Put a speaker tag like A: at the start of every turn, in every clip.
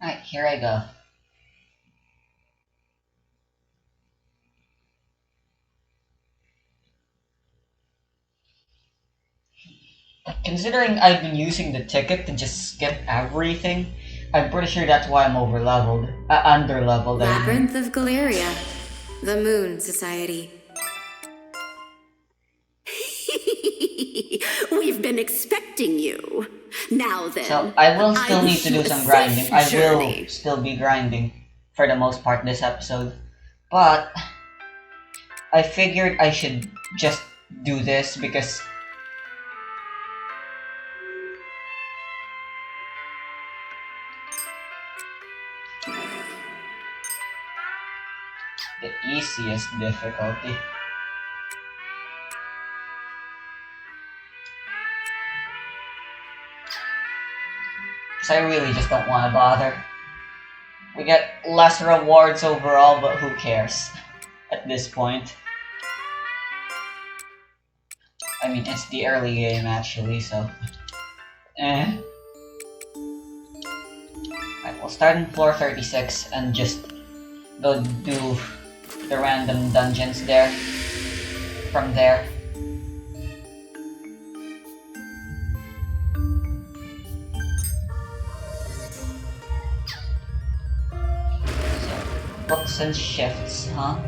A: Alright, here I go. Considering I've been using the ticket to just skip everything, I'm pretty sure that's why I'm under-leveled.
B: Labyrinth of Galleria, the Moon Society.
C: We've been expecting you. Now then.
A: So I will still
C: I
A: need to do
C: wish you
A: some
C: a
A: grinding.
C: safe
A: I will
C: journey.
A: still be grinding for the most part this episode. But I figured I should just do this because the easiest difficulty. Because I really just don't want to bother. We get less rewards overall, but who cares at this point? I mean, it's the early game actually, so... Alright, we'll start in floor 36 and just go do the random dungeons there. From there. So, books and shifts, huh?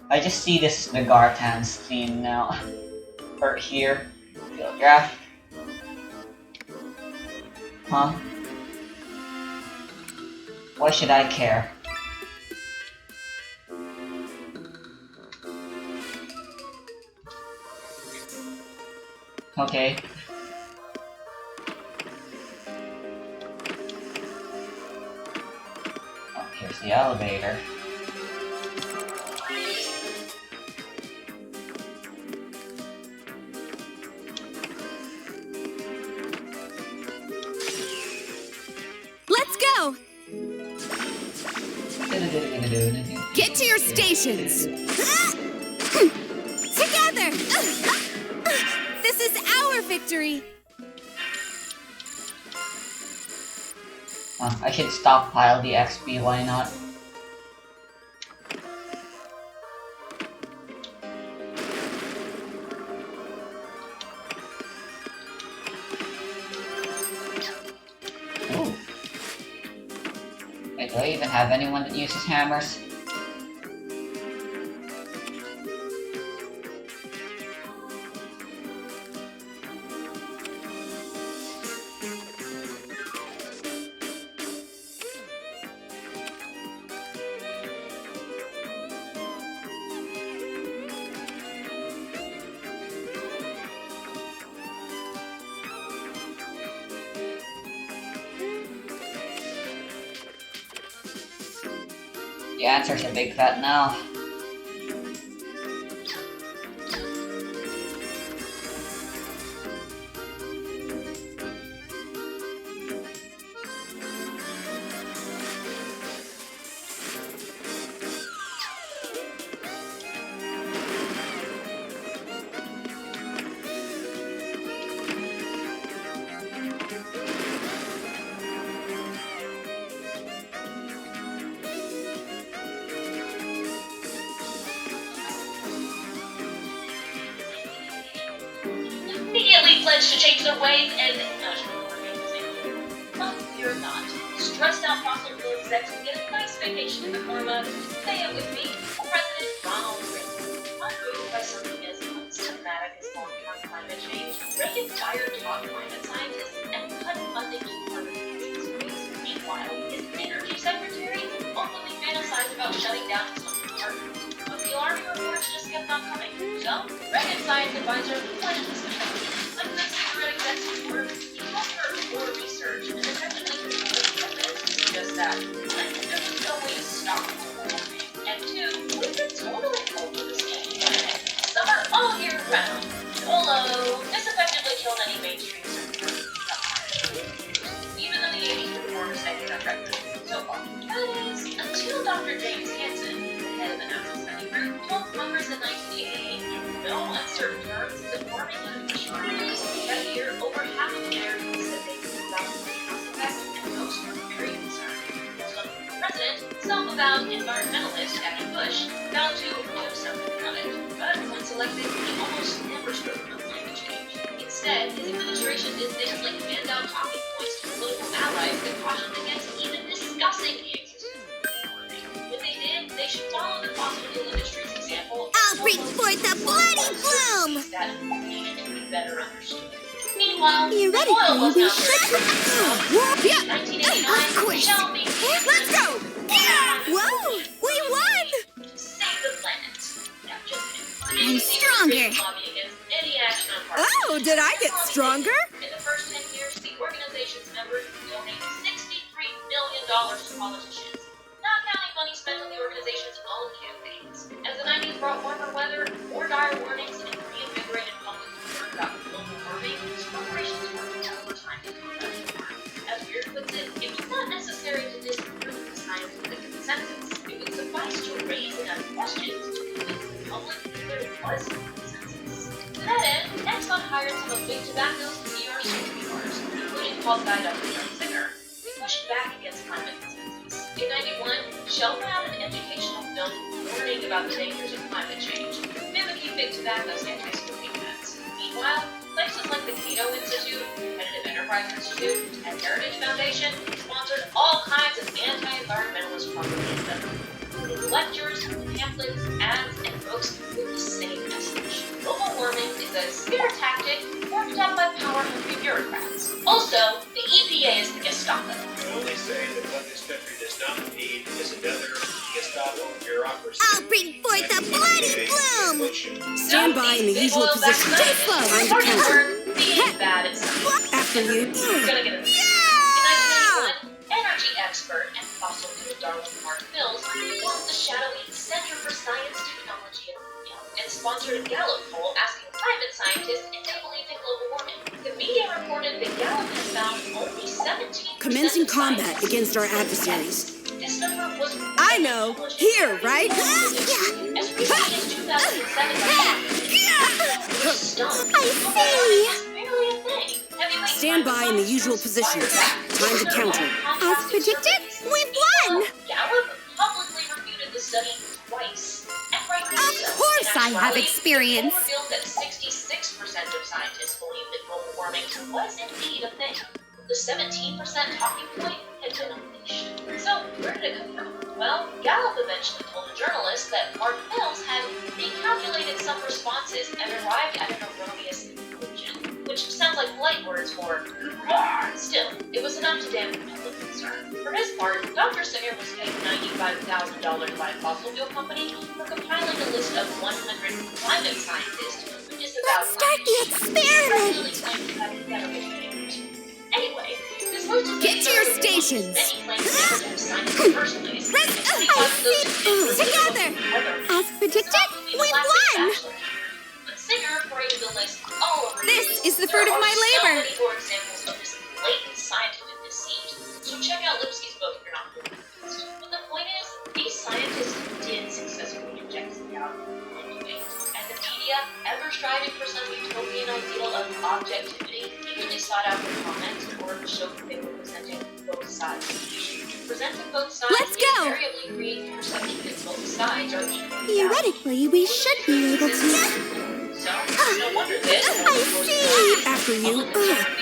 A: I just see this the Gartan's theme now. Or here. Photograph. Huh? Why should I care? Okay. Oh, here's the elevator.
B: Let's go! Get to your stations! Together! This is our victory!
A: I should stockpile the XP, why not? Ooh. Wait, do I even have anyone that uses hammers? The answer's a big fat no.
D: Immediately pledged to change their ways and but you're not. Stressed out fossil fuel execs will get a nice vacation in the form of stay up with me, President Ronald Reagan. Unmoved by something as unsymptomatic as long-term climate change, Reagan fired top climate scientists and cut funding to climate change space. Meanwhile, his energy secretary openly fantasized about shutting down his own department. But the alarming reports just kept on coming. So, Reagan's science advisor pledged this mission. Like this secret executive order, he helped her or James Hansen, the head of the National Study Group, told Congress in 1988 in no uncertain terms that warming had pushed that year over half of Americans said they knew about the greenhouse effect, and most were very concerned. So the president, self-avowed environmentalist Abby Bush, vowed to do something about it, but once elected, he almost never spoke about climate change. Instead, his administration did things like hand out talking points to political allies that cautioned against even discussing the existence of global warming. When they did, they should follow the fossil fuel industry's example.
E: I'll bring forth the bloody bloom!
D: That needed to be better understood. Meanwhile,
E: Theoretically,
D: oil was
E: we
D: not
E: should.
D: in 1989, shall be
E: Let's go! Whoa! We won!
D: save the planet. Now, just
E: I'm stronger.
D: lobby against any action on part.
E: Oh, did I get stronger?
D: In the first 10 years, the organization's members donated $63 million to politicians, not counting money spent on the organization's own campaigns. As the 90s brought warmer weather, more dire warnings, and reinvigorated public concern about global warming, corporations worked overtime to combat the harm. As Weir puts it was not necessary to disprove the scientific consensus. It would suffice to raise enough questions to convince the public that there was consensus. To that end, Exxon hired some of Big Tobacco's PR superstars, including pulp guy Dr. John Singer, who pushed back against climate consensus. In 91, Shell put out an educational film warning about the dangers of climate change, mimicking Big Tobacco's anti-smoking ads. Meanwhile, places like the Cato Institute, Competitive Enterprise Institute, and Heritage Foundation sponsored all kinds of anti-environmentalist propaganda, including lectures, pamphlets, ads, and books with the same message. Global warming is a scare tactic worked up by power-hungry bureaucrats. Also, the EPA is the Gestapo.
F: I only say that what this country does not need is another Gestapo bureaucracy.
E: I'll bring forth the bloody bloom!
C: Stand by in the usual position. Too slow. Time to counter.
D: Being bad at something.
C: After you.
D: We're gonna get it. In 1981, energy expert and fossil fuel darling Mark Mills formed the shadowy Center for Science, Technology, and sponsored a Gallup poll asking private scientists if they believed in global warming. The media reported that Gallup had found only 17%
C: Commencing
D: of
C: combat
D: scientists
C: against our
D: who voted
C: adversaries.
D: yes. This number was
E: I know. Here, right?
D: as recently as 2017. Stunned.
E: I see.
D: It's barely a thing. Heavyweight
C: Stand by in the usual positions. Time to counter.
E: As predicted, we've won!
D: Gallup publicly refuted the study twice. And rightly
E: Of
D: so.
E: course
D: In
E: I have
D: actuality,
E: experience.
D: the poll revealed that 66% of scientists believed that global warming was indeed a thing. The 17% talking point had been unleashed. So, where did it come from? Well, Gallup eventually told a journalist that Mark Mills had recalculated some responses and arrived at an erroneous conclusion, which sounds like polite words for still, it was enough to dampen public concern. For his part, Dr. Singer was paid $95,000 by a fossil fuel company for compiling a list of 100 climate scientists who disavowed
E: Let's start the experiment!
D: Anyway, this list of
C: Get to your stations.
D: many claims never to have signed in the first place.
E: I see. Together! As predicted, we won!
D: But Singer paraded the list all over
E: This
D: the
E: is the fruit of my labor.
D: There are so many more examples of this blatant scientific deceit. So check out Lipsky's book if you're not convinced. But the point is, these scientists did successfully inject some doubt into it. And the media, ever striving for some utopian ideal of objectivity, usually sought out their comments in order to show that they were presenting both sides of the issue. Presenting both sides
E: Let's go.
D: invariably create the perception that both sides are equally valid.
E: Theoretically, we should be able to.
D: So, no wonder this.
E: I see!
C: After you.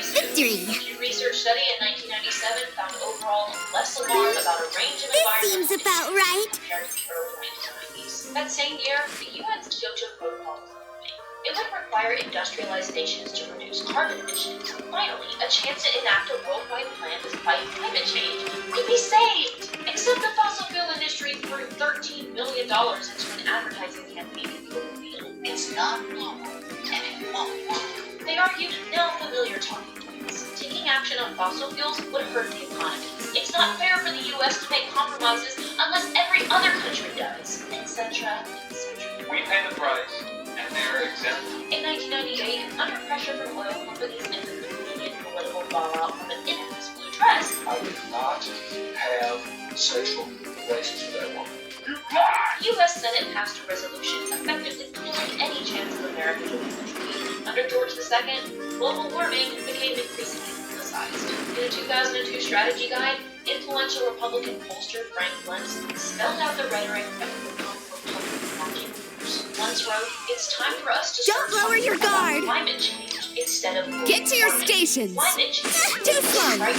E: Victory!
D: A research study in 1997 found overall less alarm about a range of
E: This
D: environmental
E: seems about right.
D: compared to the early 1990s. That same year, the UN's Kyoto Protocol was implemented. It would require industrialized nations to reduce carbon emissions. Finally, a chance to enact a worldwide plan to fight climate change could be saved! Except the fossil fuel industry threw $13 million into an advertising campaign in the open field. It's not global, and it won't work. They argued now familiar talking points. Taking action on fossil fuels would hurt the economy. It's not fair for the US to make compromises unless every other country does, etc., etc.
F: We pay the price, and they're exempt.
D: In 1998, under pressure from oil companies and the convenient political fallout from an infamous blue dress,
F: I did not have sexual relations with that woman.
D: The U.S. Senate passed a resolution effectively killing any chance of America joining the treaty. Under George II, global warming became increasingly politicized. In a 2002 strategy guide, influential Republican pollster Frank Luntz spelled out the rhetoric that would come from public marketing groups. Luntz wrote, "It's time for us to
E: Don't
D: start
E: lower
D: talking
E: your
D: about
E: guard.
D: climate change instead of global
E: Get to your
D: warming.
E: stations.
D: Climate change
E: Too slow.
D: right?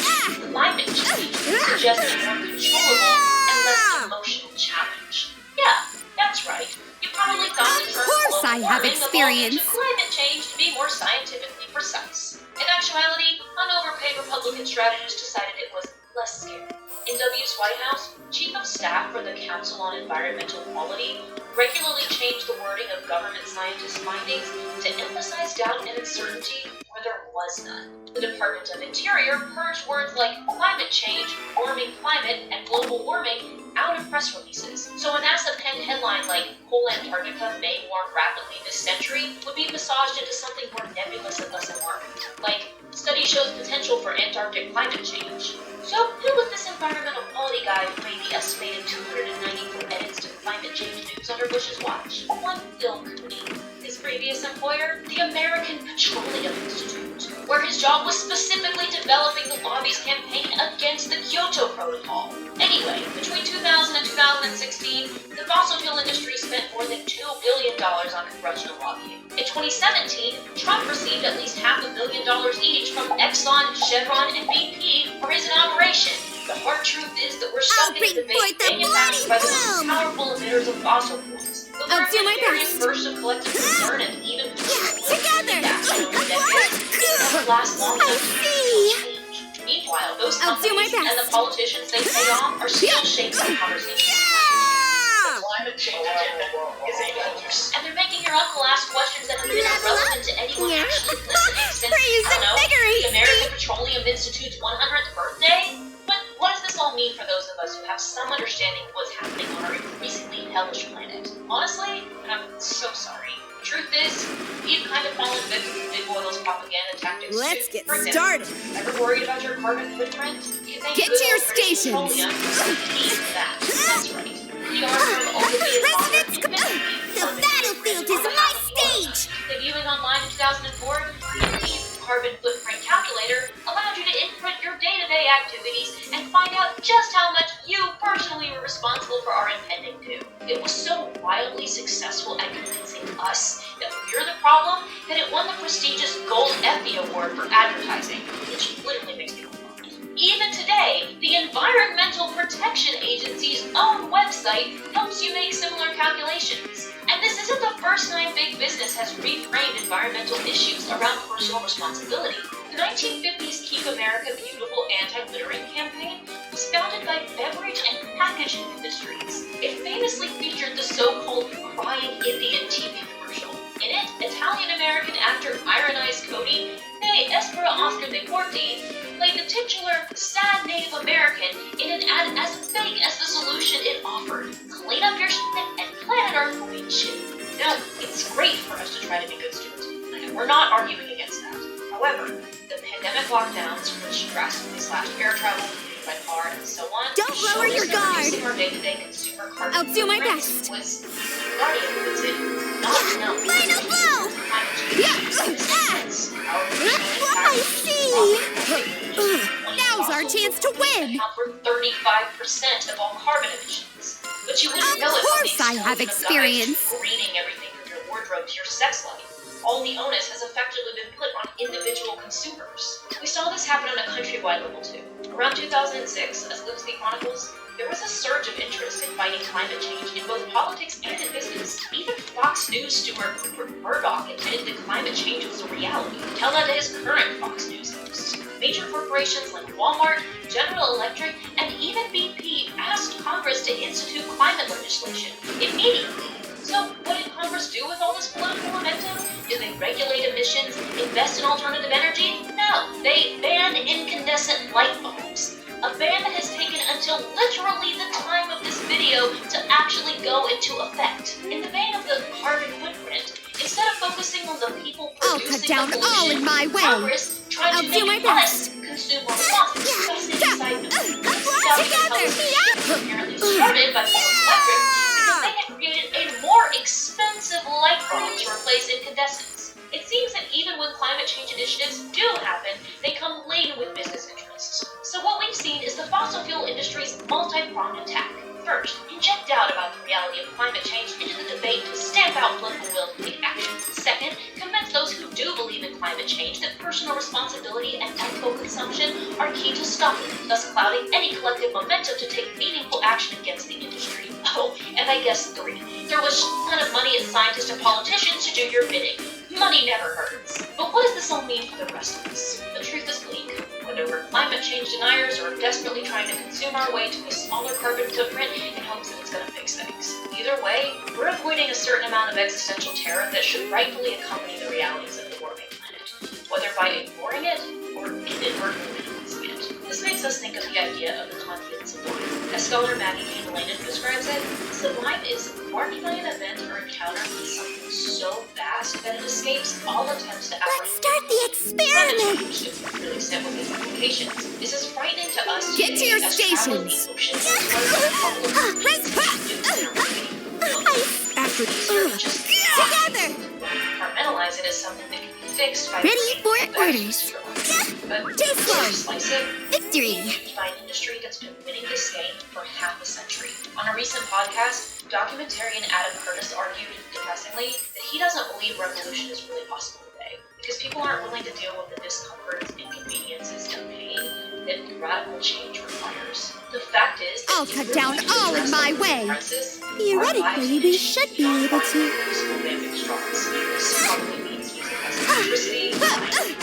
D: Climate change is just a more controllable and less emotional challenge." Yeah, that's right. You probably thought the term
E: Of course
D: global
E: I have
D: warming evolved into
E: experience.
D: climate change to be more scientifically precise. In actuality, an overpaid Republican strategist decided it was less scary. In W.'s White House, Chief of Staff for the Council on Environmental Quality regularly changed the wording of government scientists' findings to emphasize doubt and uncertainty where there was none. The Department of Interior purged words like climate change, warming climate, and global warming out of press releases. So a NASA-penned headline like "Whole Antarctica may warm rapidly this century" would be massaged into something more nebulous and less alarming, like "Study shows potential for Antarctic climate change." So who was this environmental quality guy who made the estimated 294 edits to climate change news under Bush's watch? One Phil Cooney. His previous employer, the American Petroleum Institute, where his job was specifically developing the lobby's campaign against the Kyoto Protocol. Anyway, between 2000 and 2016, the fossil fuel industry spent more than $2 billion on congressional lobbying. In 2017, Trump received at least $500 million each from Exxon, Chevron, and BP for his inauguration. The hard truth is that we're stuck in a debate
E: forth the
D: manufactured by the most
E: bloody
D: powerful emitters of fossil fuels. The
E: I'll do my
D: various
E: best.
D: bursts of collective concern and even
E: Together.
D: doesn't last long
E: I
D: enough
E: see.
D: to change. Meanwhile, those
E: I'll do my
D: companies and the
E: best.
D: politicians they pay off are still shaping the conversation.
E: Yeah!
D: Climate change agenda is a hoax. And they're making your uncle ask questions that have been irrelevant to anyone
E: Yeah.
D: actually listening since,
E: Praise
D: I don't know,
E: invigorates
D: the American Petroleum Institute's 100th birthday? But what does this all mean for those of us who have some understanding of what's happening on our increasingly hellish planet? Honestly, I'm so sorry. The truth is, we've kind of fallen victim to big oil's propaganda tactics.
E: Let's
D: too.
E: get
D: For example,
E: started.
D: Ever worried about your carbon footprint? You think
E: Get
D: good
E: to your
D: old British
E: stations.
D: petroleum needs that. That's right. The arm of overpaid
E: Residents,
D: the
E: the battlefield is my stage.
D: Debuting online in 2004, BP's carbon footprint calculator allowed you to input your day-to-day activities and find out just how much you personally were responsible for our impending doom. It was so wildly successful at convincing us that we're the problem that it won the prestigious Gold Effie Award for advertising, which literally makes me laugh. Even today, the Environmental Protection Agency's own website helps you make similar calculations. And this isn't the first time big business has reframed environmental issues around personal responsibility. The 1950s Keep America Beautiful anti-littering campaign was founded by beverage and packaging industries. It famously featured the so-called Crying Indian TV commercial. In it, Italian-American actor Iron Eyes Cody, nay Espera Oscar de Corti, played the titular sad Native American in an ad as fake as the solution it offered. Clean up your shit and planet Earth will be chill. Now, it's great for us to try to be good students, and we're not arguing against that. However, the pandemic lockdowns, which drastically slashed air travel, commuting by car, and so on,
E: Don't lower
D: showed us
E: your
D: that
E: guard.
D: reducing our day-to-day consumer carbon
E: I'll do my
D: footprint
E: best.
D: was guardian puts it, not enough.
E: Final blow.
D: Climate change.
E: Yeah.
D: In this sense, our
E: I see. Now's our chance to win.
D: account for 35% of all carbon emissions. But you wouldn't
E: Of
D: know it from
E: course
D: these
E: I have
D: token of
E: experience.
D: guides reading everything from your wardrobe to your sex life. All the onus has effectively been put on individual consumers. We saw this happen on a countrywide level too. Around 2006, as Luke's chronicles, there was a surge of interest in fighting climate change in both politics and in business. Even Fox News steward Rupert Murdoch admitted that climate change was a reality. Tell that to his current Fox News hosts. Major corporations like Walmart, General Electric, and even BP asked Congress to institute climate legislation immediately. So, what did Congress do with all this political momentum? Did they regulate emissions, invest in alternative energy? No, they banned incandescent light bulbs. A ban that has taken until literally the time of this video to actually go into effect. In the vein of the carbon footprint, instead of focusing on the people
E: I'll
D: producing
E: cut down
D: the
E: all
D: pollution,
E: in my way.
D: Congress tried
E: I'll
D: to
E: do
D: make
E: my
D: us
E: best.
D: consume more responsibly. Fascinating side note. Now,
E: Together.
D: apparently started by Ford Electric because they had created a more expensive light bulb to replace incandescents. It seems that even when climate change initiatives do happen, they come laden with business interests. So what we've seen is the fossil fuel industry's multi-pronged attack. First, inject doubt about the reality of climate change into the debate to stamp out political will to take action. Second, convince those who do believe in climate change that personal responsibility and ethical consumption are key to stopping it, thus clouding any collective momentum to take meaningful action against the industry. Oh, and I guess 3, throw a ton of money at scientists and politicians to do your bidding. Money never hurts. But what does this all mean for the rest of us? The truth is bleak. Whether we're climate change deniers or desperately trying to consume our way to a smaller carbon footprint in hopes that it's going to fix things. Either way, we're avoiding a certain amount of existential terror that should rightfully accompany the realities of the warming planet, whether by ignoring it or inadvertently minimizing it. This makes us think of the idea of the Kantian sublime. As scholar Maggie Kane-Landen describes it, sublime is marked by an event or encounter with something so vast that it escapes all attempts to
E: Let's start the experiment.
D: really set with its implications. This is frightening to us.
E: Get to your
D: as
E: stations.
D: traveling oceans.
E: After
D: Just
E: together.
D: compartmentalize it as something that can be fixed by
E: Ready for orders.
D: But
E: Too slow.
D: slice it,
E: Victory.
D: used by an industry that's been winning this game for half a century. On a recent podcast, documentarian Adam Curtis argued, depressingly, that he doesn't believe revolution is really possible today because people aren't willing to deal with the discomforts, inconveniences, and pain that radical change requires. The fact is that
E: I'll cut down all in my way.
D: Crisis,
E: Theoretically, we should be able to.
D: This probably means using less electricity, cutting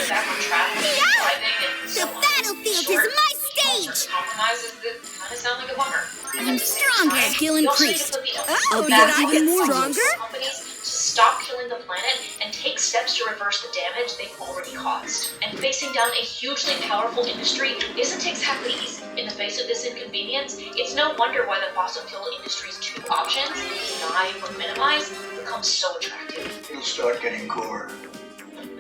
D: back on traveling, driving, and so
E: The
D: on.
E: battlefield
D: Short,
E: is my
D: small
E: stage.
D: compromises that kind of sound like a bummer.
E: I'm stronger. Skill
D: We also need
E: increased.
D: to put the
E: I'll be
D: back on
E: even more
D: companies
E: stronger.
D: to stop killing the planet and take steps to reverse the damage they've already caused. And facing down a hugely powerful industry isn't exactly easy. In the face of this inconvenience, it's no wonder why the fossil fuel industry's 2 options, deny or minimize, become so attractive.
G: It'll start getting cooler.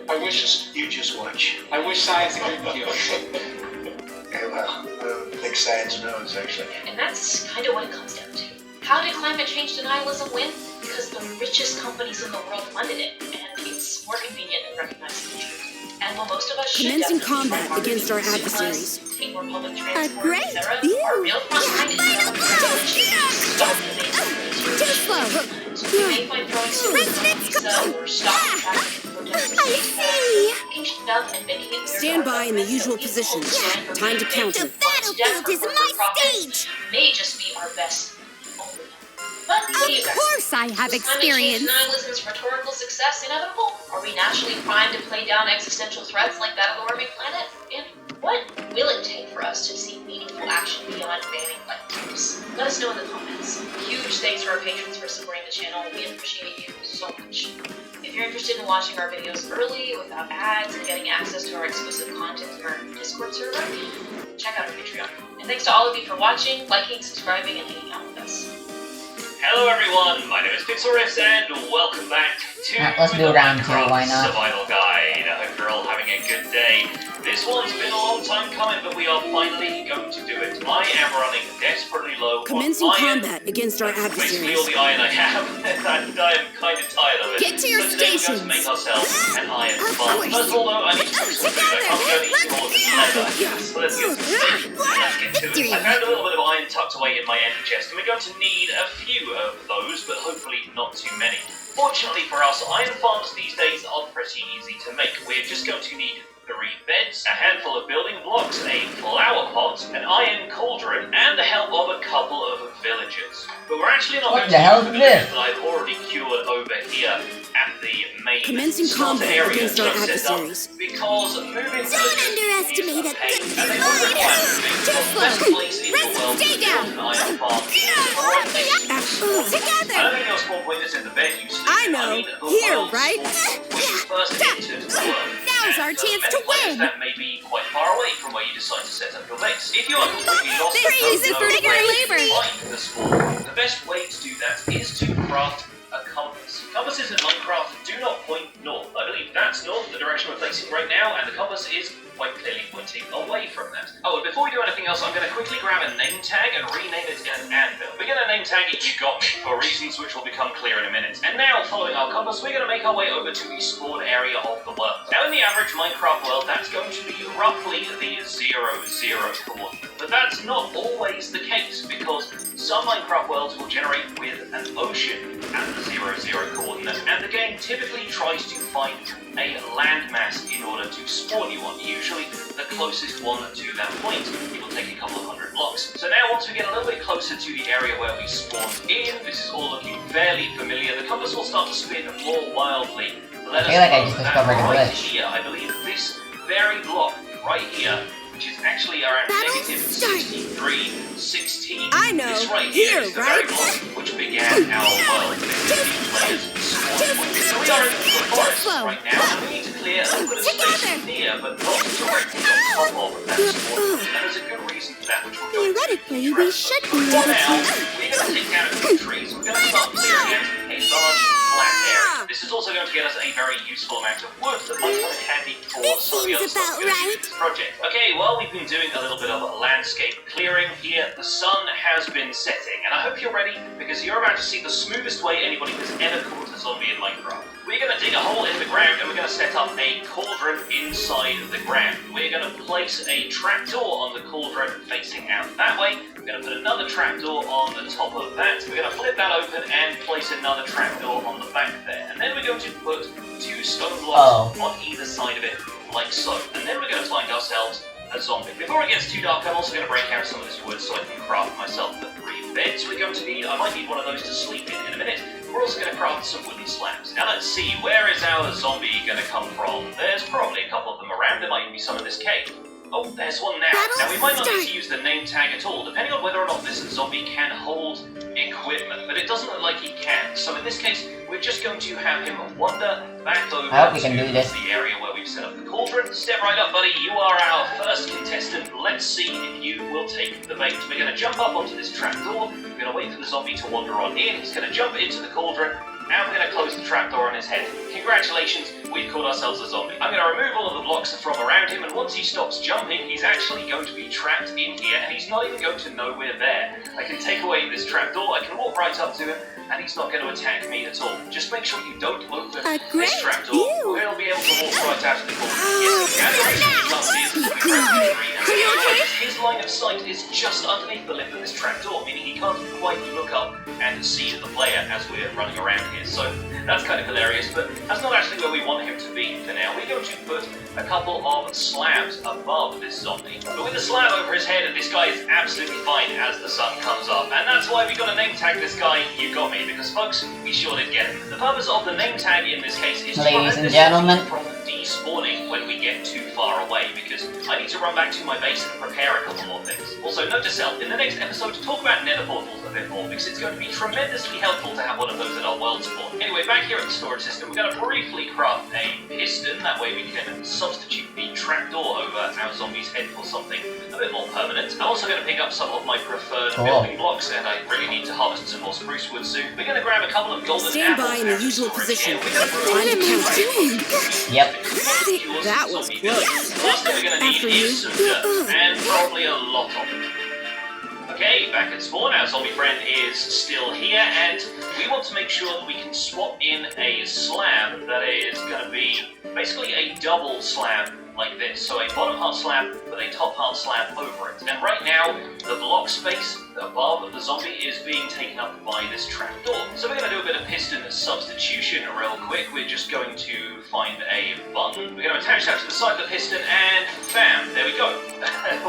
F: I wish
G: You just watch.
F: I wish science agreed with you.
G: Yeah, well, I don't think science knows, actually.
D: And that's kind of what it comes down to. How did climate change denialism win? Because the richest companies in the world funded it, and it's more convenient than recognizing the truth. And while most of us should
C: Commencing
D: definitely
C: combat
D: try
C: against our
D: harder to consume
C: adversaries.
D: less, take more public transport,
E: great
D: etc.,
E: view.
D: our real front line is stop the
E: Too slow.
D: We may find throwing
E: President's
D: pizza or stop traffic and protest
E: I see.
D: picking up and making it clear
C: Stand
D: to our
C: by in the
D: government
C: usual
D: that we
C: position.
D: won't stand for
C: Time to
D: being
C: counter.
E: The battlefield is my stage.
D: may just be our best only. But what do you
E: Of
D: guys
E: course I have
D: is climate change
E: experience.
D: denialism's rhetorical success inevitable? Are we naturally primed to play down existential threats like that of the warming planet? And what will it take for us to see meaningful action beyond banning light bulbs? Let us know in the comments. Huge thanks to our patrons for supporting the channel. We appreciate you so much. If you're interested in watching our videos early, without ads, and getting access to our exclusive content in our Discord server, check out our Patreon. And thanks to all of you for watching, liking, subscribing, and hanging out with us.
H: Hello everyone, my name is Pixelriffs and welcome back to
A: Let's do
H: the
A: round 2,
H: Minecraft
A: why not?
H: Survival Guide. I hope you're all having a good day. This one's been a long time coming, but we are finally going to do it. I am running desperately low
C: Commencing
H: on iron.
C: combat against our
H: Basically all
C: adversaries.
H: the iron I have, and I am kind of tired of it.
E: Get to your
H: so today we're going
E: stations.
H: to make ourselves an iron
E: Of
H: farm.
E: course.
H: First of all though, I need to cook some food. I can't go and eat all of this leather. So let's get to it. Let's get to
E: Victory.
H: it. I found a little bit of iron tucked away in my ender chest, and we're going to need a few of those, but hopefully not too many. Fortunately for us, iron farms these days are pretty easy to make. We're just going to need 3 beds, a handful of building blocks, a flower pot, an iron cauldron, and the help of a couple of villagers. But we're actually not
A: What
H: going
A: the
H: to
A: hell
H: use
A: is
H: the villagers
A: this?
H: that I've already cured over here at the main
C: Commencing
H: starter
C: combat
H: area
C: against our
H: that I've set up,
C: adversaries.
H: because moving
E: Don't
H: villagers
E: underestimate
H: is
E: a
H: pain,
E: good
H: and they won't require moving
E: Too
H: from the
E: slow.
H: best place in the
E: Rest,
H: world
E: stay
H: to
E: down.
H: build an iron farm. I
E: Together.
H: don't think your spawn point is in the bed you sleep
C: I
H: in.
C: know.
H: mean the
C: Here,
H: world's
C: right?
H: spawn point when you first entered the world.
E: Now's our
H: And
E: chance
H: for
E: to
H: many players,
E: win.
H: that may be quite far away from where you decide to set up your base. If you are completely lost
E: This
H: and don't
E: is
H: know
E: for
H: where
E: your
H: to
E: labor.
H: find the spawn, the best way to do that is to craft a compass. Compasses in Minecraft do not point north. I believe that's north, the direction we're facing right now, and the compass is quite clearly pointing away from that. Oh, and before we do anything else, I'm going to quickly grab a name tag and rename it an anvil. We're going to name tag it You Got Me, for reasons which will become clear in a minute. And now, following our compass, we're going to make our way over to the spawn area of the world. Now, in the average Minecraft world, that's going to be roughly the 0, 0 coordinate. But that's not always the case, because some Minecraft worlds will generate with an ocean at the 0, 0 coordinate, and the game typically tries to find a landmass in order to spawn you on, usually the closest one to that point. It will take a couple of hundred blocks. So now once we get a little bit closer to the area where we spawned in, this is all looking fairly familiar, the compass will start to spin more wildly.
A: I feel like I just discovered a
H: right
A: glitch.
H: here, I believe this very block right here, which is actually around negative 63, 16.
E: I know.
H: This right here is the very
E: Right?
H: block which began our world. Players spawned. So we are in the forest right now, and we need to clear a little bit of space near, but not directly on top of that spawn. And there's a good reason for that, which we'll go into.
E: Theoretically, we should be
H: For
E: able
H: now,
E: to.
H: we're going to take down a few trees. We're going to start clearing out a large flat area. This is also going to get us a very useful amount of wood that might come in handy for
E: This
H: some of the other
E: seems
H: stuff
E: about
H: we're going to do
E: right.
H: in this project. Okay, well, we've been doing a little bit of landscape clearing here. The sun has been setting, and I hope you're ready, because you're about to see the smoothest way anybody has ever caught a zombie in Minecraft. We're going to dig a hole in the ground, and we're going to set up a cauldron inside the ground. We're going to place a trapdoor on the cauldron facing out that way. We're going to put another trapdoor on the top of that. We're going to flip that open and place another trapdoor on the back there. And then we're going to put 2 stone blocks on either side of it, like so. And then we're going to find ourselves a zombie. Before it gets too dark, I'm also going to break out some of this wood so I can craft myself the 3 beds we're going to need. I might need one of those to sleep in a minute. We're also going to craft some wooden slabs. Now let's see, where is our zombie going to come from? There's probably a couple of them around. There might even be some in this cave. Oh, there's one now. Now we might not need to use the name tag at all, depending on whether or not this zombie can hold equipment, but it doesn't look like he can. So in this case, we're just going to have him wander back over
A: I hope we can do this.
H: the area where we've set up the cauldron. Step right up, buddy. You are our first contestant. Let's see if you will take the bait. We're going to jump up onto this trapdoor. We're going to wait for the zombie to wander on in. He's going to jump into the cauldron. And we're going to close the trapdoor on his head. Congratulations, we've caught ourselves a zombie. I'm going to remove all of the blocks from around him, and once he stops jumping, he's actually going to be trapped in here, and he's not even going to know we're there. I can take away this trapdoor, I can walk right up to him, and he's not going to attack me at all. Just make sure you don't open
E: great
H: this trapdoor.
E: view.
H: We'll be able to walk right out of the corner. His line of sight is just underneath the lip of this trapdoor, meaning he can't quite look up and see the player as we're running around here. So that's kind of hilarious, but that's not actually where we want him to be for now. We're going to put a couple of slabs above this zombie. But with the slab over his head, this guy is absolutely fine as the sun comes up. And that's why we got to name tag this guy You Got Me, because folks, we sure did get him. The purpose of the name tag in this case is to
A: Ladies
H: prevent
A: and
H: this
A: gentlemen.
H: from despawning when we get too far away, because I need to run back to my base and prepare a couple more things. Also, note to self, in the next episode, talk about nether portals a bit more, because it's going to be tremendously helpful to have one of those at our world spawn. Anyway, back here at the storage system, we're going to briefly craft a piston, that way we can substitute the trapdoor over our zombie's head for something a bit more permanent. I'm also going to pick up some of my preferred building blocks, and I really need to harvest some more spruce wood soon. We're going to grab a couple of golden
E: Stand
H: apples
E: by in the
H: out of
E: usual
H: storage
E: position.
H: here. We're going to
E: Time to count.
A: Yep.
E: That was close.
H: Last thing we're going to
E: After
H: need
E: you.
H: is some dirt, and probably a lot of it. Okay, back at spawn, our zombie friend is still here, and we want to make sure that we can swap in a slab that is going to be basically a double slab like this. So a bottom half slab with a top half slab over it. And right now, the block space above the zombie is being taken up by this trapdoor. So we're going to do a bit of piston substitution real quick. We're just going to find a button. We're going to attach that to the side of the piston, and bam, there we go.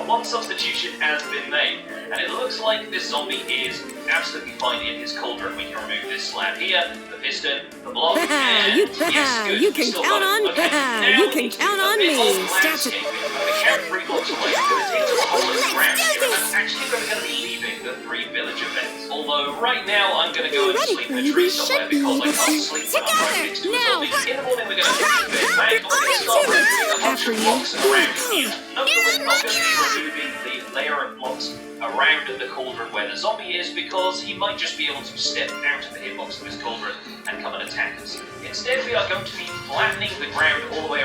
H: One substitution has been made. And it looks like this zombie is absolutely fine in his cauldron. We can remove this slab here, the piston, the block, and yes, good.
E: You can
H: Still
E: count
H: got it.
E: on.
H: Okay, now
E: You
H: we
E: can
H: need to
E: count
H: do a
E: on
H: bit
E: me.
H: of landscaping. We're going to count 3 blocks away. We're going to dig a hole in the ground here, and that's actually where we're going to be leaving the 3 villager beds. Although right now I'm going to go and sleep in a tree somewhere because I can't sleep when I'm right next to a zombie. In the morning we're going to take the bed back. We're going to start removing a bunch of blocks around here. Note that we're not going to be removing the layer of blocks around the cauldron where the zombie is, because he might just be able to step out of the hitbox of his cauldron and come and attack us. Instead, we are going to be flattening the ground all the way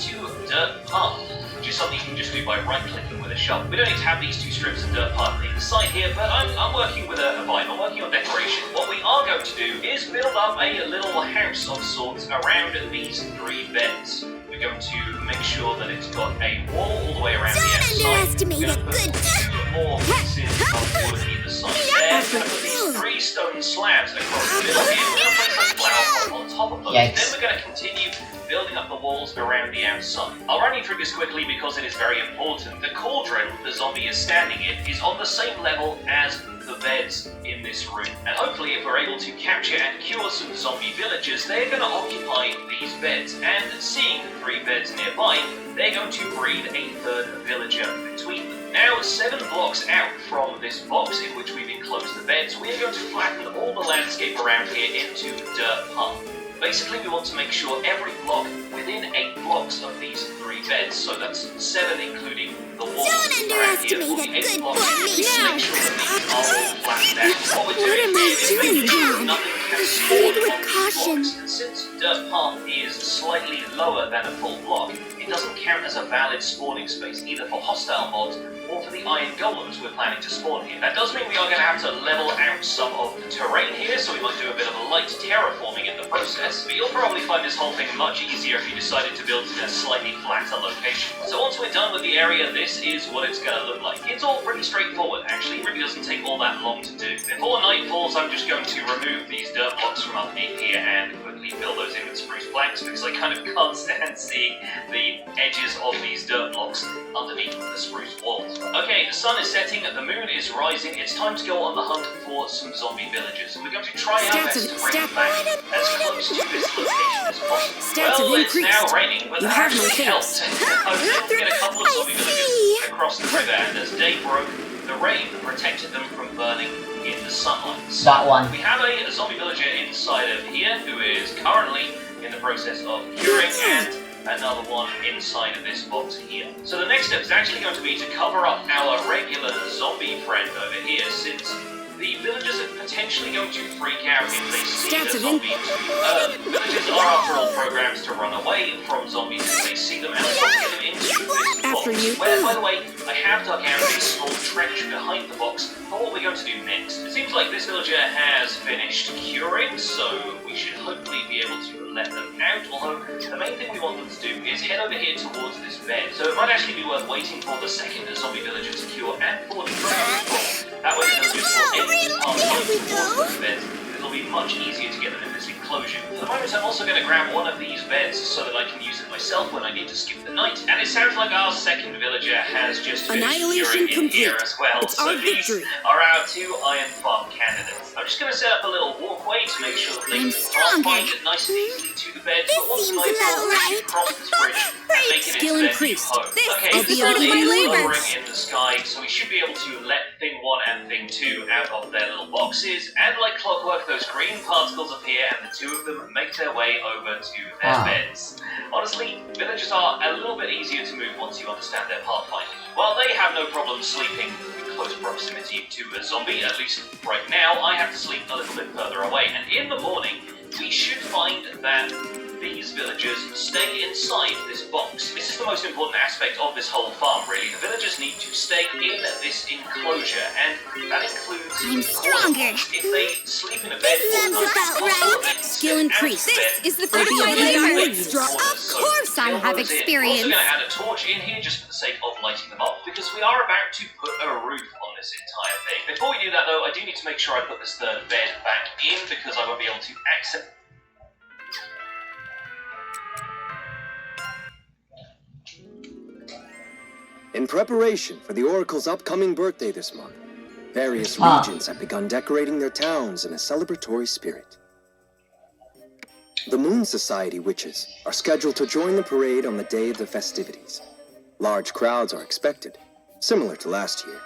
H: to Dirt Path, which is something you can just do by right-clicking with a shovel. We don't need to have these two strips of dirt path either side here, but I'm working with a vibe. I'm working on decoration. What we are going to do is build up a little house of sorts around these 3 beds. We're going to make sure that it's got a wall all the way around the outside.
E: underestimate
H: We're going to
E: a
H: put
E: good-
H: 2 more pieces of wood either side there. We're going to put these 3 stone slabs across the middle here. We're going to place a flower pot on top of those.
A: Yikes.
H: Then we're going to continue building up the walls around the outside. I'll run you through this quickly because it is very important. The cauldron the zombie is standing in is on the same level as the beds in this room. And hopefully if we're able to capture and cure some zombie villagers, they're going to occupy these beds. And seeing the 3 beds nearby, they're going to breed a 3rd villager between them. Now, 7 blocks out from this box in which we've enclosed the beds, we are going to flatten all the landscape around here into dirt path. Basically, we want to make sure every block within 8 blocks of these 3 beds, so that's 7 including the walls
E: Don't
H: around here,
E: underestimate
H: will
E: a
H: be 8
E: good
H: blocks.
E: boy,
H: We
E: now.
H: make sure that these are all flattened out. What we're
E: What
H: doing
E: am I
H: is
E: doing
H: making sure
E: now?
H: nothing can
E: Proceed
H: spawn
E: with
H: on these
E: caution.
H: blocks. And since dirt path is slightly lower than a full block, it doesn't count as a valid spawning space, either for hostile mods or for the iron golems we're planning to spawn here. That does mean we are going to have to level out some of the terrain here, so we might do a bit of a light terraforming in the process, but you'll probably find this whole thing much easier if you decided to build in a slightly flatter location. So once we're done with the area, this is what it's going to look like. It's all pretty straightforward, actually. It really doesn't take all that long to do. Before night falls, I'm just going to remove these dirt blocks from underneath here and quickly fill those in with spruce planks, because I kind of can't stand seeing the edges of these dirt blocks underneath the spruce walls. Okay, the sun is setting, the moon is rising. It's time to go on the hunt for some zombie villagers, and we're going to try our best to bring them back as close to this location as possible.
C: Stats
H: Well,
C: have
H: it's now
C: increased.
H: raining, but
C: You
H: that
C: have no
H: actually
C: chance.
H: helped. I was able to get a couple of zombie villagers across the river, and as day broke, the rain protected them from burning in the sunlight. So
A: That one.
H: we have a zombie villager inside of here who is currently in the process of curing, and another one inside of this box here. So the next step is actually going to be to cover up our regular zombie friend over here, since the villagers are potentially going to freak out if they see
C: Stats
H: the
C: of
H: zombie too early. Villagers are, after all, programs to run away from zombies if they see them, and we want to get them into this box.
C: After you.
H: Where, by the way, I have dug out a small trench behind the box for what we're going to do next. It seems like this villager has finished curing, so we should hopefully be able to let them out, although the main thing we want them to do is head over here towards this bed. So it might actually be worth waiting for the second zombie villager to cure and for the first one. That way it doesn't just fall into the towards the beds. It'll be much easier to get them in this enclosure. For the moment, I'm also going to grab one of these beds so that I can use it myself when I need to skip the night. And it sounds like our second villager has just finished
C: Annihilation
H: curing in here
C: complete.
H: as well.
C: It's
H: So
C: our
H: these
C: victory.
H: are our 2 Iron Farm candidates. I'm just going to set up a little walkway to make sure that they
E: I'm
H: can
E: stronger.
H: find it nice and easily to the bed.
E: This
H: But once
E: seems
H: night
E: about
H: falls, they
E: right.
H: should cross this bridge and make it
C: Skill
H: into their new
C: increased.
H: home.
E: This
H: Okay,
E: is
H: the
E: part
H: sun
E: of my
H: is
E: labor.
H: lowering in the sky, so we should be able to let thing 1 and thing 2 out of their little boxes, and like clockwork, those green particles appear, and the 2 of them make their way over to their
A: Ah.
H: beds. Honestly, villagers are a little bit easier to move once you understand their pathfinding. While they have no problem sleeping in close proximity to a zombie, at least right now, I have to sleep a little bit further away, and in the morning, we should find that these villagers stay inside this box. This is the most important aspect of this whole farm, really. The villagers need to stay in this enclosure, and that includes
E: I'm stronger.
H: if they sleep in a bed
E: This
H: all
E: seems
H: night,
E: about
H: also
E: right.
H: they can
C: Skill
H: step
C: increased.
H: out of
C: This
H: bed
C: is the
H: and
C: fruit of
H: be
C: your
H: able to
C: labor.
H: wait
C: Of
H: for us. So
E: course I
H: they'll
E: have
H: go in.
E: experience.
H: I'm also going to add a torch in here just for the sake of lighting them up, because we are about to put a roof on this entire thing. Before we do that, though, I do need to make sure I put this 3rd bed back in, because I won't be able to access.
I: In preparation for the Oracle's upcoming birthday this month, various
A: Ah.
I: regions have begun decorating their towns in a celebratory spirit. The Moon Society witches are scheduled to join the parade on the day of the festivities. Large crowds are expected, similar to last year.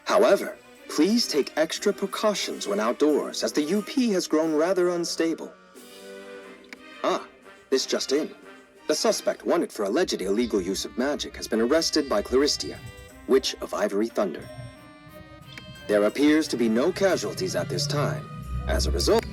I: However, please take extra precautions when outdoors, as the UP has grown rather unstable. Ah, this just in. The suspect wanted for alleged illegal use of magic has been arrested by Claristia, Witch of Ivory Thunder. There appears to be no casualties at this time. As a result,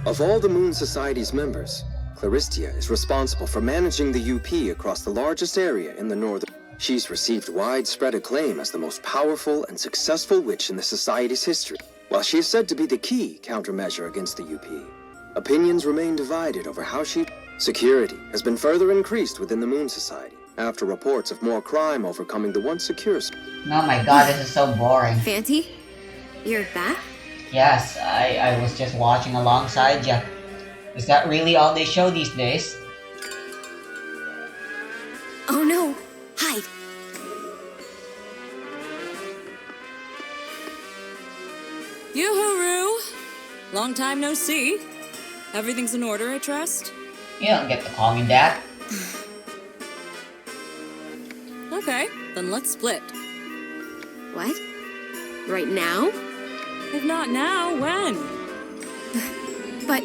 I: of all the Moon Society's members, Claristia is responsible for managing the UP across the largest area in the northern. She's received widespread acclaim as the most powerful and successful witch in the society's history. While she is said to be the key countermeasure against the UP, opinions remain divided over how she... Security has been further increased within the Moon Society after reports of more crime overcoming the once secure...
A: Oh my god, this is so boring.
B: Fancy? You're back?
A: Yes, I was just watching alongside ya. Is that really all they show these days?
B: Oh no! Hide!
J: Yoo-hoo-roo! Long time no see. Everything's in order, I trust?
A: You don't get to call me that.
J: Okay, then let's split.
B: What? Right now?
J: If not now, when?
B: But...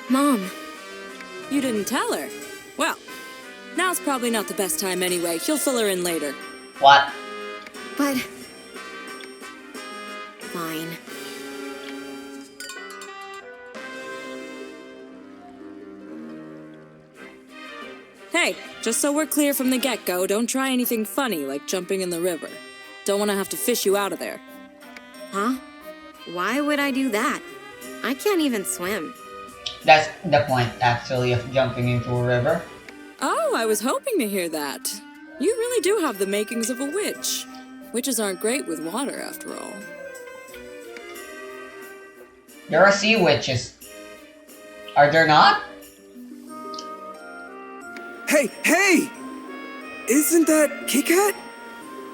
B: Mom.
J: You didn't tell her. Well, now's probably not the best time anyway. You'll fill her in later.
A: What?
B: But... Fine.
J: Hey, just so we're clear from the get-go, don't try anything funny like jumping in the river. Don't want to have to fish you out of there.
B: Huh? Why would I do that? I can't even swim.
A: That's the point, actually, of jumping into a river.
J: Oh, I was hoping to hear that. You really do have the makings of a witch. Witches aren't great with water, after all.
A: There are sea witches. Are there not?
K: Hey, hey! Isn't that Kit Kat?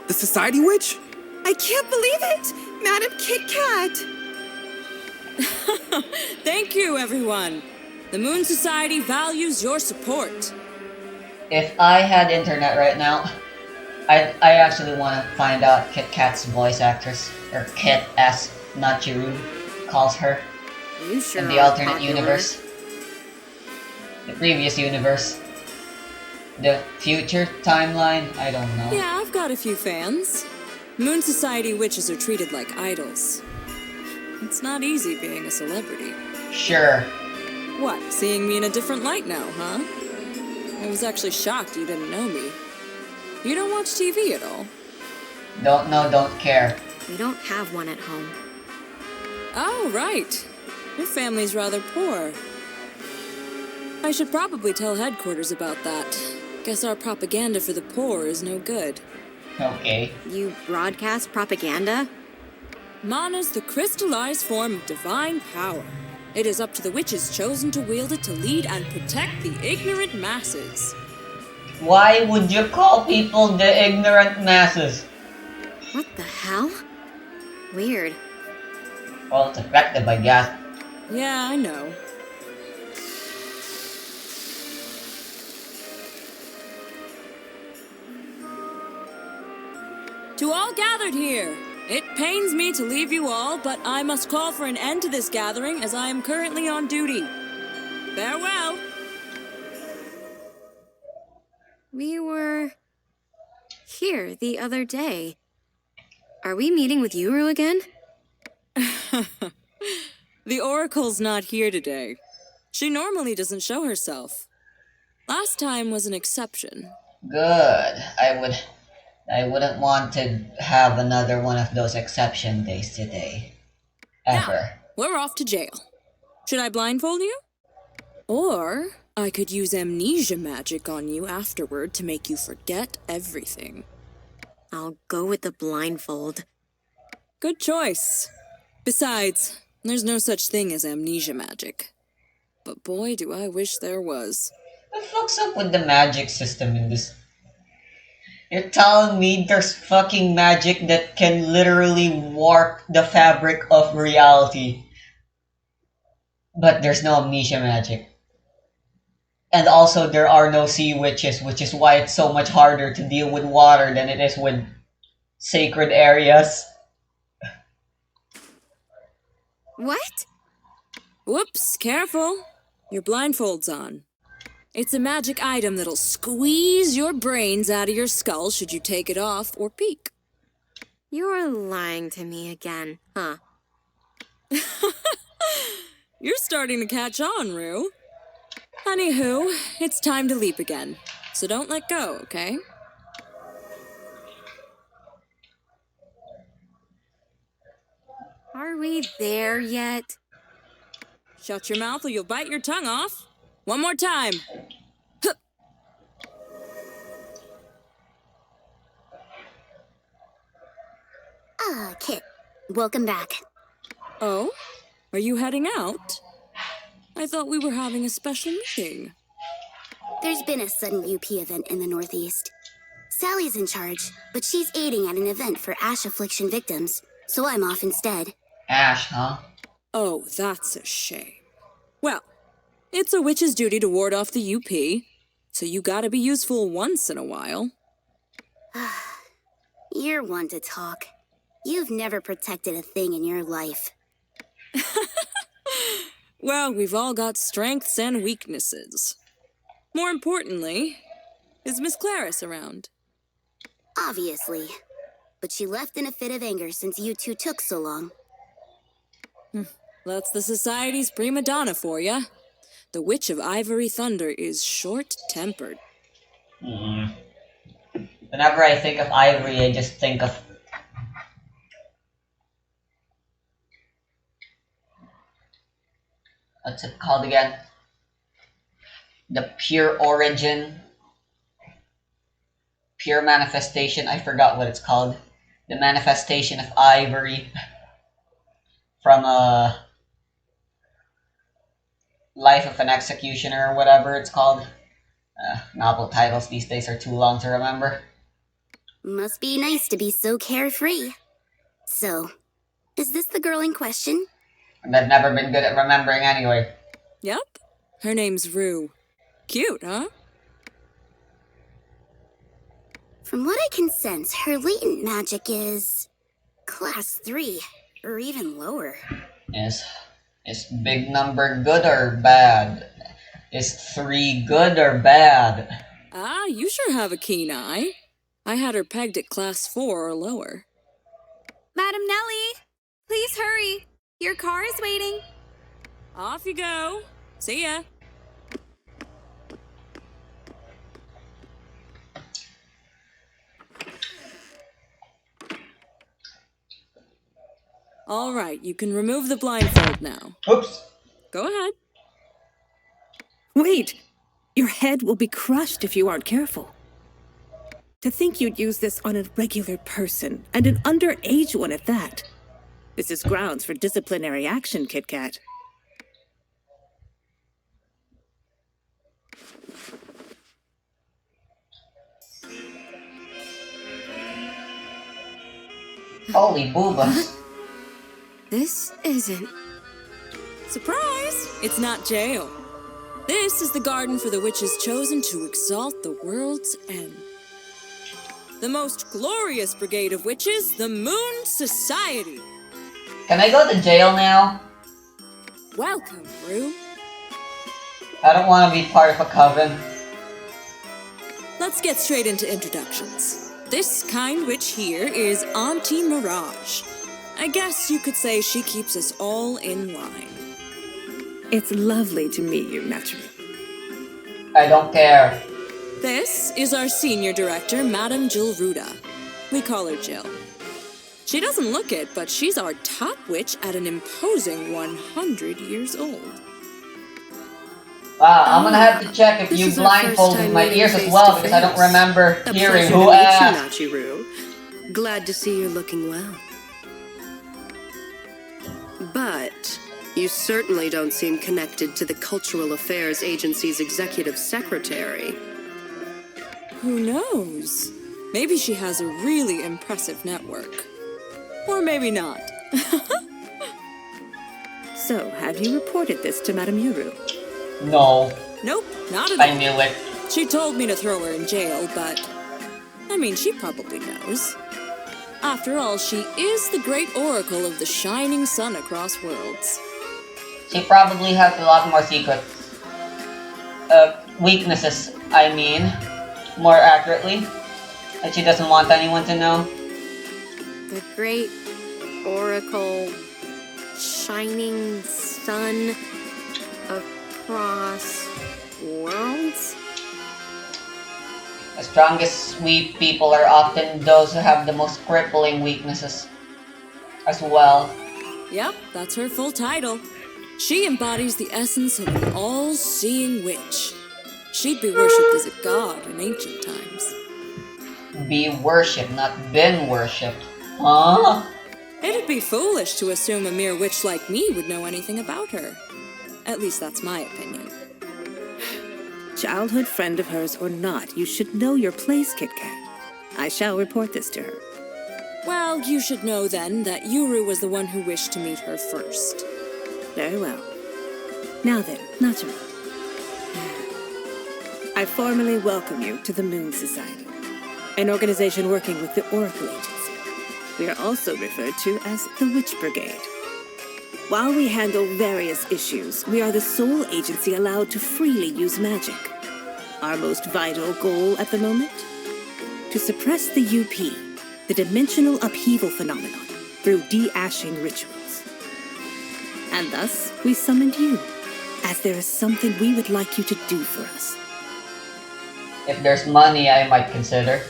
K: The Society Witch?
E: I can't believe it! Madam Kit Kat!
J: Thank you, everyone. The Moon Society values your support.
A: If I had internet right now, I actually want to find out Kit Kat's voice actress, or Kit, as Nachiru calls her,
B: You sure
A: in the
B: are
A: alternate
B: popular.
A: universe. The previous universe. The future timeline? I don't know.
J: Yeah, I've got a few fans. Moon Society witches are treated like idols. It's not easy being a celebrity.
A: Sure.
J: What, seeing me in a different light now, huh? I was actually shocked you didn't know me. You don't watch TV at all?
A: Don't know, don't care.
B: We don't have one at home.
J: Oh, right. Your family's rather poor. I should probably tell headquarters about that. Guess our propaganda for the poor is no good.
A: Okay.
B: You broadcast propaganda?
J: Mana's the crystallized form of divine power. It is up to the witches chosen to wield it to lead and protect the ignorant masses.
A: Why would you call people the ignorant masses?
B: What the hell? Weird.
A: Well, it's effective, I guess.
J: Yeah, I know. To all gathered here, it pains me to leave you all, but I must call for an end to this gathering as I am currently on duty. Farewell.
B: We were... here the other day. Are we meeting with Yuru again?
J: The Oracle's not here today. She normally doesn't show herself. Last time was an exception.
A: Good. I wouldn't want to have another one of those exception days today. Ever.
J: Now, we're off to jail. Should I blindfold you? Or I could use amnesia magic on you afterward to make you forget everything.
B: I'll go with the blindfold.
J: Good choice. Besides, there's no such thing as amnesia magic. But boy, do I wish there was.
A: What the fuck's up with the magic system in this? You're telling me there's fucking magic that can literally warp the fabric of reality. But there's no amnesia magic. And also there are no sea witches, which is why it's so much harder to deal with water than it is with sacred areas.
B: What?
J: Whoops, careful. Your blindfold's on. It's a magic item that'll squeeze your brains out of your skull should you take it off or peek.
B: You're lying to me again, huh?
J: You're starting to catch on, Rue. Anywho, it's time to leap again. So don't let go, okay?
B: Are we there yet?
J: Shut your mouth or you'll bite your tongue off. One more time. Huh.
E: Ah, Kit. Welcome back.
J: Oh? Are you heading out? I thought we were having a special meeting.
E: There's been a sudden UP event in the Northeast. Sally's in charge, but she's aiding at an event for ash affliction victims, so I'm off instead.
A: Ash, huh?
J: Oh, that's a shame. Well, it's a witch's duty to ward off the UP, so you gotta be useful once in a while.
E: You're one to talk. You've never protected a thing in your life.
J: Well, we've all got strengths and weaknesses. More importantly, is Miss Claris around?
E: Obviously. But she left in a fit of anger since you two took so long.
J: That's the Society's prima donna for ya. The Witch of Ivory Thunder is short-tempered.
A: Whenever I think of Ivory, I just think of... What's it called again? The pure origin. Pure manifestation. I forgot what it's called. The manifestation of Ivory. From Life of an Executioner or whatever it's called. Novel titles these days are too long to remember.
E: Must be nice to be so carefree. So, is this the girl in question?
A: And I've never been good at remembering anyway.
J: Yep. Her name's Rue. Cute, huh?
E: From what I can sense, her latent magic is... Class 3, or even lower.
A: Is big number good or bad? Is 3 good or bad?
J: Ah, you sure have a keen eye. I had her pegged at class 4 or lower.
B: Madam Nellie, please hurry. Your car is waiting.
J: Off you go. See ya. All right, you can remove the blindfold now.
A: Oops.
J: Go ahead.
L: Wait! Your head will be crushed if you aren't careful. To think you'd use this on a regular person, and an underage one at that. This is grounds for disciplinary action, Kit Kat.
A: Holy boobas.
B: This isn't...
J: Surprise! It's not jail. This is the garden for the witches chosen to exalt the world's end. The most glorious brigade of witches, the Moon Society.
A: Can I go to jail now?
J: Welcome, Rue.
A: I don't want to be part of a coven.
J: Let's get straight into introductions. This kind witch here is Auntie Mirage. I guess you could say she keeps us all in line.
L: It's lovely to meet you, naturally.
A: I don't care.
J: This is our senior director, Madame Jill Ruda. We call her Jill. She doesn't look it, but she's our top witch at an imposing 100 years old.
A: Wow, I'm gonna have to check if you blindfolded my ears as well, because I don't remember hearing who asked.
M: Glad to see you're looking well. But you certainly don't seem connected to the Cultural Affairs Agency's executive secretary.
J: Who knows? Maybe she has a really impressive network. Or maybe not.
L: So, have you reported this to Madame Yuru?
A: No.
J: Nope, not at all.
A: I knew it.
J: She told me to throw her in jail, but... I mean, she probably knows. After all, she is the great oracle of the shining sun across worlds.
A: She probably has a lot more secrets. Weaknesses, I mean. More accurately. That she doesn't want anyone to know.
B: The great oracle, shining sun across worlds?
A: The strongest sweep people are often those who have the most crippling weaknesses as well.
J: Yep, that's her full title. She embodies the essence of an all-seeing witch. She'd be worshipped as a god in ancient times.
A: Be worshipped, not been worshipped. Huh?
J: It'd be foolish to assume a mere witch like me would know anything about her. At least that's my opinion.
L: Childhood friend of hers or not, you should know your place, Kit Kat. I shall report this to her.
J: Well, you should know then that Yuru was the one who wished to meet her first.
L: Very well. Now then, Natsuru. I formally welcome you to the Moon Society, an organization working with the Oracle Agency. We are also referred to as the Witch Brigade. While we handle various issues, we are the sole agency allowed to freely use magic. Our most vital goal at the moment? To suppress the UP, the dimensional upheaval phenomenon, through de-ashing rituals. And thus, we summoned you, as there is something we would like you to do for us.
A: If there's money, I might consider.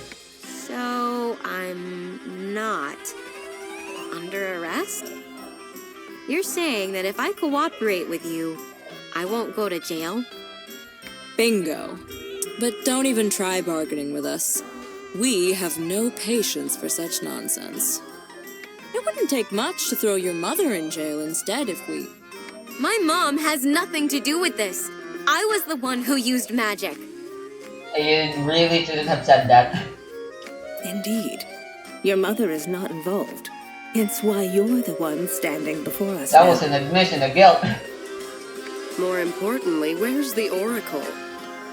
B: So, I'm not under arrest? You're saying that if I cooperate with you, I won't go to jail?
J: Bingo. But don't even try bargaining with us. We have no patience for such nonsense. It wouldn't take much to throw your mother in jail instead if we...
B: My mom has nothing to do with this. I was the one who used magic.
A: You really shouldn't have said that.
L: Indeed. Your mother is not involved. Hence why you're the one standing before us
A: That
L: now.
A: was an admission of guilt.
M: More importantly, where's the Oracle?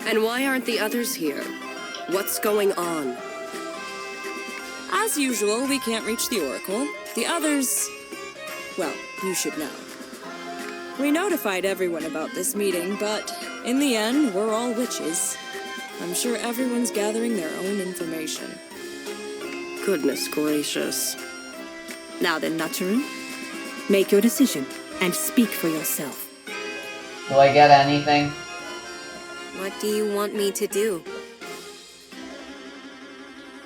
M: And why aren't the others here? What's going on?
J: As usual, we can't reach the Oracle. The others... well, you should know. We notified everyone about this meeting, but in the end, we're all witches. I'm sure everyone's gathering their own information.
M: Goodness gracious.
L: Now then, Natsuru, make your decision and speak for yourself.
A: Do I get anything?
B: What do you want me to do?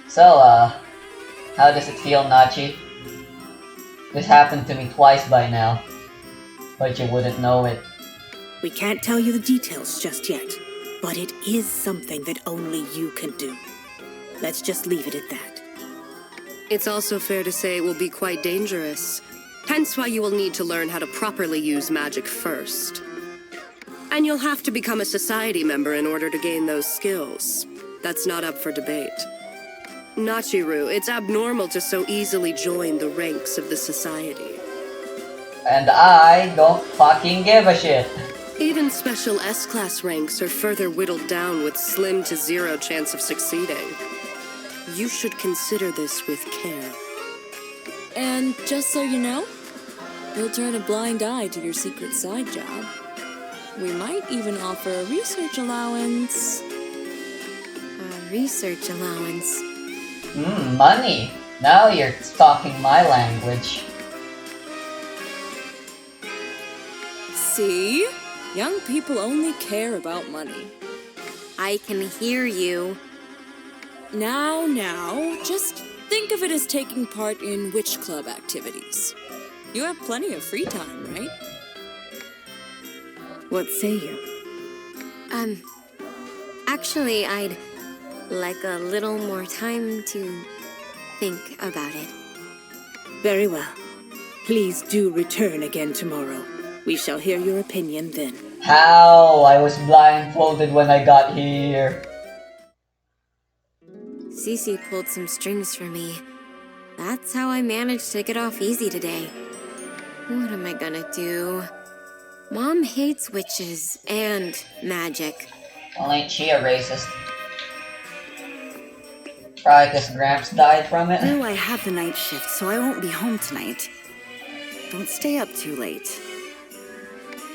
A: So, how does it feel, Nachi? This happened to me twice by now, but you wouldn't know it.
L: We can't tell you the details just yet, but it is something that only you can do. Let's just leave it at that.
M: It's also fair to say it will be quite dangerous. Hence why you will need to learn how to properly use magic first. And you'll have to become a society member in order to gain those skills. That's not up for debate. Nachiru, it's abnormal to so easily join the ranks of the society.
A: And I don't fucking give a shit.
M: Even special S-class ranks are further whittled down with slim to zero chance of succeeding. You should consider this with care.
J: And just so you know, we'll turn a blind eye to your secret side job. We might even offer a research allowance.
B: A research allowance?
A: Money. Now you're talking my language.
J: See? Young people only care about money.
B: I can hear you.
J: Now, just think of it as taking part in witch club activities. You have plenty of free time, right?
L: What say you?
B: Actually, I'd like a little more time to think about it.
L: Very well. Please do return again tomorrow. We shall hear your opinion then.
A: How? I was blindfolded when I got here.
B: Cece pulled some strings for me. That's how I managed to get off easy today. What am I gonna do? Mom hates witches and magic.
A: Well, ain't she a racist? Probably because Gramps died from it.
N: No, I have the night shift, so I won't be home tonight. Don't stay up too late.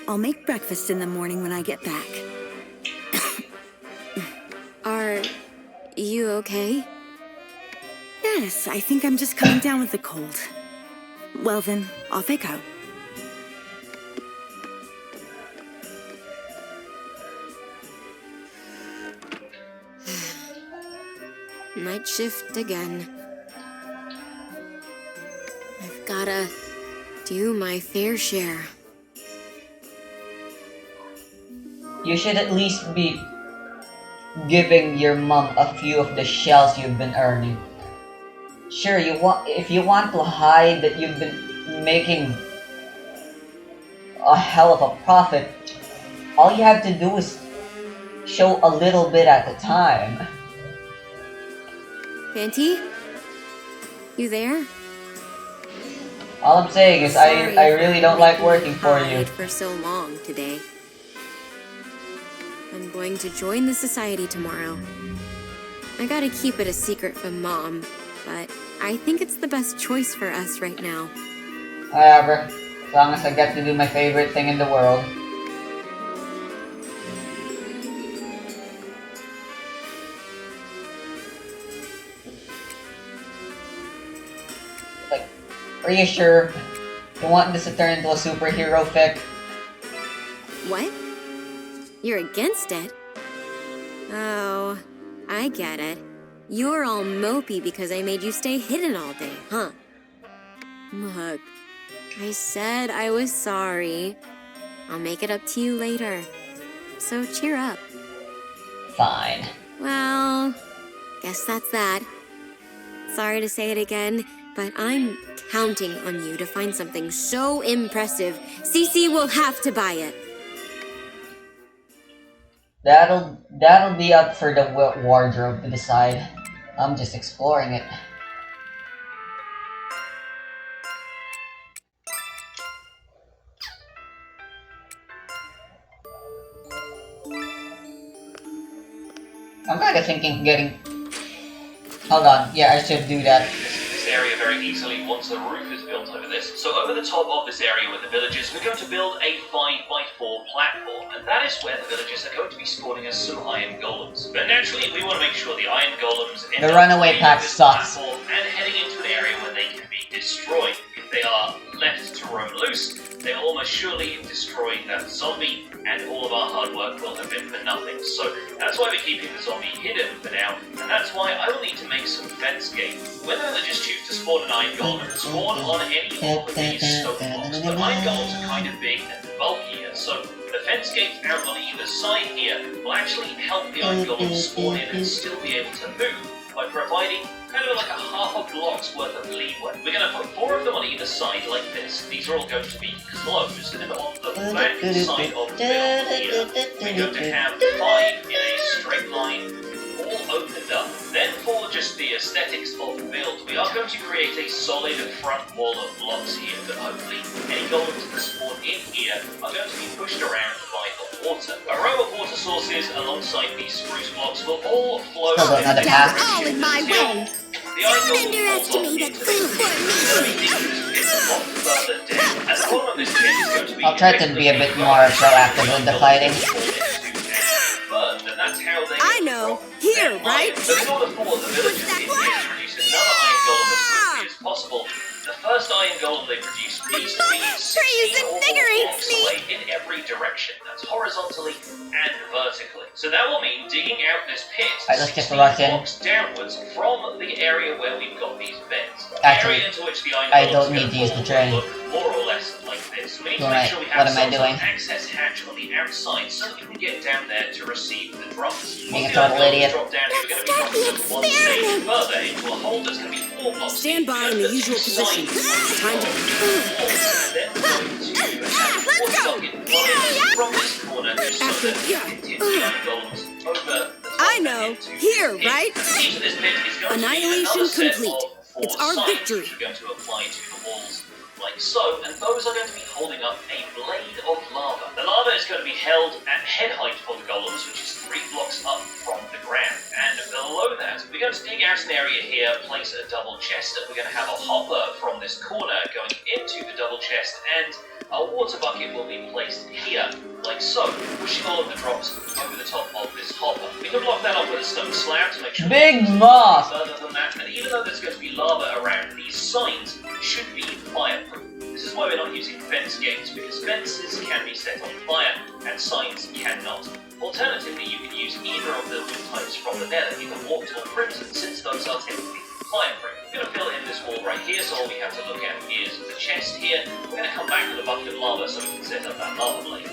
N: I'll make breakfast in the morning when I get back.
B: Are you okay?
N: Yes, I think I'm just coming down with the cold. Well then, off I go.
B: Night shift again. I've gotta do my fair share.
A: You should at least be giving your mom a few of the shells you've been earning. Sure, if you want to hide that you've been making a hell of a profit, all you have to do is show a little bit at a time.
B: Auntie? You there?
A: All I'm saying is I really don't like working for you.
B: For so long today. I'm going to join the society tomorrow. I gotta keep it a secret from Mom, but I think it's the best choice for us right now.
A: Whatever, as long as I get to do my favorite thing in the world. Like, are you sure you want this to turn into a superhero fic?
B: What? You're against it? Oh, I get it. You're all mopey because I made you stay hidden all day, huh? Look, I said I was sorry. I'll make it up to you later. So cheer up.
A: Fine.
B: Well, guess that's that. Sorry to say it again, but I'm counting on you to find something so impressive, Cece will have to buy it.
A: That'll be up for the wardrobe to decide. I'm just exploring it. I'm kind of thinking getting... Hold on, yeah, I should do that.
H: This area very easily once the roof is built over this. So over the top of this area with the villagers, we're going to build a 5x4 platform, and that is where the villagers are going to be spawning us some iron golems. But naturally, we want to make sure the iron golems end
A: the
H: up
A: runaway pack
H: this
A: sucks.
H: platform and heading into an area where they can be destroyed. If they are left to roam loose, they'll almost surely destroy that zombie, and all of our hard work will have been for nothing. So that's why we're keeping the zombie hidden for now, and that's why I will need to make some fence gates. When the villagers choose to spawn an iron golem, spawn on any of these stone blocks. But iron golems are kind of big and bulky, and so the fence gates out on either side here will actually help the iron golems spawn in and still be able to move by providing kind of like a half a block's worth of leeway. We're going to put 4 of them on either side like this. These are all going to be closed, and on the back side of the build here, we're going to have 5 in a straight line, all opened up. Then for just the aesthetics of the build, we are going to create a solid front wall of blocks here that hopefully any golems that spawn in here are going to be pushed around by the water. A row of water sources alongside these spruce blocks will all flow
E: all in my way.
H: Don't underestimate
A: I'll try to be a bit more proactive in the fighting.
J: I know. Here, right?
H: So in order for the villagers in here to produce another iron golem as quickly as possible, the first iron golem they produce needs to be 16 or more blocks away in every direction. That's horizontally and vertically. So that will mean digging out this pit 16 blocks downwards from the area where we've got these beds.
A: Actually,
H: the area into which the iron
A: I don't need to use the train.
H: look more or less like this. We need to
A: Right.
H: make sure we have
A: What am I
H: some sort
A: doing?
H: of access hatch on the outside so that we can get down there to receive the drops.
A: Being a
H: Once the iron
A: total
H: golems
A: idiot.
H: drop down here, we're going to be dropping them one stage further into a hole that's going to be 4 blocks.
J: Stand by in the usual position. Time to...
H: From this corner, just so that we can tip the iron golems over the top
J: I know. Here, right?
H: Each of this bit is going
J: Annihilation
H: to be another set
J: complete.
H: of 4
J: It's our
H: sides
J: victory.
H: which we're going to apply to the walls like so, and those are going to be holding up a blade of lava. The lava is going to be held at head height for the golems, which is 3 blocks up from the ground. And below that, we're going to dig out an area here, place a double chest, and we're going to have a hopper from this corner going into the double chest, and a water bucket will be placed here, like so, pushing all of the drops over the top of this hopper. We can block that off with a stone slab to make sure
A: Big moth!
H: further than that, and even though there's going to be lava around, these signs should be fireproof. This is why we're not using fence gates, because fences can be set on fire, and signs cannot. Alternatively, you can use either of the wood types from the nether, either warped or crimson, since those are technically fire-proof. We're going to fill in this wall right here, so all we have to look at is the chest here. We're going to come back with a bucket of lava so we can set up that lava blade.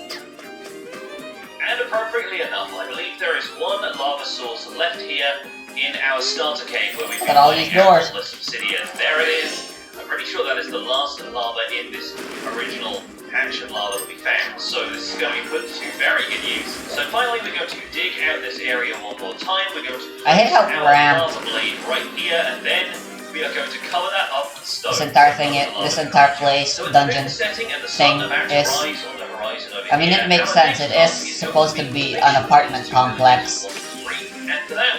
H: And appropriately enough, I believe there is one lava source left here in our starter cave where we've been mining out all this obsidian. There it is. I'm pretty sure that is the last lava in this original action lava that we found. So this is going to be put to very good use. So finally we're going to dig out this area one more time. We're going to place our lava blade right here, and then we are going to cover that up with stone.
A: This entire thing, this entire place, dungeon thing is... I mean, it makes sense. It is supposed to be an apartment complex.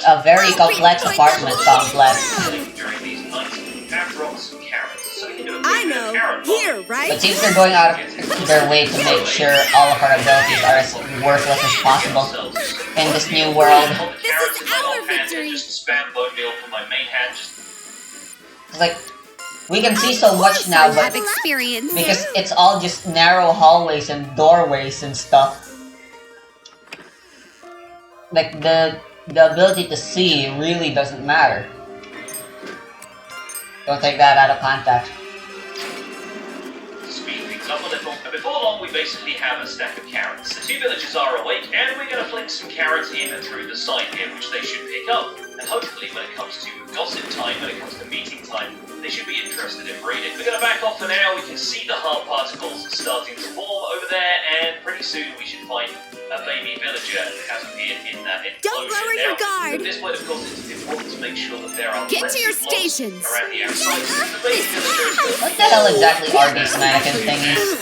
A: A very complex apartment complex.
J: I know, here, right?
A: But since they're going out of their way to make sure all of our abilities are as worthless as possible in this new world.
J: This is our victory!
A: It's like, we can see so much now, but because it's all just narrow hallways and doorways and stuff. Like, the ability to see really doesn't matter. Don't take that out of context.
H: Speed things up a little, and before long we basically have a stack of carrots. The two villagers are awake, and we're going to fling some carrots in and through the side here, which they should pick up. And hopefully when it comes to gossip time, when it comes to meeting time, they should be interested in reading. We're going to back off for now. We can see the heart particles starting to form over there, and pretty soon we should find a baby villager that has appeared in that explosion.
J: Don't lower your guard!
H: At this point, of course, it's important to make sure that there are
J: Get to your stations!
H: around the outside. The baby villagers,
A: what the hell exactly are these mannequin thingies?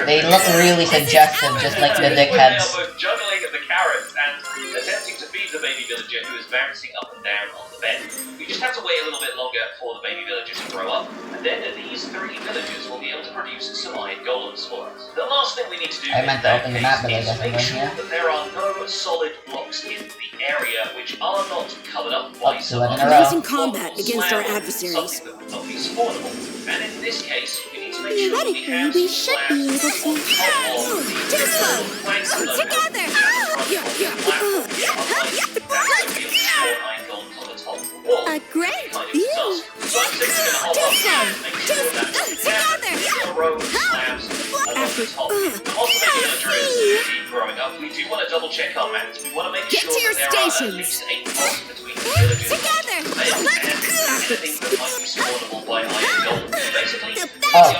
A: They look really suggestive, just like the dickheads.
H: They are both juggling the carrots and attempting to feed the baby villager who is bouncing up and down on the bed. We just have to wait a little bit longer for the baby villagers to grow up, and then these three villagers will be able to produce some iron golems for us. The last thing we need to do
A: I meant to open the map, but I guess I'm
H: make
A: going
H: sure
A: here.
H: that there are no solid blocks in the area which are not covered up by some
J: Losing combat against our adversaries.
H: something that would not be spawnable. And in this case, we need to make sure that we
J: Theoretically,
H: have
J: we should be able to...
H: too slow!
J: Together! A great view!
H: Growing up, we do want to double check our maps. We want to make
J: Get
H: sure
J: to your
H: that there are at
J: stations.
H: least 8 blocks between the villages.
J: Together!
H: Anything that might be spawnable by iron gold. Basically,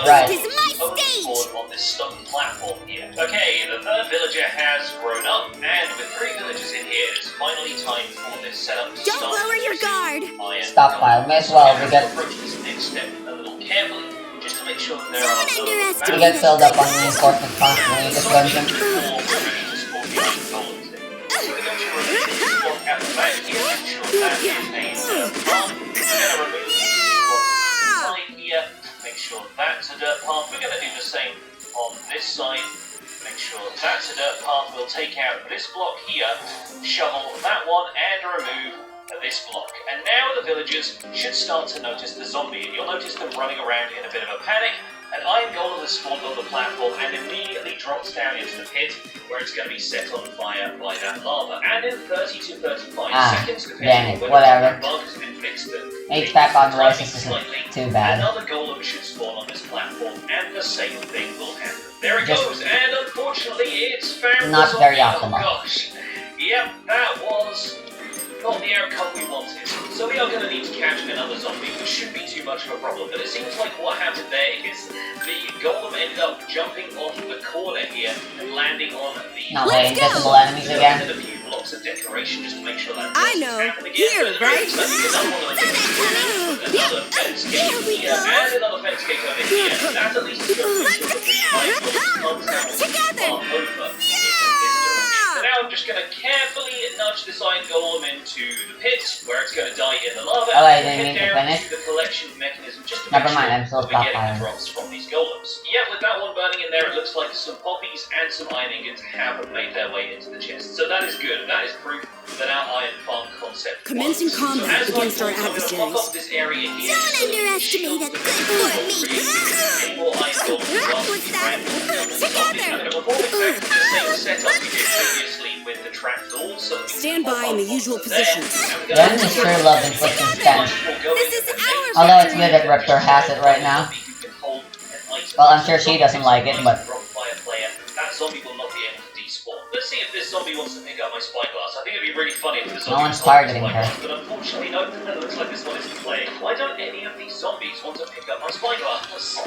A: right.
J: This is my stage!
H: on this stone platform here. Okay, the third villager has grown up, and with 3 villagers in here, it's finally time for this setup to
J: Don't
H: start.
J: lower your guard!
A: Stockpile, may as well, we get
H: Approach this next step a little carefully, just to make sure that there are no
A: we get filled up on reinforcement constantly in this dungeon.
H: Make sure that's a dirt path. We're going to do the same on this side. Make sure that's a dirt path. We'll take out this block here, shovel that one, and remove this block. And now the villagers should start to notice the zombie, and you'll notice them running around in a bit of a panic. An iron golem has spawned on the platform and immediately drops down into the pit, where it's going to be set on fire by that lava. And in 30 to 35 seconds, depending on whether the bug has been fixed,
A: HVAC on Royces isn't too bad.
H: another golem should spawn on this platform, and the same thing will happen. There it goes, and unfortunately, it's found
A: Not
H: the
A: very
H: zombie.
A: optimal.
H: Oh gosh. Yep, that was not the outcome we wanted. So we are going to need to catch another zombie, which shouldn't be too much of a problem. But it seems like what happened there is the golem ended up jumping off the corner here and landing on the...
A: Not letting invisible enemies again.
H: And a few blocks of decoration just to make sure that
J: I know. Here, right?
H: Another fence gate here, and another fence gate over here. That at least is going to make sure that the
J: Together!
H: over. So now I'm just going to carefully nudge this iron golem into the pit, where it's going to die in the lava,
A: Oh, I
H: and
A: didn't mean to
H: down
A: finish.
H: to the collection mechanism just to
A: Never
H: make
A: mind,
H: sure
A: I'm still
H: that we're getting the
A: stockpiling.
H: drops from these golems. Yeah, with that one burning in there, it looks like some poppies and some iron ingots have made their way into the chest. So that is good. That is proof that our iron farm concept concept.
J: Commencing combat
H: So
J: against our
H: I'm going to block
J: adversaries.
H: off this area here.
E: Don't underestimate a good boy me.
H: Any more iron golems
E: What's that? Together!
H: I'm going to perform exactly the same setup we did previously with the trapdoors. So
J: Stand by in the usual positions.
A: The enemies sure love inflicting stench.
E: This is our
A: Although it's good that Riptor has it right now. Well, I'm sure she doesn't like it, but...
H: That zombie will not be able to despawn. Let's see if this zombie wants to pick up my spyglass. I think it'd be really funny if the zombie
A: No one's targeting her.
H: But unfortunately, no, it looks like this one isn't playing. Why don't any of these zombies want to pick up my spyglass?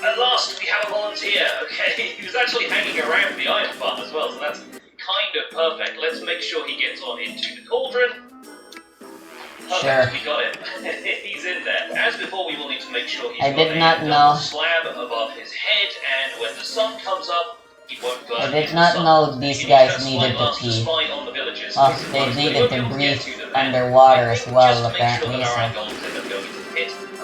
H: At last, we have a volunteer. Okay, he was actually hanging around the iron farm as well, so that's kind of perfect. Let's make sure he gets on into the cauldron. Perfect,
A: sure.
H: We got it. He's in there. As before, we will need to make sure he's
A: I did not know.
H: Slab above his head, and when the sun comes up, he won't burn.
A: I did not know these guys needed to pee. Oh, they needed to breathe underwater as well, apparently, so...
H: I'm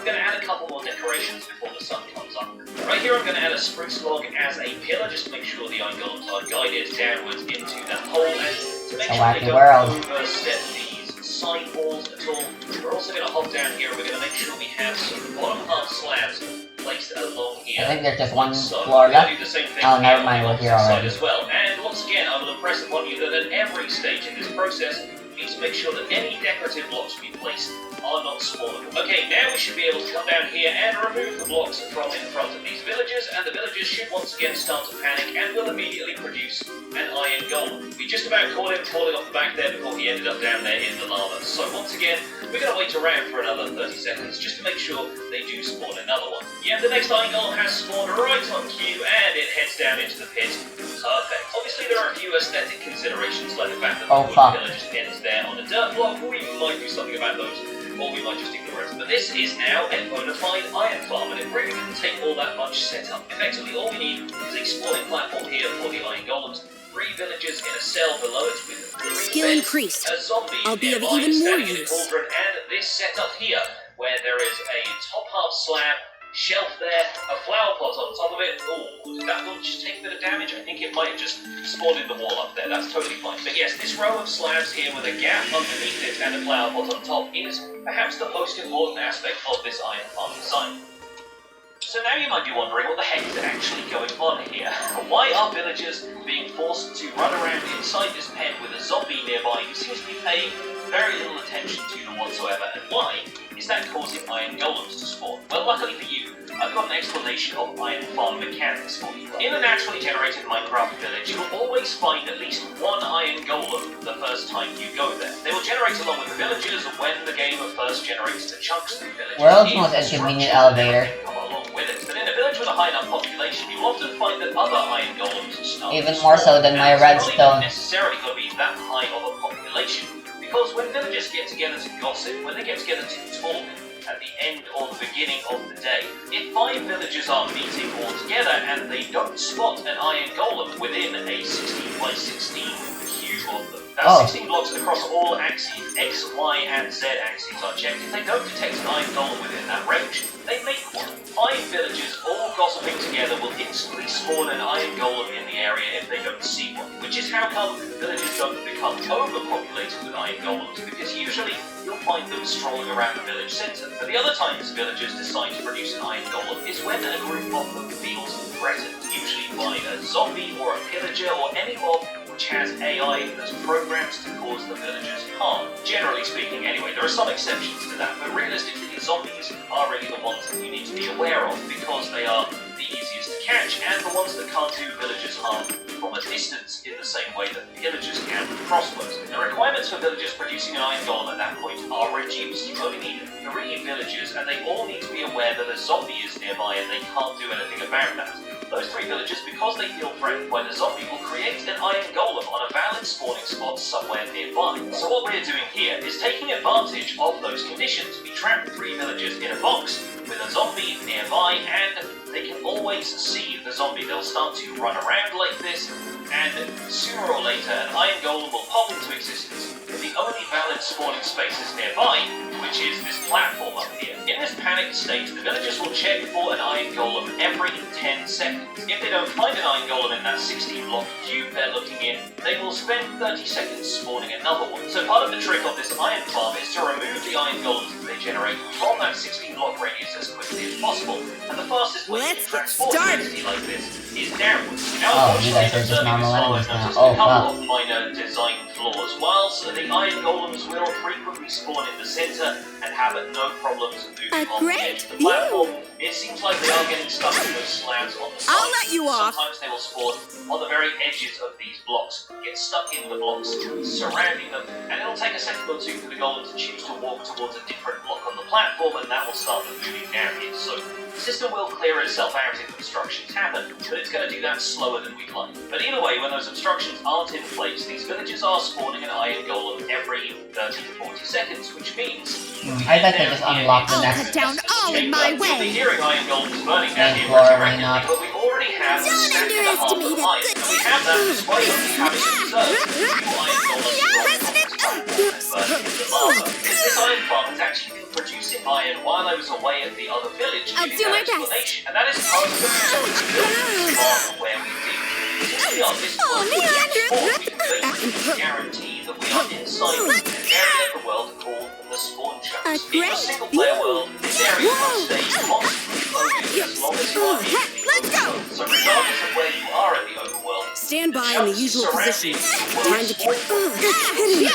H: going to add a couple more decorations before the sun comes up. Right here, I'm going to add a spruce log as a pillar, just to make sure the iron golems are guided downwards into that hole, and to make sure they don't overstep these side walls at all. We're also going to hop down here, and we're going to make sure we have some bottom half slabs placed along here.
A: I think there's just one floor left. Oh, never mind, we're here already.
H: As well. And once again, I will impress upon you that at every stage in this process, you need to make sure that any decorative blocks we place are not spawnable. Okay, now we should be able to come down here and remove the blocks from in front of these villagers, and the villagers should once again start to panic and will immediately produce an iron golem. We just about caught him falling off the back there before he ended up down there in the lava. So once again, we're going to wait around for another 30 seconds just to make sure they do spawn another one. Yeah, the next iron golem has spawned right on cue, and it heads down into the pit. Perfect. Obviously, there are a few aesthetic considerations, like the fact that the villagers ends there on a dirt block. We might do something about those, or we might just ignore it. But this is now a bona fide iron farm, and it really didn't take all that much setup. Effectively, all we need is a spawning platform here for the iron golems, 3 villagers in a cell below it with 3
J: skill
H: beds,
J: increased.
H: a zombie
J: I'll be of
H: nearby
J: even more
H: standing in the
J: use.
H: cauldron, and this setup here, where there is a top half slab, shelf there, a flower pot on top of it. Oh, did that one just take a bit of damage? I think it might have just spawned in the wall up there. That's totally fine. But yes, this row of slabs here with a gap underneath it and a flower pot on top is perhaps the most important aspect of this iron farm design. So now you might be wondering what the heck is actually going on here. Why are villagers being forced to run around inside this pen with a zombie nearby who seems to be paying very little attention to them whatsoever, and why is that causing iron golems to spawn? Well, luckily for you, I've got an explanation of iron farm mechanics for you. In a naturally generated Minecraft village, you'll always find at least one iron golem the first time you go there. They will generate along with the villagers when the game first generates the chunks of the village.
A: World's most inconvenient elevator.
H: With it. But in a village with a high enough population, you often find that other iron golems start
A: even more so than my redstone.
H: It's not necessarily going to be that high of a population, because when villagers get together to gossip, when they get together to talk at the end or the beginning of the day, if 5 villagers are meeting all together and they don't spot an iron golem within a 16 by 16 cube of them, that's 16 blocks across all axes, X, Y, and Z axes are checked. If they don't detect an iron golem within that range, they make one. 5 villagers all gossiping together will instantly spawn an iron golem in the area if they don't see one, which is how come villages don't become overpopulated with iron golems, because usually you'll find them strolling around the village centre. But the other times villagers decide to produce an iron golem is when a group of them feels threatened, usually by a zombie or a pillager or any mob which has AI that's programmed to cause the villagers harm. Generally speaking anyway, there are some exceptions to that, but realistically zombies are really the ones that you need to be aware of, because they are the easiest to catch and the ones that can't do villagers harm from a distance in the same way that pillagers can with crossbows. The requirements for villagers producing an iron golem at that point are reduced. You only need 3 villagers, and they all need to be aware that a zombie is nearby and they can't do anything about that. Those 3 villagers, because they feel threatened by the zombie, will create an iron golem on a valid spawning spot somewhere nearby. So what we're doing here is taking advantage of those conditions. We trap 3 villagers in a box with a zombie nearby, and they can always see the zombie. They'll start to run around like this, and sooner or later an iron golem will pop into existence. The only valid spawning spaces nearby, which is this platform up here. In this panicked state, the villagers will check for an iron golem every 10 seconds. If they don't find an iron golem in that 16-block cube they're looking in, they will spend 30 seconds spawning another one. So part of the trick of this iron farm is to remove the iron golems that they generate from that 16-block radius as quickly as possible. And the fastest way to transport an entity like this is downwards. Now,
A: Oh, you guys are just normal enemies now.
H: noticed
A: Oh,
H: a couple
A: fuck.
H: of minor design flaws. Whilst the iron golems will frequently spawn in the center and have no problems moving on the edge of the platform, it seems like they are getting stuck in those slabs on the side.
N: I'll let you off.
H: Sometimes they will spawn on the very edges of these blocks, get stuck in the blocks surrounding them, and it'll take a second or two for the golem to choose to walk towards a different block on the platform, and that will start them moving down here. So the system will clear itself out if obstructions happen, but it's going to do that slower than we'd like. But either way, when those obstructions aren't in place, these villagers are spawning an iron golem every 30 to 40 seconds, which means...
A: I bet they just unlocked the next
E: down all in my
H: You'll be
E: way.
H: hearing iron golems burning down here
A: floor,
H: pretty
A: why
H: regularly,
A: not?
H: but we already have a
E: Don't
H: stack and a half of
E: underestimate a
H: iron.
E: good
H: And we have that despite only having observed two iron golems burning in the lava. This iron farm has actually been producing iron while I was away at the other village.
E: I'll
H: giving
E: do my
H: that
E: best.
H: explanation. And that is part of the reason we built this farm where we did. Since we are this close to the spawn, we can basically guarantee that we are inside an area of the world called the spawn chunks. In the single player world, this area will stay constantly loaded as long as you are in the overworld. So regardless of where you are in the overworld,
J: Stand by in the usual position. Time to keep.
H: in the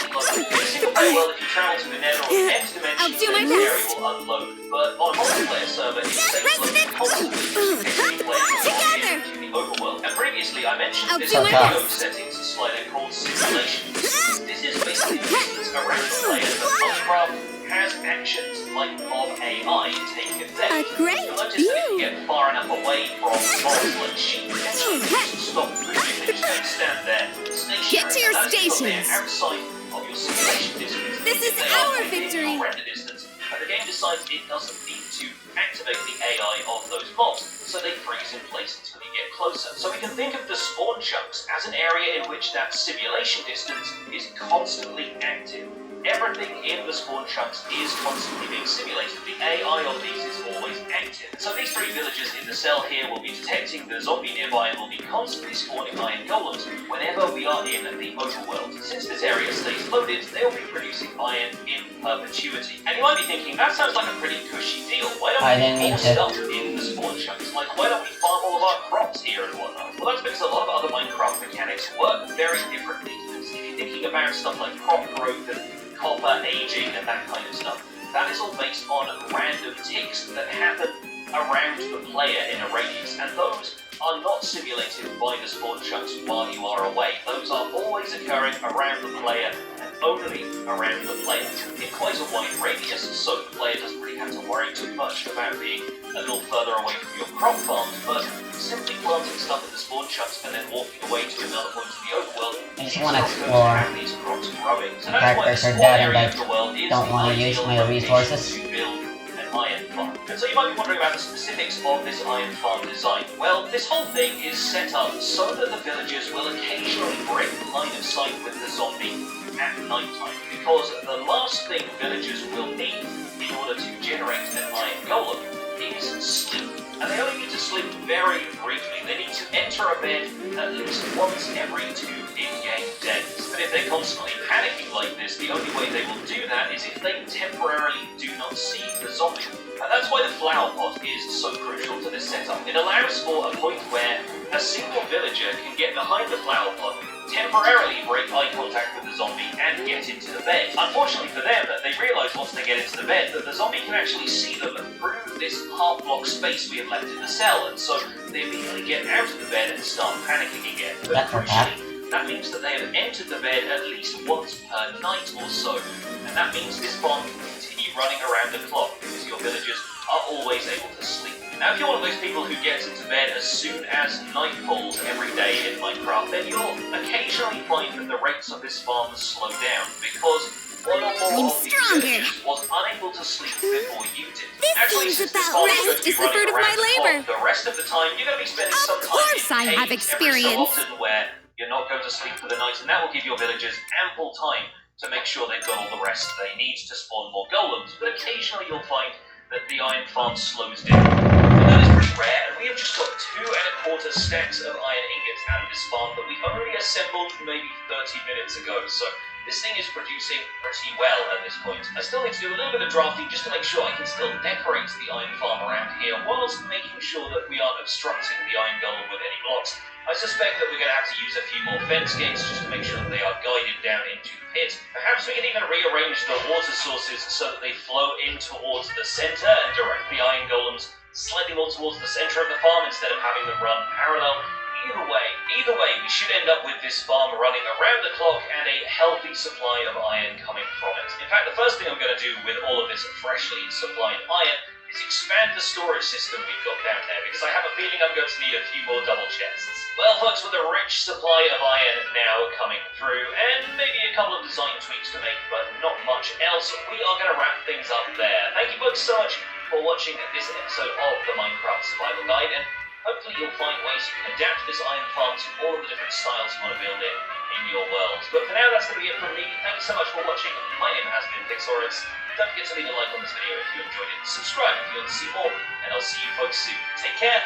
H: single player world, if you travel to the nether or the next dimension,
E: I'll do my
H: then the area
E: best.
H: will unload. But on a multiplayer server, it stays loaded constantly, just in case the players are into the overworld. And previously, I mentioned
E: I'll
H: this
E: do my
H: video
E: best.
H: settings slider called simulation. This is basically the distance around the player that Minecraft has actions like mob AI taking effect.
E: Great
H: You'll notice that if you get far enough away from mobs like sheep, potentially you just stop moving and just don't stand there stationary.
E: Get to your
H: And that is because
E: stations.
H: they're outside of your simulation distance.
E: This is
H: They are
E: our
H: within
E: victory.
H: your render distance, and the game decides it doesn't need to activate the AI of those mobs, so they freeze in place until you get closer. So we can think of the spawn chunks as an area in which that simulation distance is constantly active. Everything in the spawn chunks is constantly being simulated. The AI of these is always active. So these three villagers in the cell here will be detecting the zombie nearby and will be constantly spawning iron golems whenever we are in the overworld. Since this area stays loaded, they'll be producing iron in perpetuity. And you might be thinking, that sounds like a pretty cushy deal. Why don't
A: I
H: we
A: didn't
H: do
A: mean
H: more
A: to.
H: stuff in the spawn chunks? Like, why don't we farm all of our crops here and whatnot? Well, that's because a lot of other Minecraft mechanics work very differently to this. If you're thinking about stuff like crop growth and copper aging and that kind of stuff, that is all based on random ticks that happen around the player in a radius, and those are not simulated by the spawn chunks while you are away. Those are always occurring around the player and only around the player in quite a wide radius, so the player doesn't really have to worry too much about being a little further away from your crop farms, but simply planting stuff in the spawn chunks and then walking away to another point of the overworld.
A: I just want to explore.
H: These crops growing. So
A: The
H: that's why the
A: characters are
H: spawn
A: dead and
H: area
A: I
H: of the world is
A: don't
H: the
A: want to use
H: ideal
A: my
H: location
A: resources.
H: to build an iron farm. And so you might be wondering about the specifics of this iron farm design. Well, this whole thing is set up so that the villagers will occasionally break line of sight with the zombie at nighttime, because the last thing villagers will need in order to generate an iron golem is sleep. And they only need to sleep very briefly. They need to enter a bed at least once every 2 in-game days. But if they're constantly panicking like this, the only way they will do that is if they temporarily do not see the zombie. And that's why the flower pot is so crucial to this setup. It allows for a point where a single villager can get behind the flower pot, temporarily break eye contact with the zombie, and get into the bed. Unfortunately for them, they realise once they get into the bed that the zombie can actually see them through this half-block space we have left in the cell, and so they immediately get out of the bed and start panicking again. But crucially, that means that they have entered the bed at least once per night or so, and that means this farm can continue running around the clock because your villagers are always able to sleep. Now, if you're one of those people who gets into bed as soon as night falls every day in Minecraft, then you'll occasionally find that the rate rates of this farm slow down, because one or more
E: I'm
H: of these
E: stronger.
H: villagers was unable to sleep before you did.
E: This
H: Actually,
E: seems
H: since this
E: about
H: farm is
E: right.
H: going to be
E: It's the
H: running
E: fruit of my
H: around the clock,
E: labor.
H: the rest of the time you're going to be spending some time
E: course I
H: in
E: have
H: caves
E: experience.
H: every so often where you're not going to sleep for the night, and that will give your villagers ample time to make sure they've got all the rest they need to spawn more golems. But occasionally you'll find that the iron farm slows down. And that is pretty rare, and we have just got 2¼ stacks of iron ingots out of this farm that we only assembled maybe 30 minutes ago. So this thing is producing pretty well at this point. I still need to do a little bit of drafting just to make sure I can still decorate the iron farm around here, whilst making sure that we aren't obstructing the iron golem with any blocks. I suspect that we're going to have to use a few more fence gates just to make sure that they are guided down into the pit. Perhaps we can even rearrange the water sources so that they flow in towards the center and direct the iron golems slightly more towards the center of the farm instead of having them run parallel. Either way, we should end up with this farm running around the clock and a healthy supply of iron coming from it. In fact, the first thing I'm going to do with all of this freshly supplied iron is expand the storage system we've got down there, because I have a feeling I'm going to need a few more double chests. Well, folks, with a rich supply of iron now coming through, and maybe a couple of design tweaks to make, but not much else, we are going to wrap things up there. Thank you folks so much for watching this episode of the Minecraft Survival Guide, and hopefully you'll find ways you can adapt this iron farm to all of the different styles you want to build in your world. But for now, that's going to be it from me. Thank you so much for watching. My name has been Pixorus. Don't forget to leave a like on this video if you enjoyed it. Subscribe if you want to see more, and I'll see you folks soon. Take care.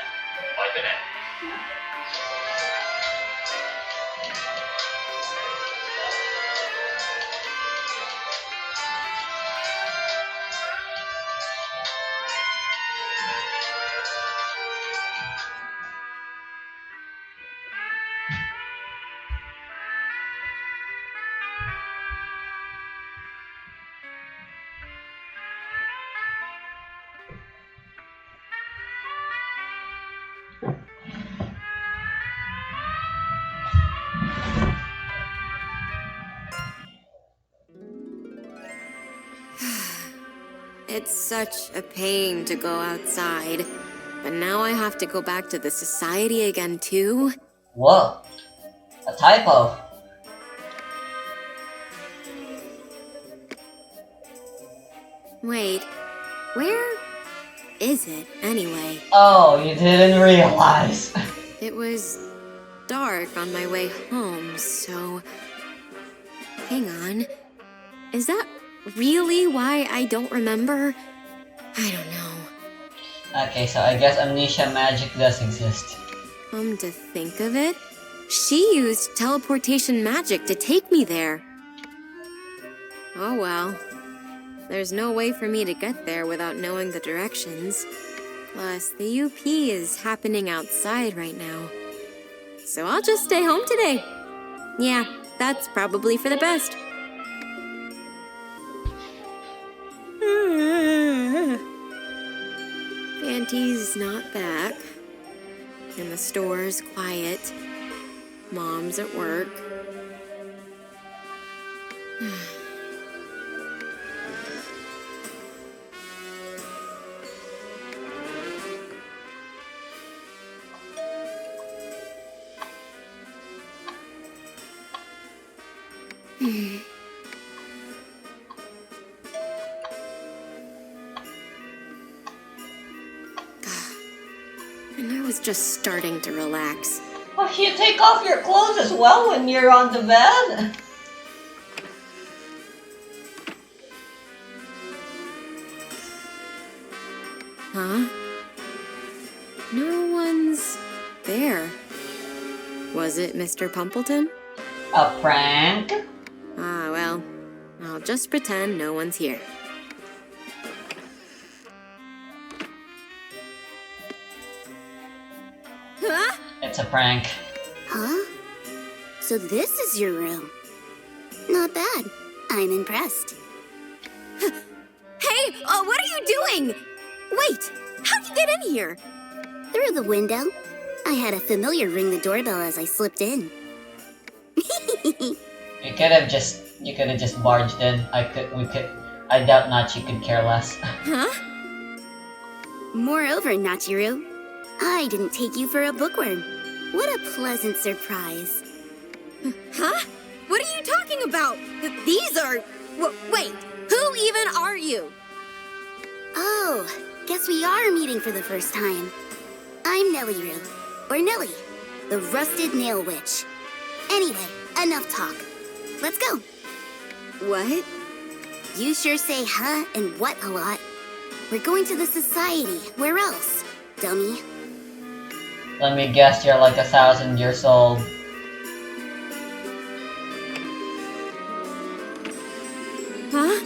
H: Bye for now.
B: It's such a pain to go outside. But now I have to go back to the society again, too?
A: Whoa. A typo.
B: Wait, where is it, anyway?
A: Oh, you didn't realize.
B: It was dark on my way home, so... Hang on. Is that really why I don't remember? I don't know.
A: Okay, so I guess amnesia magic does exist.
B: Come to think of it, she used teleportation magic to take me there. Oh well. There's no way for me to get there without knowing the directions. Plus, the UP is happening outside right now. So I'll just stay home today. Yeah, that's probably for the best. Auntie's not back. And the store's quiet. Mom's at work. And I was just starting to relax.
A: Oh, you take off your clothes as well when you're on the bed?
B: Huh? No one's there. Was it Mr. Pumpleton?
A: A prank?
B: Ah, well, I'll just pretend no one's here. Huh?
A: It's a prank.
E: Huh? So this is your room. Not bad. I'm impressed.
B: Hey, what are you doing? Wait, how'd you get in here?
E: Through the window. I had a familiar ring the doorbell as I slipped in.
A: You could have just barged in. I doubt not you could care less.
B: Huh?
E: Moreover, Nachiru, I didn't take you for a bookworm. What a pleasant surprise.
B: Huh? What are you
E: about? These are... Wait, who even are you? Oh, guess we are meeting for the first time. I'm Nelly, or Nelly, the Rusted Nail Witch. Anyway, enough talk. Let's go. What? You sure say huh and what a lot. We're going to the society. Where else, dummy?
A: Let me guess, you're like 1,000 years old.
B: Huh?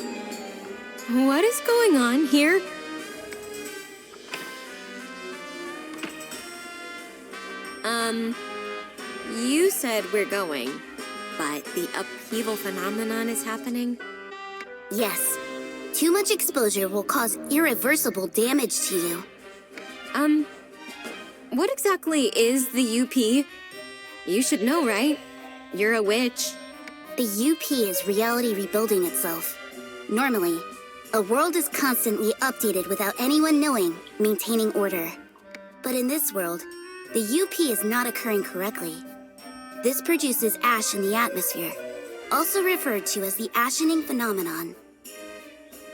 B: What is going on here? You said we're going, but the upheaval phenomenon is happening?
E: Yes. Too much exposure will cause irreversible damage to you.
B: What exactly is the UP? You should know, right? You're a witch.
E: The UP is reality rebuilding itself. Normally, a world is constantly updated without anyone knowing, maintaining order. But in this world, the UP is not occurring correctly. This produces ash in the atmosphere, also referred to as the ashening phenomenon.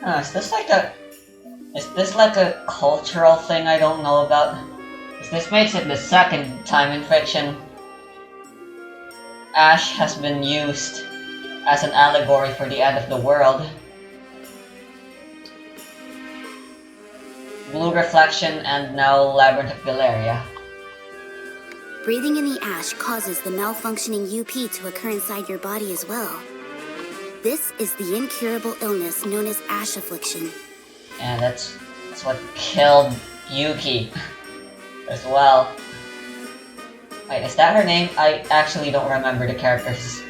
A: Is this like a cultural thing I don't know about? This makes it the second time in fiction ash has been used as an allegory for the end of the world. Blue Reflection and now Labyrinth of Galleria.
E: Breathing in the ash causes the malfunctioning UP to occur inside your body as well. This is the incurable illness known as ash affliction.
A: And that's what killed Yuki as well. Wait, is that her name? I actually don't remember the characters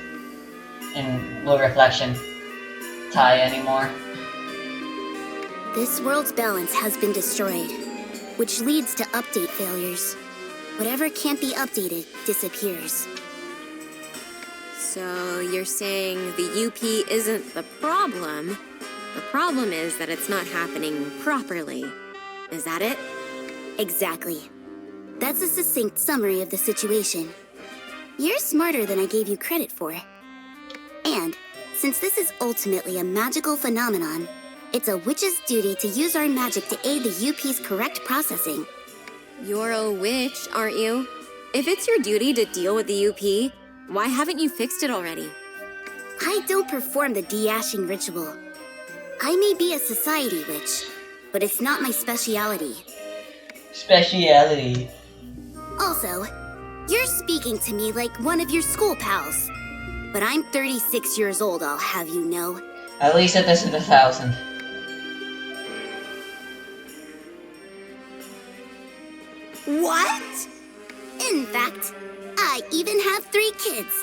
A: in Blue Reflection Tai anymore.
E: This world's balance has been destroyed, which leads to update failures. Whatever can't be updated disappears.
B: So you're saying the UP isn't the problem? The problem is that it's not happening properly. Is that it?
E: Exactly. That's a succinct summary of the situation. You're smarter than I gave you credit for. And, since this is ultimately a magical phenomenon, it's a witch's duty to use our magic to aid the UP's correct processing.
B: You're a witch, aren't you? If it's your duty to deal with the UP, why haven't you fixed it already?
E: I don't perform the de-ashing ritual. I may be a society witch, but it's not my speciality.
A: Speciality.
E: Also, you're speaking to me like one of your school pals. But I'm 36 years old, I'll have you know.
A: At least it isn't 1,000.
E: What? In fact, I even have 3 kids.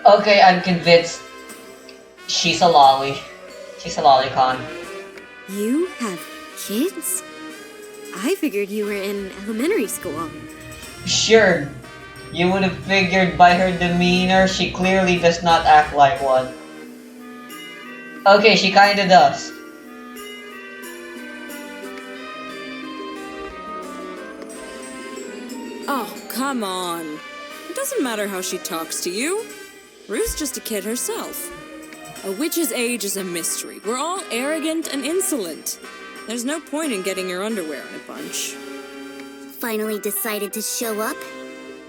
A: Okay, I'm convinced. She's a lolly. She's a lolicon.
B: You have kids? I figured you were in elementary school.
A: Sure. You would have figured by her demeanor, she clearly does not act like one. Okay, she kinda does.
J: Oh, come on. It doesn't matter how she talks to you. Rue's just a kid herself. A witch's age is a mystery. We're all arrogant and insolent. There's no point in getting your underwear in a bunch.
E: Finally decided to show up?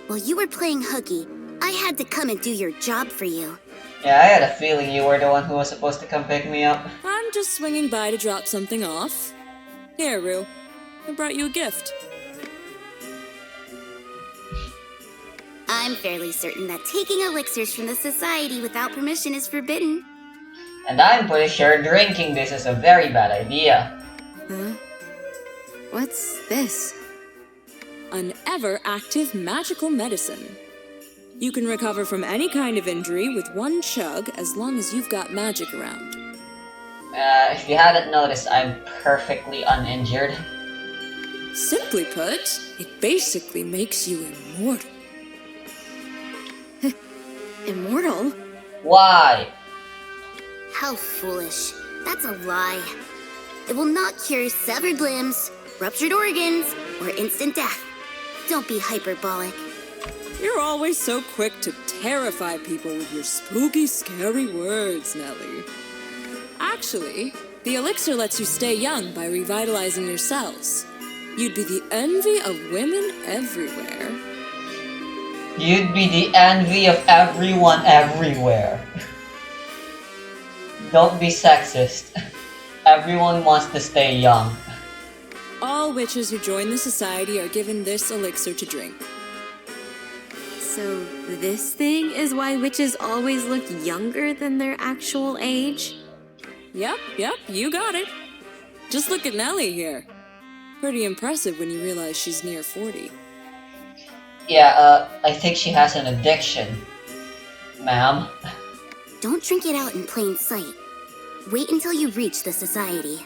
E: While you were playing hooky, I had to come and do your job for you.
A: Yeah, I had a feeling you were the one who was supposed to come pick me up.
J: I'm just swinging by to drop something off. Here, Rue. I brought you a gift.
E: I'm fairly certain that taking elixirs from the society without permission is forbidden.
A: And I'm pretty sure drinking this is a very bad idea.
B: Huh? What's this?
J: An ever-active magical medicine. You can recover from any kind of injury with one chug as long as you've got magic around.
A: If you hadn't noticed, I'm perfectly uninjured.
J: Simply put, it basically makes you immortal.
B: Immortal?
A: Why?
E: How foolish. That's a lie. It will not cure severed limbs, ruptured organs, or instant death. Don't be hyperbolic.
J: You're always so quick to terrify people with your spooky, scary words, Nellie. Actually, the elixir lets you stay young by revitalizing your cells. You'd be the envy of women everywhere.
A: You'd be the envy of everyone everywhere. Don't be sexist. Everyone wants to stay young.
J: All witches who join the society are given this elixir to drink.
B: So this thing is why witches always look younger than their actual age?
J: Yep, you got it. Just look at Nellie here. Pretty impressive when you realize she's near 40.
A: Yeah, I think she has an addiction. Ma'am?
E: Don't drink it out in plain sight. Wait until you reach the society.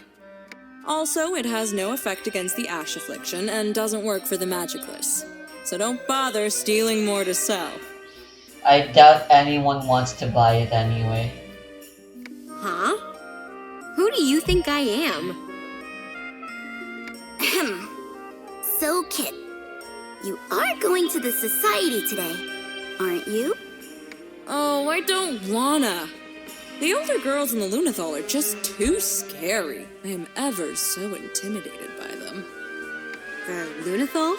J: Also, it has no effect against the ash affliction and doesn't work for the magicless. So don't bother stealing more to sell.
A: I doubt anyone wants to buy it anyway.
B: Huh? Who do you think I am?
E: So, Kit, you are going to the society today, aren't you?
J: Oh, I don't wanna. The older girls in the Lunathal are just too scary. I am ever so intimidated by them.
B: The Lunathal?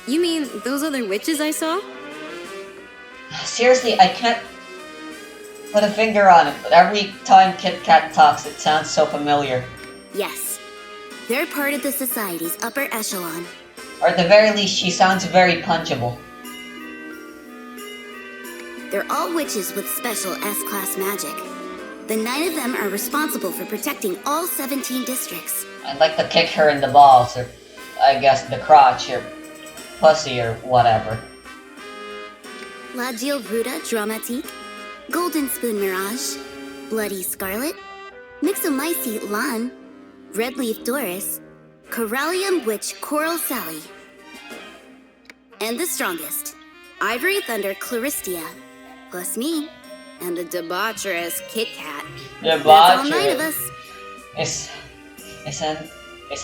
B: You mean those other witches I saw?
A: Seriously, I can't put a finger on it, but every time Kit Kat talks, it sounds so familiar.
E: Yes. They're part of the society's upper echelon.
A: Or at the very least, she sounds very punchable.
E: They're all witches with special S-class magic. The 9 of them are responsible for protecting all 17 districts.
A: I'd like to kick her in the balls, or I guess the crotch, or pussy, or whatever.
E: La Bruta Dramatique, Golden Spoon Mirage, Bloody Scarlet, Mixomycete Lan, Red Leaf Doris, Corallium Witch Coral Sally. And the strongest, Ivory Thunder Claristia, plus me, and the debaucherous Kit Kat. That's all 9 of us.
A: Is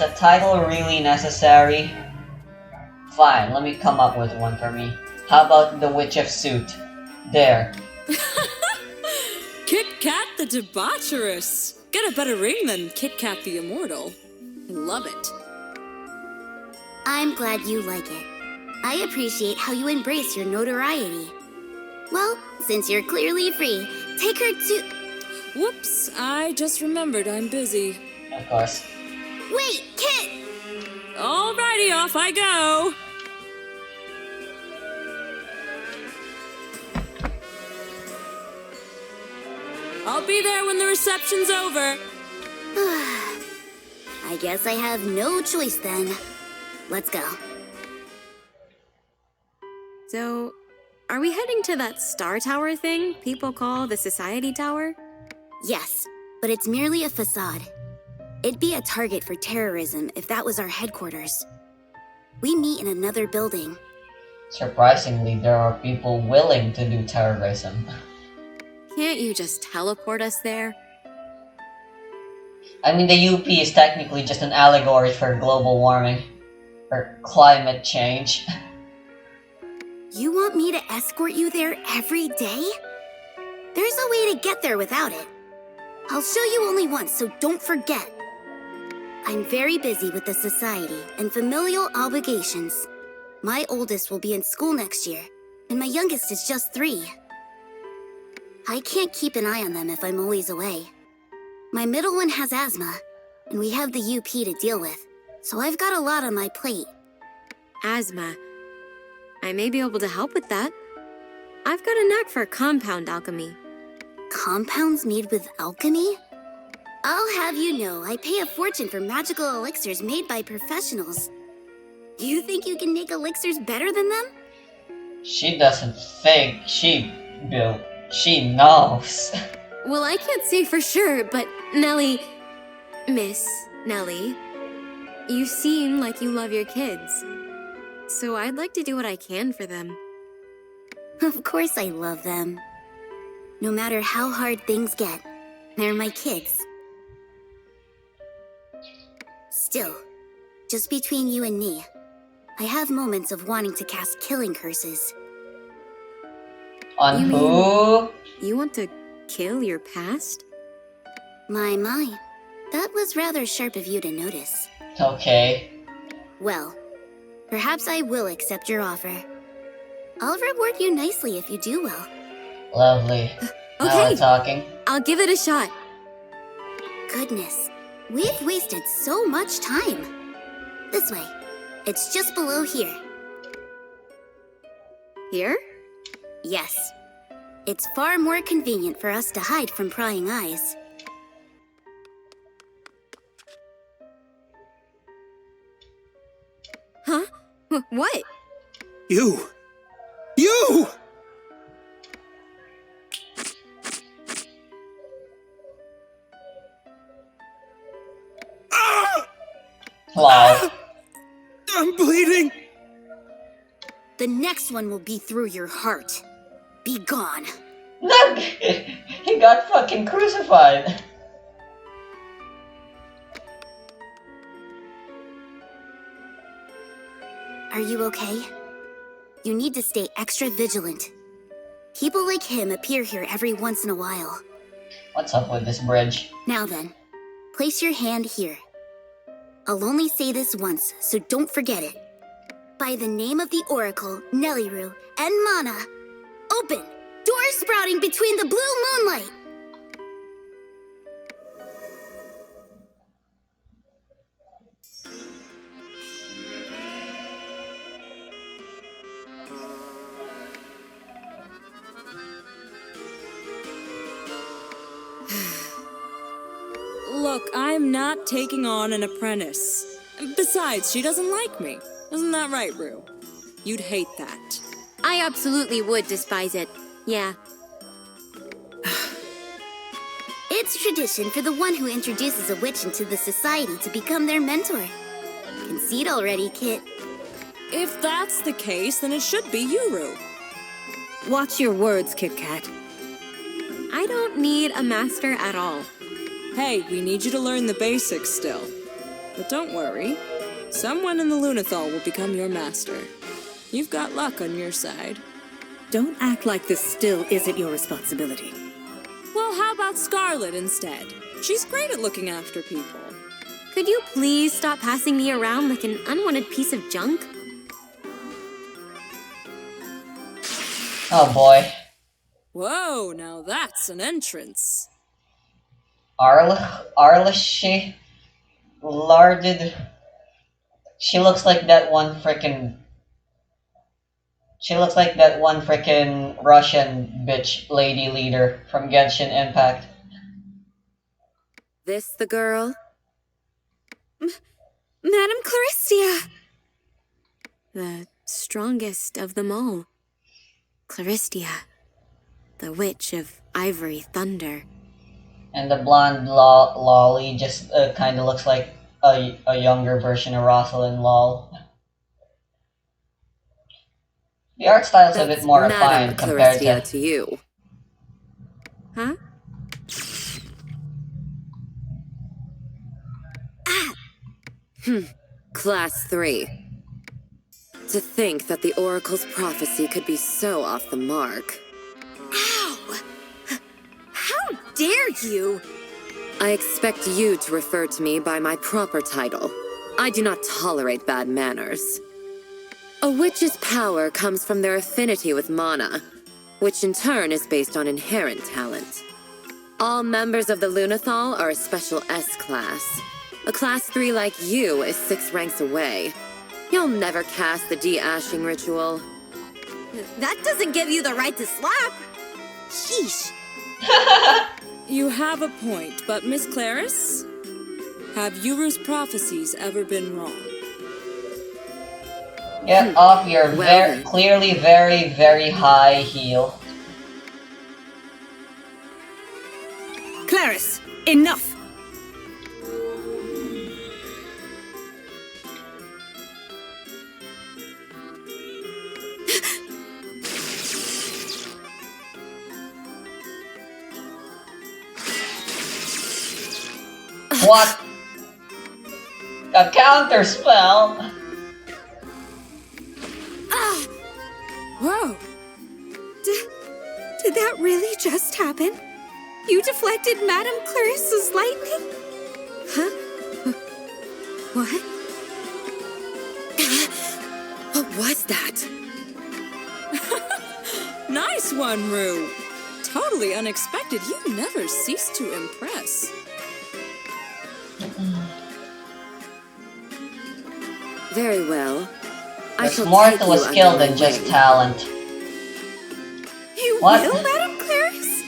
A: a title really necessary? Fine, let me come up with one for me. How about the Witch of Suit? There.
J: Kit Kat the Debaucherous. Get a better ring than Kit Kat the Immortal. I love it.
E: I'm glad you like it. I appreciate how you embrace your notoriety. Well, since you're clearly free, take her to...
J: Whoops, I just remembered I'm busy.
A: Of course.
E: Wait, Kit!
J: Alrighty, off I go! I'll be there when the reception's over.
E: I guess I have no choice then. Let's go.
B: So, are we heading to that star tower thing people call the Society Tower?
E: Yes, but it's merely a facade. It'd be a target for terrorism if that was our headquarters. We meet in another building.
A: Surprisingly, there are people willing to do terrorism.
B: Can't you just teleport us there?
A: I mean, the UP is technically just an allegory for global warming. Or climate change.
E: You want me to escort you there every day? There's a way to get there without it. I'll show you only once, so don't forget. I'm very busy with the society and familial obligations. My oldest will be in school next year, and my youngest is just 3. I can't keep an eye on them if I'm always away. My middle one has asthma, and we have the UP to deal with, so I've got a lot on my plate.
B: Asthma. I may be able to help with that. I've got a knack for compound alchemy.
E: Compounds made with alchemy? I'll have you know I pay a fortune for magical elixirs made by professionals. You think you can make elixirs better than them?
A: She doesn't think, she knows.
B: Well, I can't say for sure, but Miss Nellie, you seem like you love your kids. So I'd like to do what I can for them.
E: Of course I love them. No matter how hard things get, they're my kids. Still, just between you and me, I have moments of wanting to cast killing curses.
A: On
B: You mean-
A: who?
B: You want to kill your past?
E: My. That was rather sharp of you to notice.
A: Okay.
E: Well, perhaps I will accept your offer. I'll reward you nicely if you do well.
A: Lovely. Now we're
B: Okay.
A: talking.
B: I'll give it a shot.
E: Goodness, we've wasted so much time. This way. It's just below here.
B: Here?
E: Yes. It's far more convenient for us to hide from prying eyes.
B: Huh? What?
K: You!
A: Wow.
K: I'm bleeding!
E: The next one will be through your heart. Be gone.
A: Look! He got fucking crucified.
E: Are you okay? You need to stay extra vigilant. People like him appear here every once in a while.
A: What's up with this bridge?
E: Now then, place your hand here. I'll only say this once, so don't forget it. By the name of the Oracle, Nellyru, and Mana, open! Doors sprouting between the blue moonlight!
J: Look, I'm not taking on an apprentice. Besides, she doesn't like me. Isn't that right, Rue? You'd hate that.
B: I absolutely would despise it. Yeah.
E: It's tradition for the one who introduces a witch into the society to become their mentor. Concede already, Kit.
J: If that's the case, then it should be you, Rue.
L: Watch your words, Kit Kat.
B: I don't need a master at all.
J: Hey, we need you to learn the basics still. But don't worry. Someone in the Lunathal will become your master. You've got luck on your side.
L: Don't act like this still isn't your responsibility.
J: Well, how about Scarlet instead? She's great at looking after people.
B: Could you please stop passing me around like an unwanted piece of junk?
A: Oh boy.
J: Whoa, now that's an entrance.
A: Arlish larded. She looks like that one frickin'. She looks like that one frickin' Russian bitch lady leader from Genshin Impact.
B: This the girl?
E: Madam Claristia!
B: The strongest of them all. Claristia, the witch of Ivory Thunder.
A: And the blonde lolly just kind of looks like a younger version of Rosalind Lol. The art style's a bit more
B: Madam
A: refined compared
B: Claristia
A: to...
B: to you. Huh? Class 3. To think that the Oracle's prophecy could be so off the mark.
E: Ow! How dare you!
B: I expect you to refer to me by my proper title. I do not tolerate bad manners. A witch's power comes from their affinity with mana, which in turn is based on inherent talent. All members of the Lunathal are a special S-class. A Class 3 like you is 6 ranks away. You'll never cast the de-ashing ritual.
E: That doesn't give you the right to slap! Sheesh!
J: You have a point, but Miss Claris? Have Yuru's prophecies ever been wrong?
A: Get off your clearly very, very high heel.
L: Claris, enough!
A: What? A counter spell?
L: Whoa!
E: Did that really just happen? You deflected Madame Clarissa's lightning?
B: Huh? What? What was that?
J: Nice one, Rue. Totally unexpected. You never cease to impress.
B: Very well.
A: There's more to a skill than just talent.
E: You
A: What?
E: will, Madame Claris?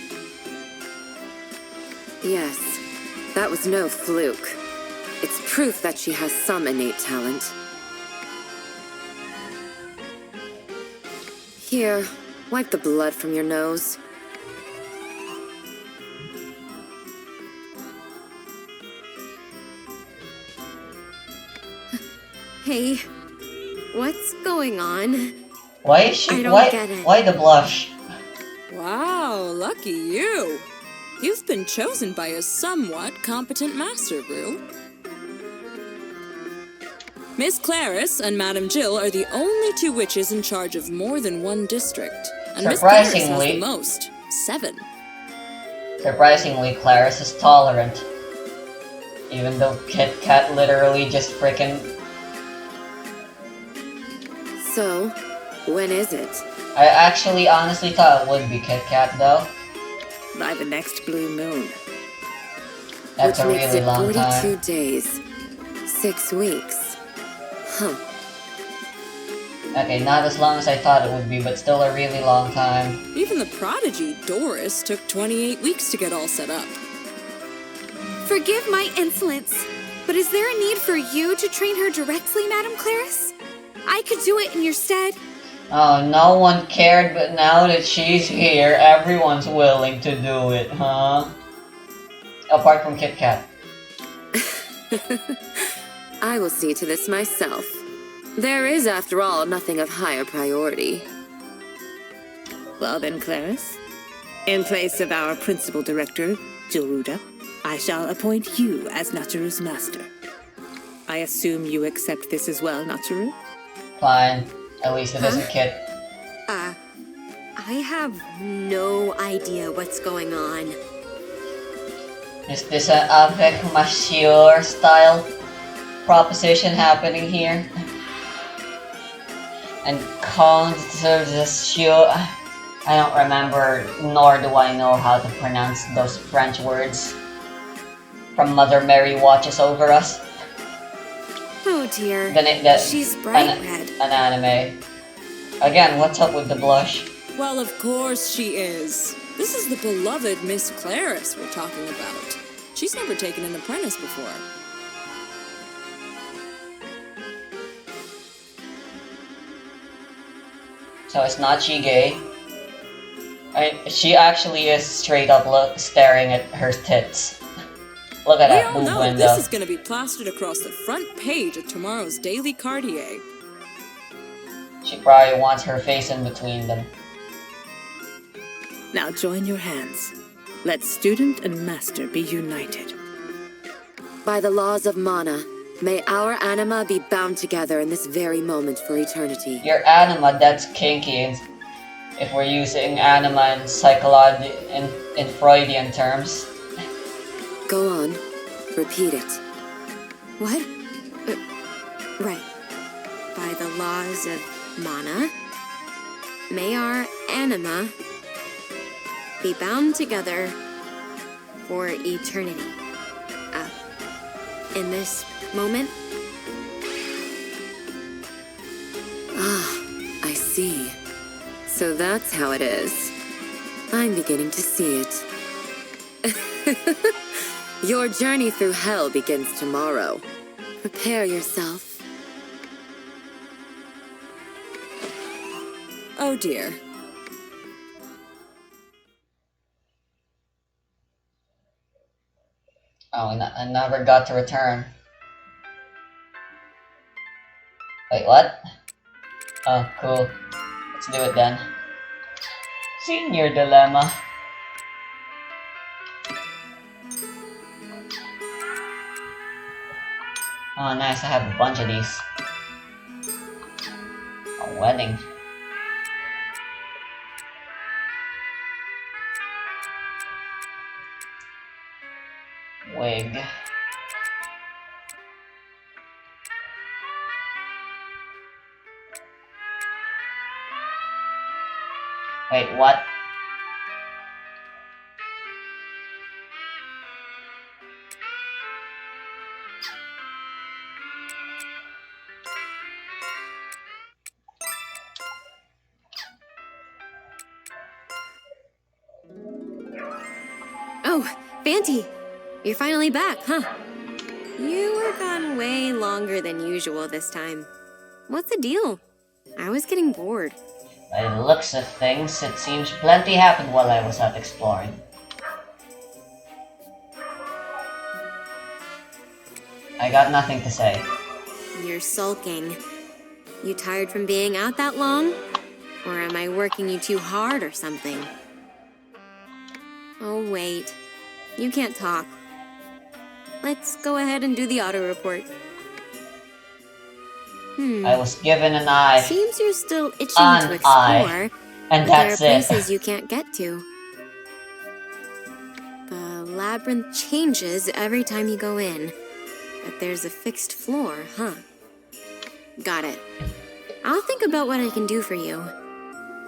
B: Yes, that was no fluke. It's proof that she has some innate talent. Here, wipe the blood from your nose. Hey, what's going on?
A: Why is she?
B: I don't get it.
A: Why the blush?
J: Wow, lucky you. You've been chosen by a somewhat competent master, Rue. Miss Claris and Madame Jill are the only two witches in charge of more than one district. And Miss Claris has the most, 7.
A: Surprisingly, Claris is tolerant. Even though Kit Kat literally just frickin'...
B: So, when is it?
A: I actually honestly thought it would be Kit Kat though.
L: By the next blue moon.
A: That's
B: Which
A: a
B: makes
A: really
B: it
A: long
B: 42
A: time.
B: days. 6 weeks. Huh.
A: Okay, not as long as I thought it would be, but still a really long time.
J: Even the prodigy, Doris, took 28 weeks to get all set up.
E: Forgive my insolence, but is there a need for you to train her directly, Madame Claris? I could do it in your stead.
A: Oh, no one cared, but now that she's here, everyone's willing to do it, huh? Apart from Kit Kat.
B: I will see to this myself. There is, after all, nothing of higher priority.
L: Well then, Claris, in place of our principal director, Jilruda, I shall appoint you as Natsuru's master. I assume you accept this as well, Natsuru?
A: Fine. At least it isn't Kit.
B: I have no idea what's going on.
A: Is this an avec monsieur style proposition happening here? And conversation, I don't remember, nor do I know how to pronounce those French words. From Mother Mary watches over us.
B: Oh dear.
E: She's bright red.
A: An anime. Again, what's up with the blush?
J: Well, of course she is. This is the beloved Miss Claris we're talking about. She's never taken an apprentice before.
A: So it's not she gay. She actually is straight up staring at her tits. Look at that
J: We all
A: boob
J: know
A: window.
J: this is going to be plastered across the front page of tomorrow's Daily Cartier.
A: She probably wants her face in between them.
L: Now join your hands. Let student and master be united.
B: By the laws of mana, may our anima be bound together in this very moment for eternity.
A: Your anima, that's kinky if we're using anima in psychology in Freudian terms.
B: Go on. Repeat it.
E: What? Right. By the laws of mana, may our anima be bound together for eternity. In this moment?
B: Ah, I see. So that's how it is. I'm beginning to see it. Your journey through hell begins tomorrow. Prepare yourself.
J: Oh dear.
A: Oh, I never got to return. Wait, what? Oh, cool. Let's do it then. Senior dilemma. Oh, nice. I have a bunch of these. A wedding. Wig. Wait, what?
B: Oh, Fanty, you're finally back, huh? You were gone way longer than usual this time. What's the deal? I was getting bored.
A: By the looks of things, it seems plenty happened while I was out exploring. I got nothing to say.
B: You're sulking. You tired from being out that long? Or am I working you too hard or something? Oh, wait. You can't talk. Let's go ahead and do the auto report.
A: I was given an eye.
B: Seems you're still itching
A: An
B: to explore,
A: eye. And
B: but
A: that's
B: there are
A: it.
B: places you can't get to. The labyrinth changes every time you go in, but there's a fixed floor, huh? Got it. I'll think about what I can do for you.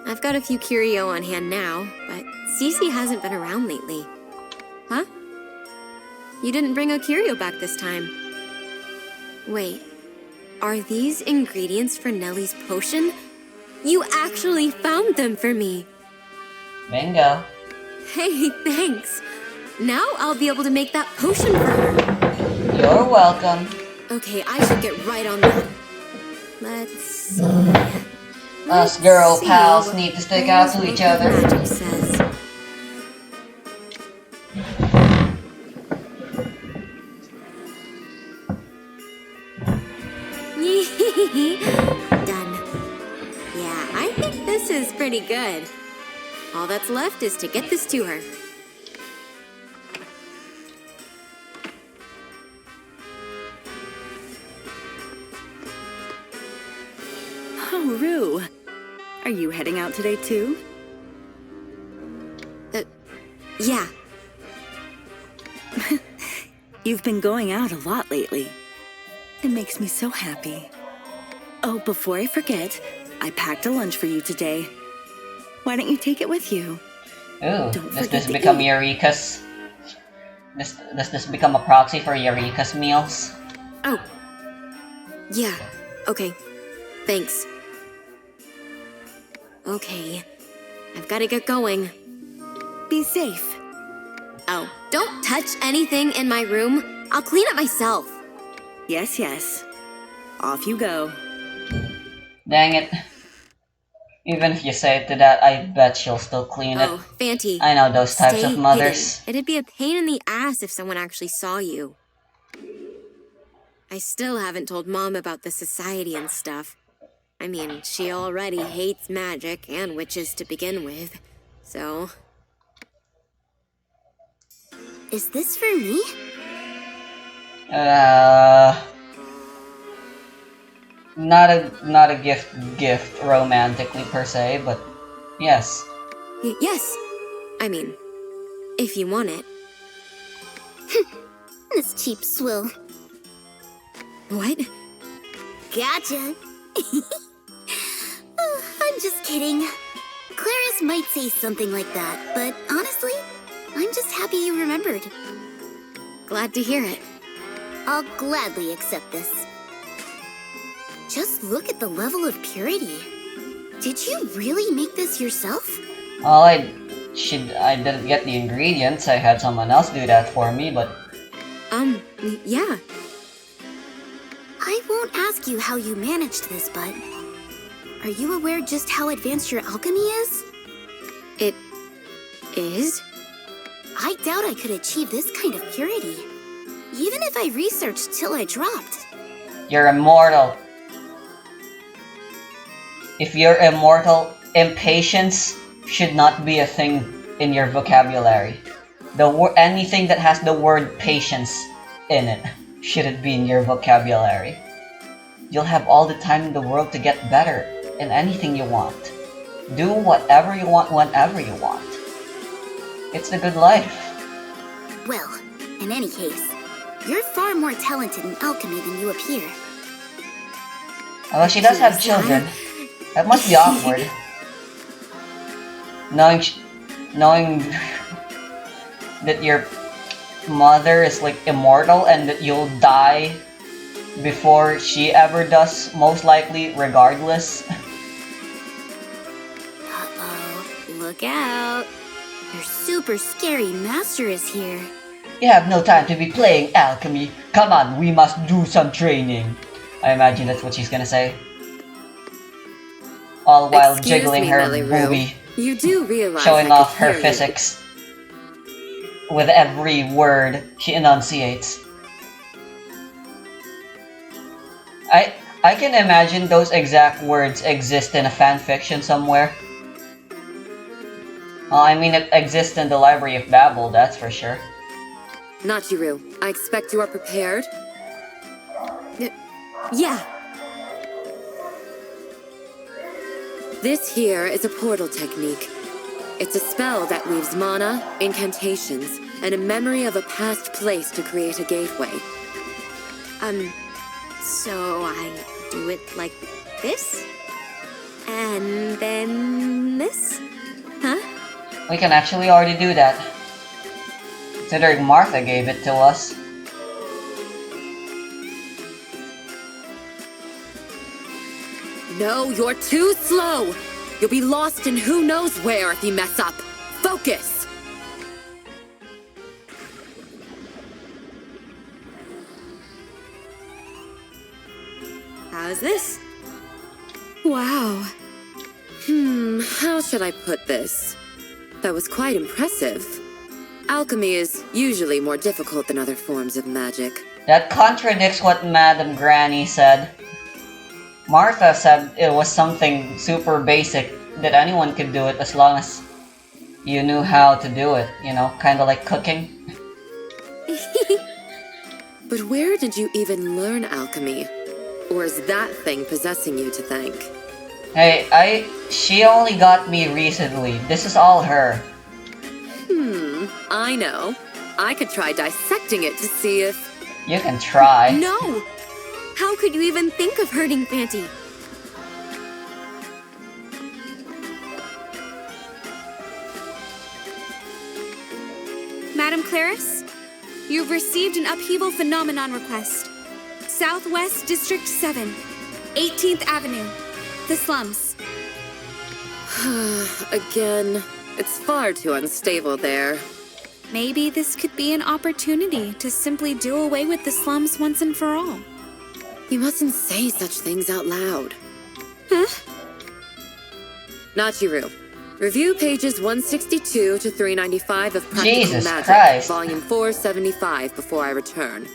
B: I've got a few curio on hand now, but Cece hasn't been around lately. Huh? You didn't bring a curio back this time. Wait, are these ingredients for Nellie's potion? You actually found them for me.
A: Bingo.
B: Hey, thanks. Now I'll be able to make that potion for her.
A: You're welcome.
B: Okay, I should get right on that. Let's see.
A: Us girl pals need to stick out to each other.
B: Magic says. Done. Yeah, I think this is pretty good. All that's left is to get this to her.
N: Oh, Rue. Are you heading out today too?
B: Yeah.
N: You've been going out a lot lately. It makes me so happy. Oh, before I forget, I packed a lunch for you today. Why don't you take it with you?
A: Ooh, does this become Eureka's? Does this become a proxy for Eureka's meals?
B: Oh. Yeah. Okay. Thanks. Okay. I've got to get going.
N: Be safe.
B: Oh, don't touch anything in my room. I'll clean it myself.
N: Yes, yes. Off you go.
A: Dang it. Even if you say it to that, I bet she'll still clean it.
B: Oh, Fanty.
A: I know those types
B: Stay
A: of mothers.
B: hidden. It'd be a pain in the ass if someone actually saw you. I still haven't told Mom about the society and stuff. I mean, she already hates magic and witches to begin with, so...
E: Is this for me?
A: Not a gift romantically per se, but yes.
B: Yes. I mean, if you want it.
E: This cheap swill.
B: What?
E: Gotcha. Oh, I'm just kidding. Clarice might say something like that, but honestly, I'm just happy you remembered.
B: Glad to hear it.
E: I'll gladly accept this. Just look at the level of purity. Did you really make this yourself?
A: Well, I didn't get the ingredients. I had someone else do that for me, but...
B: Yeah.
E: I won't ask you how you managed this, but... Are you aware just how advanced your alchemy is?
B: It... is?
E: I doubt I could achieve this kind of purity. Even if I researched till I dropped.
A: You're immortal. If you're immortal, impatience should not be a thing in your vocabulary. Anything that has the word patience in it shouldn't be in your vocabulary. You'll have all the time in the world to get better in anything you want. Do whatever you want whenever you want. It's the good life.
E: Well, In any case, you're far more talented in alchemy than you appear.
A: Although she does have children. That must be awkward. Knowing that your mother is like immortal and that you'll die before she ever does, most likely, regardless.
E: Uh-oh, look out. Your super scary master is here.
A: You have no time to be playing alchemy. Come on, we must do some training. I imagine that's what she's gonna say. All while
M: Excuse
A: jiggling
M: me,
A: her
M: Melly Roo.
A: boobie,
M: You do realize
A: showing
M: I
A: off
M: could
A: her
M: hear you.
A: physics with every word she enunciates. I can imagine those exact words exist in a fanfiction somewhere. I mean, it exists in the Library of Babel, that's for sure.
M: Nachiru, I expect you are prepared? Yeah. This here is a portal technique. It's a spell that weaves mana, incantations, and a memory of a past place to create a gateway.
B: So I do it like this? And then this? Huh?
A: We can actually already do that. Considering Martha gave it to us.
M: No, you're too slow! You'll be lost in who knows where if you mess up. Focus!
B: How's this?
M: Wow. How should I put this? That was quite impressive. Alchemy is usually more difficult than other forms of magic.
A: That contradicts what Madame Granny said. Martha said it was something super basic, that anyone could do it as long as you knew how to do it, you know, kinda like cooking.
M: But where did you even learn alchemy? Or is that thing possessing you to thank?
A: Hey, she only got me recently. This is all her.
M: I know. I could try dissecting it to see if...
A: You can try.
B: No! How could you even think of hurting Fanty?
O: Madam Claris, you've received an upheaval phenomenon request. Southwest District 7, 18th Avenue, the slums.
M: Again, it's far too unstable there.
O: Maybe this could be an opportunity to simply do away with the slums once and for all.
M: You mustn't say such things out loud.
O: Huh?
M: Nachiru, review pages 162 to 395 of Practical
A: Jesus
M: Magic,
A: Christ.
M: Volume 475 before I return.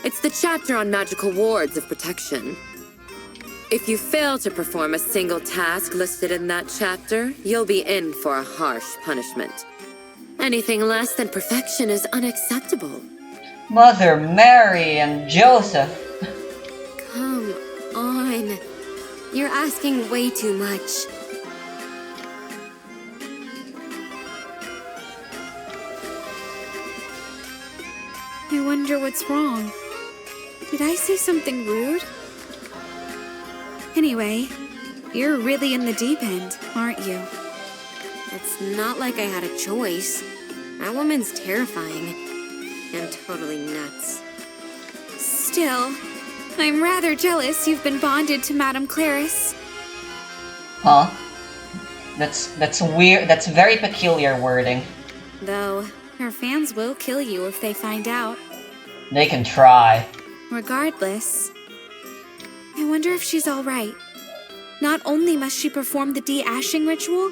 M: It's the chapter on magical wards of protection. If you fail to perform a single task listed in that chapter, you'll be in for a harsh punishment. Anything less than perfection is unacceptable.
A: Mother Mary and Joseph.
B: Come on. You're asking way too much.
O: I wonder what's wrong. Did I say something rude? Anyway, you're really in the deep end, aren't you?
B: It's not like I had a choice. That woman's terrifying. And totally nuts.
O: Still, I'm rather jealous you've been bonded to Madame Claris.
A: Huh? That's weird. That's very peculiar wording.
O: Though, her fans will kill you if they find out.
A: They can try.
O: Regardless, I wonder if she's alright. Not only must she perform the de-ashing ritual,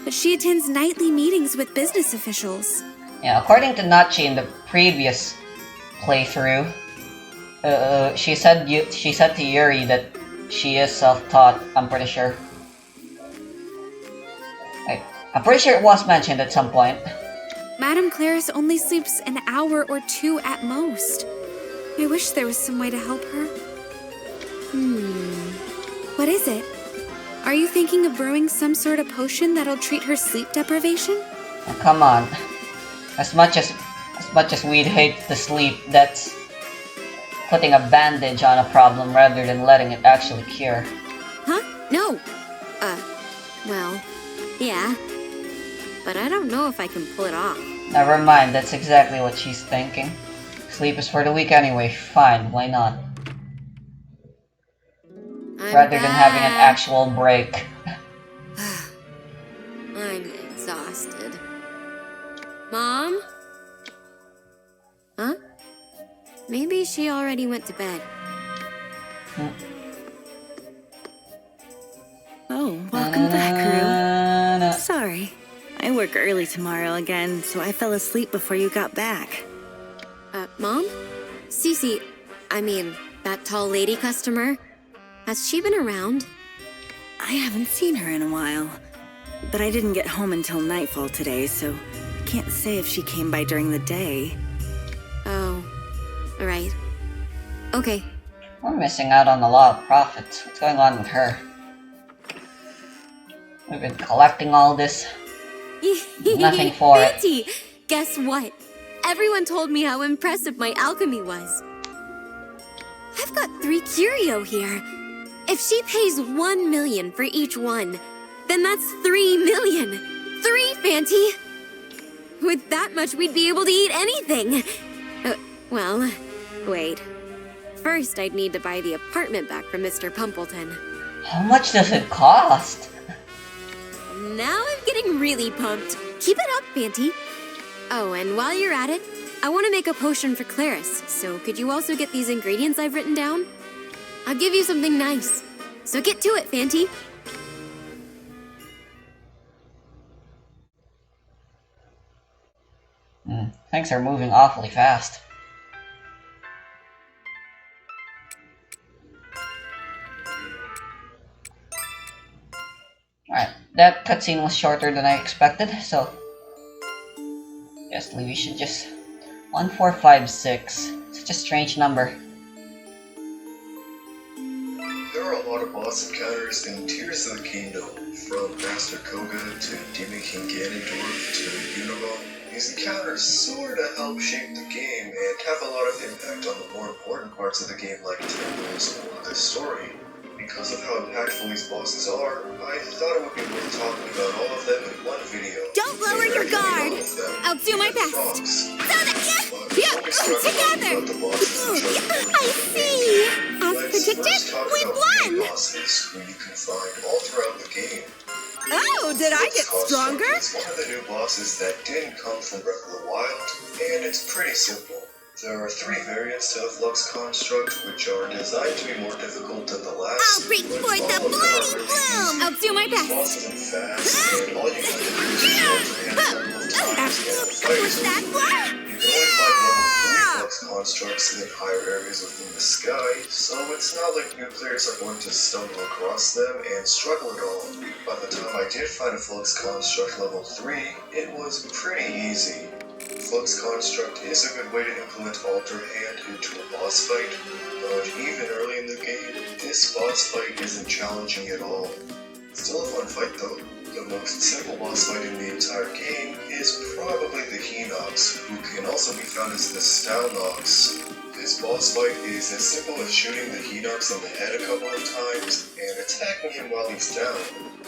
O: but she attends nightly meetings with business officials.
A: Yeah, according to Nachi in the previous playthrough, she said to Yuri that she is self-taught. I'm pretty sure. I'm pretty sure it was mentioned at some point.
O: Madame Claris only sleeps an hour or two at most. I wish there was some way to help her. What is it? Are you thinking of brewing some sort of potion that'll treat her sleep deprivation?
A: Oh, come on. As much as As much as we'd hate to sleep, that's putting a bandage on a problem rather than letting it actually cure.
B: Huh? No. Well, yeah. But I don't know if I can pull it off.
A: Never mind, that's exactly what she's thinking. Sleep is for the weak anyway. Fine, why not? Rather than having an actual break.
B: I'm exhausted. Mom? Huh? Maybe she already went to bed.
N: Oh, welcome back, Rue. Sorry. I work early tomorrow again, so I fell asleep before you got back.
B: Mom? Cece, I mean, that tall lady customer, has she been around?
N: I haven't seen her in a while, but I didn't get home until nightfall today, so I can't say if she came by during the day.
B: Oh, right. Okay.
A: We're missing out on a lot of profits. What's going on with her? We've been collecting all this. Nothing for it.
B: Auntie, guess what? Everyone told me how impressive my alchemy was. I've got 3 curio here. If she pays 1 million for each one, then that's 3 million. 3, Fanty! With that much, we'd be able to eat anything. Well, wait. First, I'd need to buy the apartment back from Mr. Pumpleton.
A: How much does it cost?
B: Now I'm getting really pumped. Keep it up, Fanty. Oh, and while you're at it, I want to make a potion for Claris, so could you also get these ingredients I've written down? I'll give you something nice. So get to it, Fanty.
A: Things are moving awfully fast. Alright, that cutscene was shorter than I expected, so guess we should just 1456. Such a strange number.
G: There are a lot of boss encounters in Tears of the Kingdom, from Master Koga to Demon King Ganondorf to Unabomber. These encounters sorta help shape the game and have a lot of impact on the more important parts of the game like temples or the story. Because of how impactful these bosses are, I thought it would be worth talking about all of them in one video.
E: Don't lower your guard!
B: I'll do my best.
E: Together! I see! As predicted, we won!
G: Bosses who you can find all throughout the game.
E: Oh, did I get stronger?
G: It's one of the new bosses that didn't come from Breath of the Wild, and it's pretty simple. There are 3 variants to the Flux Construct, which are designed to be more difficult than the last.
E: I'll reach for the bloody bloom!
B: I'll do my best.
G: Bosses move fast, and all you can do is hold your hand a couple of times and fight.
E: Was that what?
G: You can only fight level 3 Flux Constructs in higher areas within the sky, so it's not like new players are going to stumble across them and struggle at all. By the time I did find a Flux Construct level 3, it was pretty easy. Flux Construct is a good way to implement Alter Hand into a boss fight, but even early in the game, this boss fight isn't challenging at all. Still a fun fight though. The most simple boss fight in the entire game is probably the Hinox, who can also be found as the Stalnox. This boss fight is as simple as shooting the Hinox in the head a couple of times and attacking him while he's down.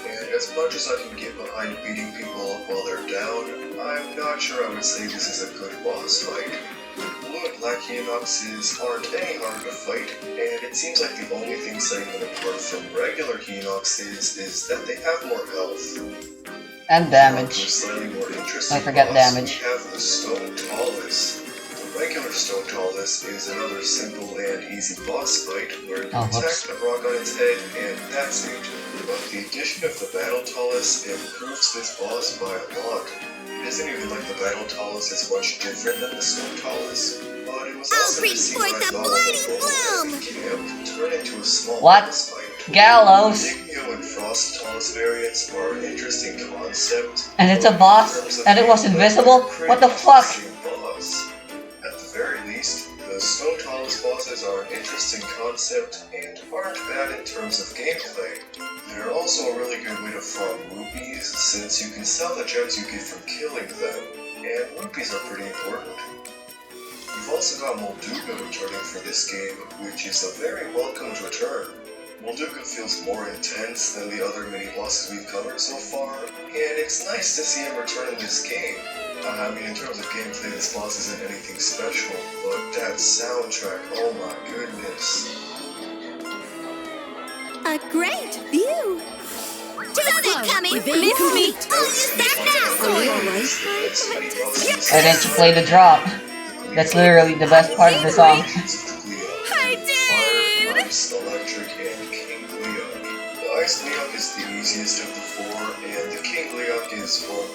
G: And as much as I can get behind beating people up while they're down, I'm not sure I would say this is a good boss fight. Blue and Black Hinoxes aren't any harder to fight, and it seems like the only thing setting them apart from regular Hinoxes is that they have more health.
A: And damage.
G: Don't
A: forget damage.
G: We have the Stone Talus. The regular Stone Talus is another simple and easy boss fight where you attack the rock on its head and that's it. But the addition of the Battle Talus improves this boss by a lot. It isn't even like the Battle Talus is much different than the Stone Talus, but it was also
E: reach for the bloody bloom!
G: Camp turn into a small
A: what?
G: boss fight.
A: Gallows!
G: Igneo and Frost Talus variants are an interesting concept.
A: And it's a boss? And it was invisible? What the fuck?
G: Boss. At the very least, the Stone Talus bosses are an interesting concept and aren't bad in terms of gameplay. They're also a really good way to farm rupees, since you can sell the gems you get from killing them. and rupees are pretty important. We've also got Molduga returning for this game, which is a very welcomed return. Molduga feels more intense than the other mini-bosses we've covered so far, and it's nice to see him return in this game. I mean, in terms of gameplay, this boss isn't anything special, but that soundtrack, oh my goodness.
E: A great view! Doesn't come in
M: Evade complete.
E: I'll use that now!
M: Are you alright?
A: Why didn't you play the drop? That's literally the best part of the song.
E: I did!
G: Ice, Electric, and King Leok. The Ice Leok is the easiest of the four, and the King Leok is, well,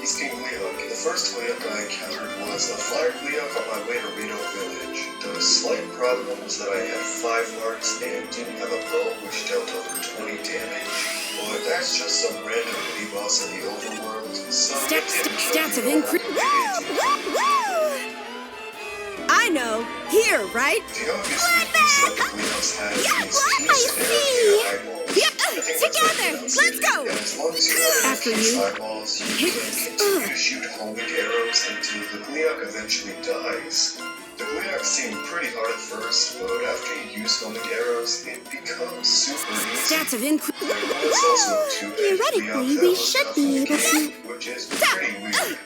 G: he's King Leok. The first Leok I encountered was a Fire Leok on my way to Rito Village. The slight problem was that I had 5 hearts and didn't have a bow which dealt over 20 damage. But that's just some random mini-boss in the overworld, so
M: Stats of increase.
J: I know. Here, right?
G: The obvious weakness that the Leoks have is peace and eyeballs.
J: Together! Let's go!
G: And as long as you have peace eyeballs, you can continue to shoot homing arrows until the Gleok eventually dies. The Gleoks seem pretty hard at first, but after you use homing arrows, it becomes super easy.
M: Stats of increase.
G: There was also a two-headed Gleok that was tough in the game, which is pretty weird.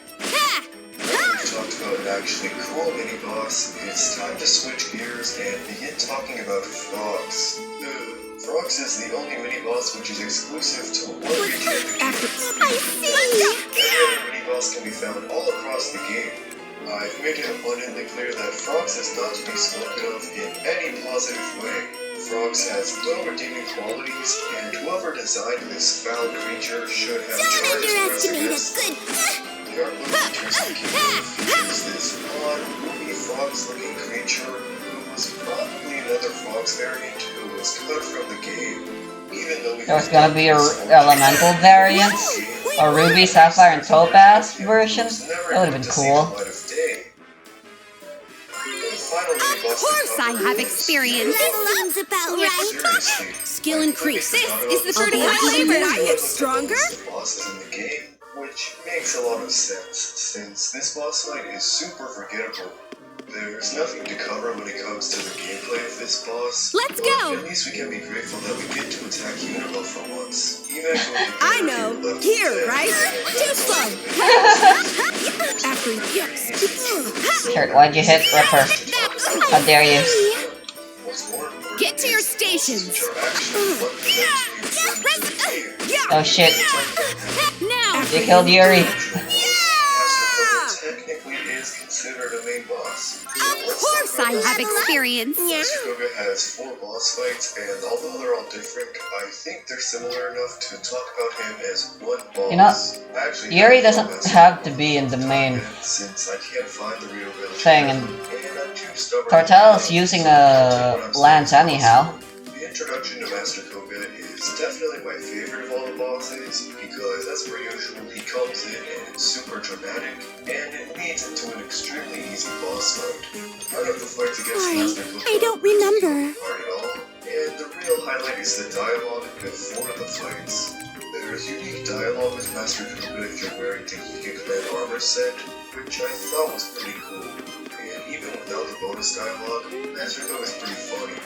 G: We've talked about an actually cool mini-boss. It's time to switch gears and begin talking about Frogs. Frogs is the only mini-boss which is exclusive to one region of the game.
E: I see!
G: Every mini-boss can be found all across the game. I've made it abundantly clear that Frogs is not to be spoken of in any positive way. Frogs has no redeeming qualities, and whoever designed this foul creature should have
E: Don't underestimate a
G: against
E: good...
G: the art features of the game features this odd, ruby frogs-looking creature who was probably another Frogs variant who was cut from the game. Even though
A: There's gonna be a elemental variant, a Ruby, Sapphire, and Topaz version. That would've been cool.
E: Of course I have experience. That seems about right.
M: Skill increase.
J: This is the fruit of my labor. I get stronger?
G: Bosses in the game, which makes a lot of sense, since this boss fight is super forgettable. There's nothing to cover when it comes to the gameplay of this boss.
J: Let's
G: but
J: go!
G: At least we can be grateful that we get to attack Unibel for once. Even if we're
J: I know. Here, right? Too slow. After yes.
A: Kurt, why'd you hit Ripper? How dare you?
J: Get to your stations.
A: Oh shit.
J: Now.
A: You killed Yuri.
G: Technically is considered a main boss.
E: Of course I have experience.
G: Koga has 4 boss fights, and although they're all different, I think they're similar enough to talk about him as one boss.
A: You know, Yuri doesn't have to be in the main
G: since I can't find the real
A: thing, and Cartel's using a lance anyhow.
G: The introduction to Master Koga is definitely my favorite of all the bosses, because as per usual, he comes in and it's super dramatic, and it leads into an extremely easy boss fight. None of the fights against Master Koga
E: I don't remember.
G: hard at all, and the real highlight is the dialogue before the fights. There's unique dialogue with Master Koga if you're wearing the Giga Clan armor set, which I thought was pretty cool, and even without the bonus dialogue, Master Koga is pretty funny.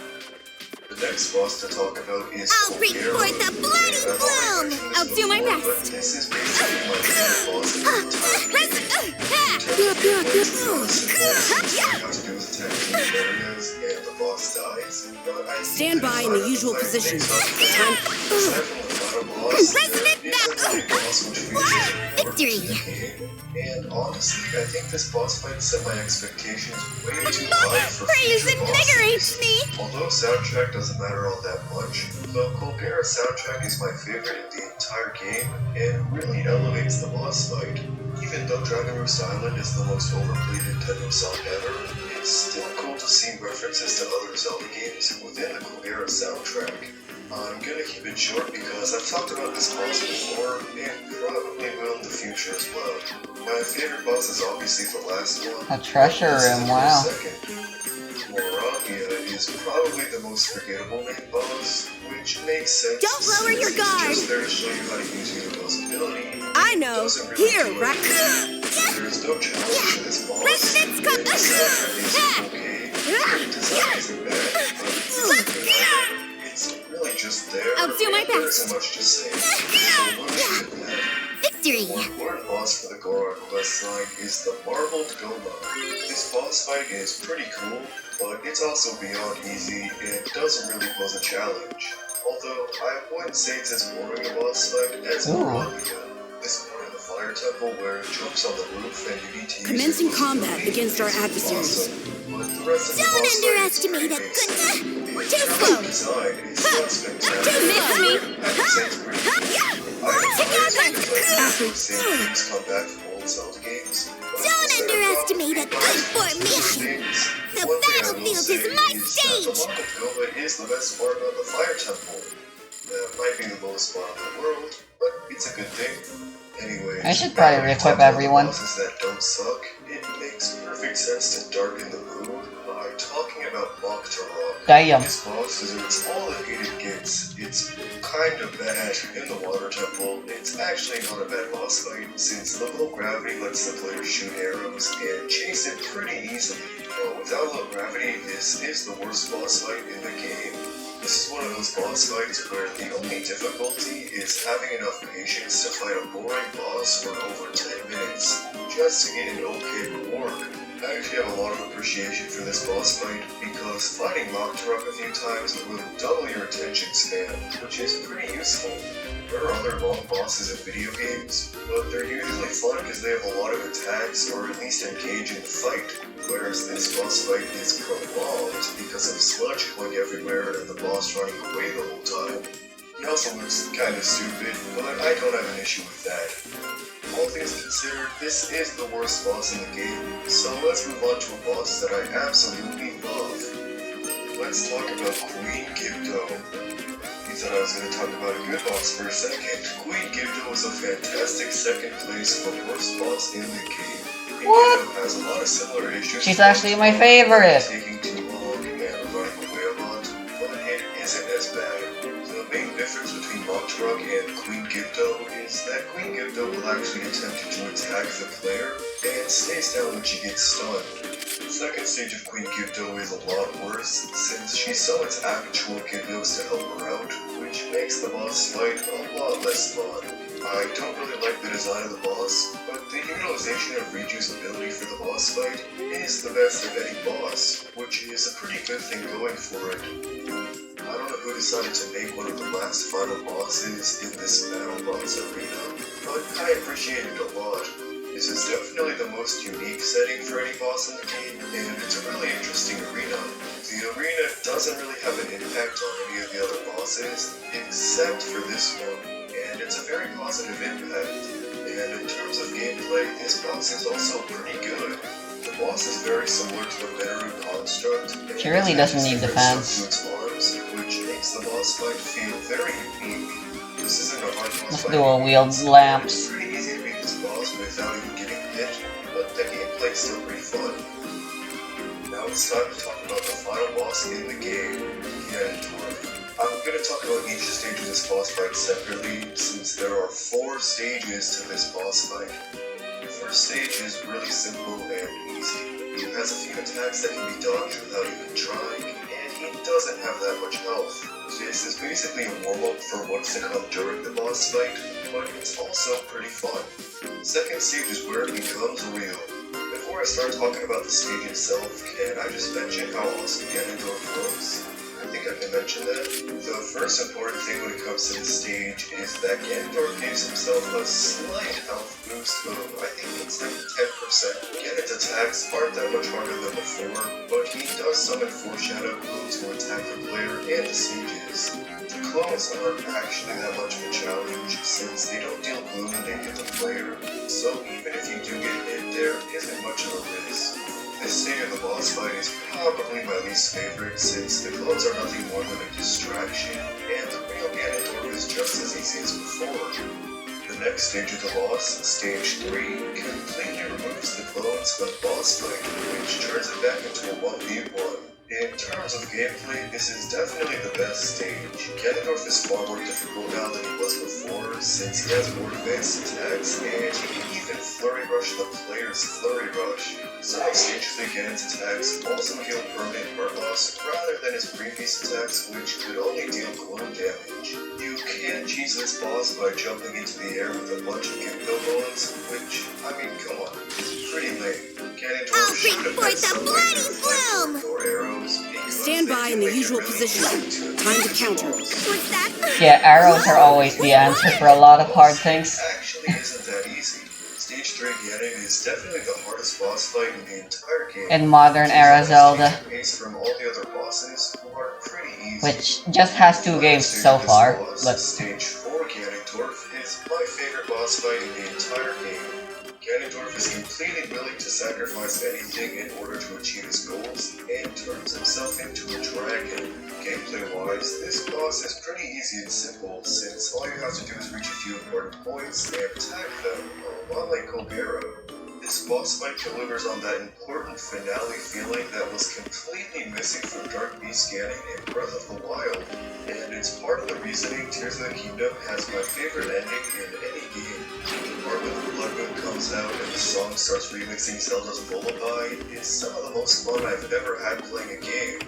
G: The next boss to talk about is
E: I'll bring forth the bloody bloom! I'll do my best.
G: This is basically my favorite boss in the entire game. Have to do with attacking the areas and the boss dies, but I
M: Stand by in the usual position. Time.
G: Aside from the final boss, there isn't any boss which features
E: Victory!
G: and honestly, I think this boss fight set my expectations way too high for
E: Praise
G: future
E: invigorates
G: bosses.
E: me!
G: Although soundtrack doesn't matter all that much, the Galleria soundtrack is my favorite in the entire game, and really elevates the boss fight. Even though Dragon Roost Island is the most overplayed Nintendo song ever, it's still cool to see references to other Zelda games within the Galleria soundtrack. I'm gonna keep it short because I've talked about this boss before, and probably will in the future as well. My favorite boss is obviously the last one.
A: A treasure room, wow.
G: Moravia is probably the most forgettable main boss, which makes sense.
E: Don't lower your guard!
G: Just there to show you how to use Unibel's ability.
J: I know.
G: Doesn't really
J: Here,
G: do
J: right?
G: anything. There's There's no challenge to this boss. It's okay. The design isn't bad, but it's really just there.
E: I'll do my
G: There
E: best.
G: isn't much to say. So what is it then?
E: Victory!
G: The important boss for the Goron quest line is the Marbled Goma. This boss fight is pretty cool, but it's also beyond easy and doesn't really pose a challenge. Although I wouldn't say it's as boring a boss fight as Galleria. This part of the fire temple where it jumps on the roof and you need to use
C: Commencing combat against our adversaries.
G: But the rest of the
E: Don't
G: boss
E: underestimate a
G: fight is pretty
E: good...
G: basic.
E: Too slow!
G: Design is not spectacular.
E: Too miss me!
G: Things come back from old Zelda games.
E: Don't underestimate a good formation! The battlefield is my stage!
G: The Marble Goma is the best part of the fire temple. That might be the lowest spot in the world, but it's a good thing. Anyway,
A: I should probably re-equip everyone.
G: Bosses that don't suck, it makes perfect sense to darken the mood by talking about Moktarok.
A: Damn.
G: This boss deserves all the hate it gets. It's kind of bad in the water temple. It's actually not a bad boss fight, since the low gravity lets the player shoot arrows and chase it pretty easily. But without low gravity, this is the worst boss fight in the game. This is one of those boss fights where the only difficulty is having enough patience to fight a boring boss for over 10 minutes, just to get an okay reward. I actually have a lot of appreciation for this boss fight, because fighting Moktarok a few times will double your attention span, which is pretty useful. There are other long bosses in video games, but they're usually fun because they have a lot of attacks or at least engage in the fight, whereas this boss fight is prolonged because of sludge going everywhere and the boss running away the whole time. He also looks kinda stupid, but I don't have an issue with that. All things considered, this is the worst boss in the game, so let's move on to a boss that I absolutely love. Let's talk about Queen Gibdo. You thought I was going to talk about a good boss for a second. Queen Gibdo is a fantastic second place for worst boss in the game.
A: What?
G: Gibdo has a lot of similar issues.
A: She's actually my favorite.
G: Taking too long and running away a lot, but it isn't as bad. The main difference between Moktarok and Queen Gibdo is that Queen Gibdo will actually attempt to attack the player and stays down when she gets stunned. The second stage of Queen Gibdo is a lot worse, since she summons actual Gibdos to help her out, which makes the boss fight a lot less fun. I don't really like the design of the boss, but the utilization of Riju's ability for the boss fight is the best of any boss, which is a pretty good thing going for it. I don't know who decided to make one of the last final bosses in this battle boss arena, but I appreciate it a lot. This is definitely the most unique setting for any boss in the game, and it's a really interesting arena. The arena doesn't really have an impact on any of the other bosses, except for this one, and it's a very positive impact. And in terms of gameplay, this boss is also pretty good. The boss is very similar to the Mineru construct, and
A: She really doesn't need defense.
G: to its arms, which makes the boss fight feel very unique. This isn't a hard boss
A: Let's
G: fight.
A: do a wield lamps.
G: It's pretty easy to beat this boss without even getting hit, but the gameplay's still pretty fun. Now it's time to talk about the final boss in the game, Ganondorf. I'm going to talk about each stage of this boss fight separately, since there are 4 stages to this boss fight. The first stage is really simple and easy. He has a few attacks that can be dodged without even trying, and he doesn't have that much health. This is basically a warm-up for what's to come during the boss fight, but it's also pretty fun. The second stage is where it becomes real. Before I start talking about the stage itself, can I just mention how awesome Ganondorf looks? I think I can mention that. The first important thing when it comes to this stage is that Ganondorf gives himself a slight health boost of, I think it's like 10%. Ganon's attacks aren't that much harder than before, but he does summon Foreshadow Glow to attack the player and the stages. The clones aren't actually that much of a challenge, since they don't deal gloom when they hit the player, so even if you do get hit, there isn't much of a risk. This stage of the boss fight is probably my least favorite, since the clones are nothing more than a distraction, and the real Ganondorf is just as easy as before. The next stage of the boss, stage 3, completely removes the clones from the boss fight, which turns it back into a 1v1. In terms of gameplay, this is definitely the best stage. Ganondorf is far more difficult now than he was before, since he has more advanced attacks, and he can even Flurry Rush the player's Flurry Rush. Some of Stage Ganon's attacks also deal permanent heart loss, rather than his previous attacks, which could only deal gloom damage. You can cheese this boss by jumping into the air with a bunch of Gimbo bones, which, I mean, come on, pretty lame. Ganondorf should have had some way to flamethrower or arrows.
M: Stand by in the usual position. Time to counter.
E: What's that?
A: Yeah, arrows are always the answer for a lot of hard things.
G: Actually isn't that easy. Stage 3 Ganon is definitely the hardest boss fight in the entire game.
A: In modern era Zelda.
G: From all the other bosses, who are pretty easy.
A: Which just has 2 games so far, but...
G: Stage 4 Ganondorf is my favorite boss fight in the entire game. Ganondorf is completely willing to sacrifice anything in order to achieve his goals, and turns himself into a dragon. Gameplay-wise, this boss is pretty easy and simple, since all you have to do is reach a few important points and attack them, unlike Galleria. This boss fight delivers on that important finale feeling that was completely missing from Dark Beast Ganon and Breath of the Wild, and it's part of the reasoning Tears of the Kingdom has my favorite ending in any game. The part when the Blood Moon comes out and the song starts remixing Zelda's Lullaby is some of the most fun I've ever had playing a game.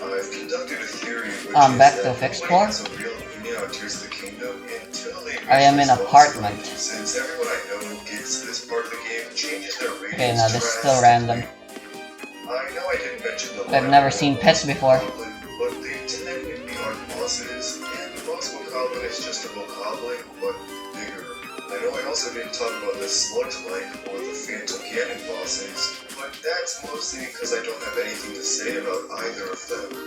G: I've conducted a theory which is
A: back to
G: that
A: fix
G: nobody
A: floor?
G: has a real opinion on Tears of the Kingdom until they reach
A: I am in
G: this boss
A: apartment.
G: fight, since everyone I know who gets to this part of the game changes their ratings
A: Okay, now this is still random.
G: I know I didn't mention the
A: I've never seen pets before.
G: but they technically aren't bosses, and the boss Bokoblin is just a Bokoblin, but bigger. I know I also didn't talk about the Sludge-like or the Phantom Ganon bosses, but that's mostly because I don't have anything to say about either of them.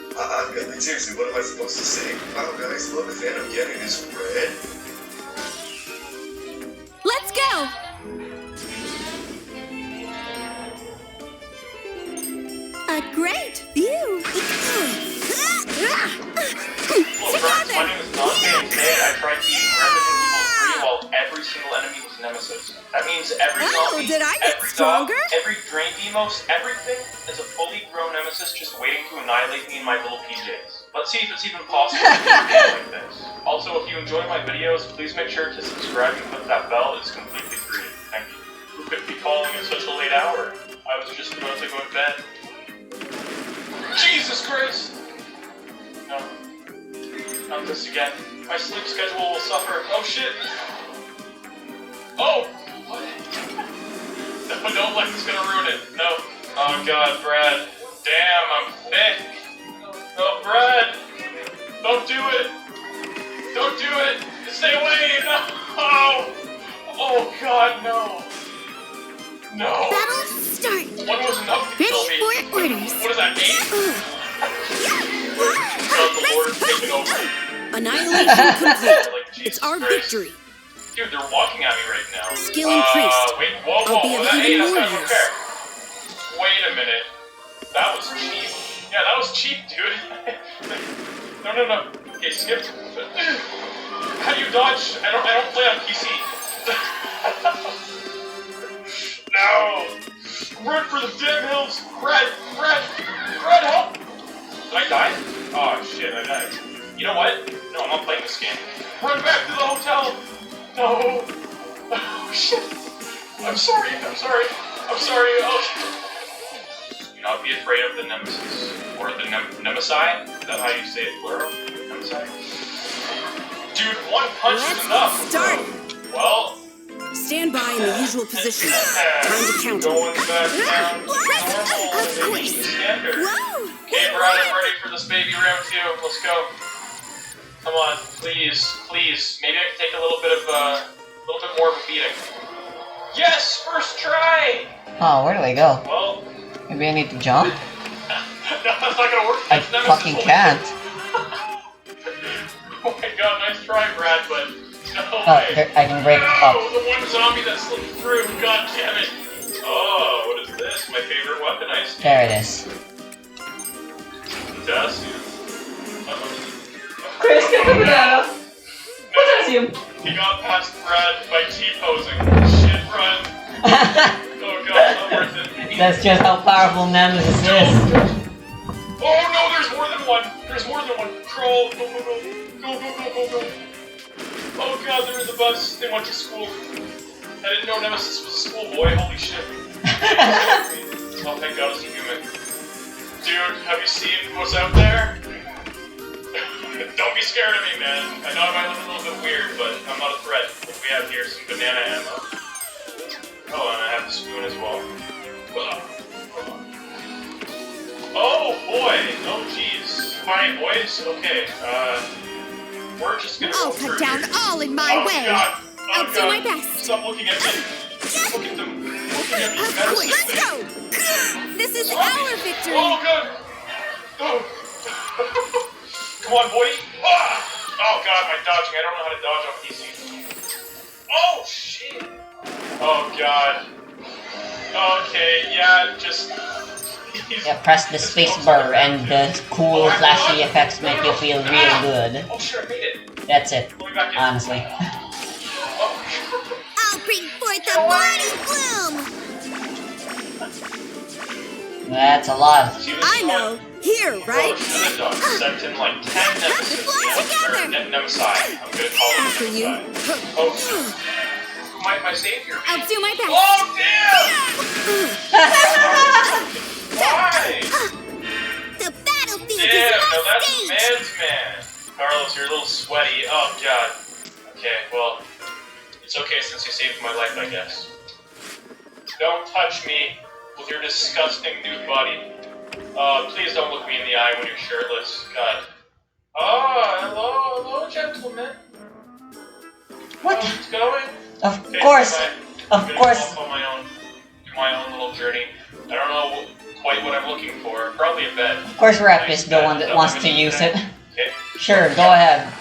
G: Really, seriously, what am I supposed to say? Wow guys, look, Phantom Ganon is red?
O: Let's go!
C: A great view!
H: Hello friends, my name is Dante, and today I tried beating Resident Evil 3 while every single enemy was Nemesis. That means every zombie,
C: did I get
H: every
C: stronger?
H: dog, every drain demos, everything is a fully grown Nemesis just waiting to annihilate me in my little PJs. Let's see if it's even possible to do a game like this. Also, if you enjoy my videos, please make sure to subscribe and click that bell. It's completely free. Thank you. Who could be calling at such a late hour? I was just about to go to bed. Jesus Christ! No. Not this again. My sleep schedule will suffer. Oh shit! Oh! What? No, don't let this gonna ruin it. No. Oh god, Brad. Damn, I'm thick. Oh, Brad! Don't do it! Don't do it! Stay away! No! Oh god, no! No!
E: Battle start!
H: One was enough to
E: Ready
H: kill me.
E: for orders.
H: What is that, 8? God, the Lord is taking over.
M: Annihilation complete.
H: Like, Jesus
M: It's our
H: Christ.
M: victory.
H: Dude, they're walking at me right now.
M: Skill increased.
H: Wait, whoa,
M: I'll be of
H: that, hey,
M: even
H: that's
M: more
H: not
M: use.
H: fair. Wait a minute. That was cheap. Yeah, that was cheap, dude. No. Okay, skip. How do you dodge? I don't play on PC. No! Run for the damn hills! Red, help! Did I die? Oh shit, I died. You know what? No, I'm not playing this game. Run back to the hotel! No! Oh shit! I'm sorry. Oh. Do not be afraid of the Nemesis. Or the Nemesi? Is that how you say it, plural? Nemesi? Dude, one punch is enough!
C: Start!
H: Well...
M: Stand by in the usual position. Time to counter.
H: Going back down to normal, maybe standard. Okay, Brad, I'm ready for this baby round 2. Let's go. Come on, please. Maybe I can take a little bit more of a beating. Yes, first try.
A: Oh, where do I go?
H: Well,
A: maybe I need to jump?
H: no, that's not gonna work.
A: I fucking can't.
H: Oh my god, nice try, Brad, but no
A: Oh, here, I can break up.
H: the one zombie that slipped through. God damn it. Oh, what is this? My favorite weapon I see.
A: There it is.
H: Potassium.
A: Chris, get the banana. Potassium.
H: He got past Brad by T-posing. Shit, run. Oh god, not worth it.
A: That's just how powerful Nemesis is.
H: Oh no, there's more than one! There's more than one! Crawl! Go, go, go! Go, go, go, go, go! Oh god, there is a bus. They went to school. I didn't know Nemesis was a schoolboy. Holy shit. Oh, thank god it's a human. Dude, have you seen what's out there? Don't be scared of me, man. I know I might look a little bit weird, but I'm not a threat. What we have here is some banana ammo. Oh, and I have the spoon as well. Oh boy! Oh jeez. Hi, boys. Okay, we're just gonna
O: I'll
H: go
O: cut
H: through
O: down
H: here.
O: all in my way.
H: God.
O: I'll do my best.
H: Stop looking at me. Look at them. Looking at me.
O: Of course. Let's go. This is our victory.
H: Oh god. Oh. Come on, boy. Ah! Oh god, my dodging. I don't know how to dodge on PC. Oh shit. Oh god. Okay, yeah, just...
A: Yeah, press the space bar and the cool flashy effects make you feel real good.
H: Oh sure, I made it.
A: That's it, honestly.
E: I'll bring forth the bloody bloom!
A: That's a lot.
O: I know. Here, right?
H: Sent in like 10 nemesis. Nemesis. I'm gonna call it
O: After you.
H: Oh, my savior.
O: I'll do my best.
H: Oh, damn! Why?
E: The battlefield
H: Damn,
E: is
H: now
E: my
H: that's
E: stage!
H: man's man. Carlos, you're a little sweaty. Oh, God. Okay, well, it's okay since you saved my life, I guess. Don't touch me with your disgusting nude body. Please don't look me in the eye when you're shirtless. God. Oh, hello, gentlemen.
A: What?
H: How's it going?
A: Of
H: Okay,
A: course.
H: I'm
A: Of
H: gonna
A: course.
H: go off on my own little journey. I don't know quite what I'm looking for. Probably a bed.
A: Of course, Rep is the one that wants to use it. Sure, go ahead.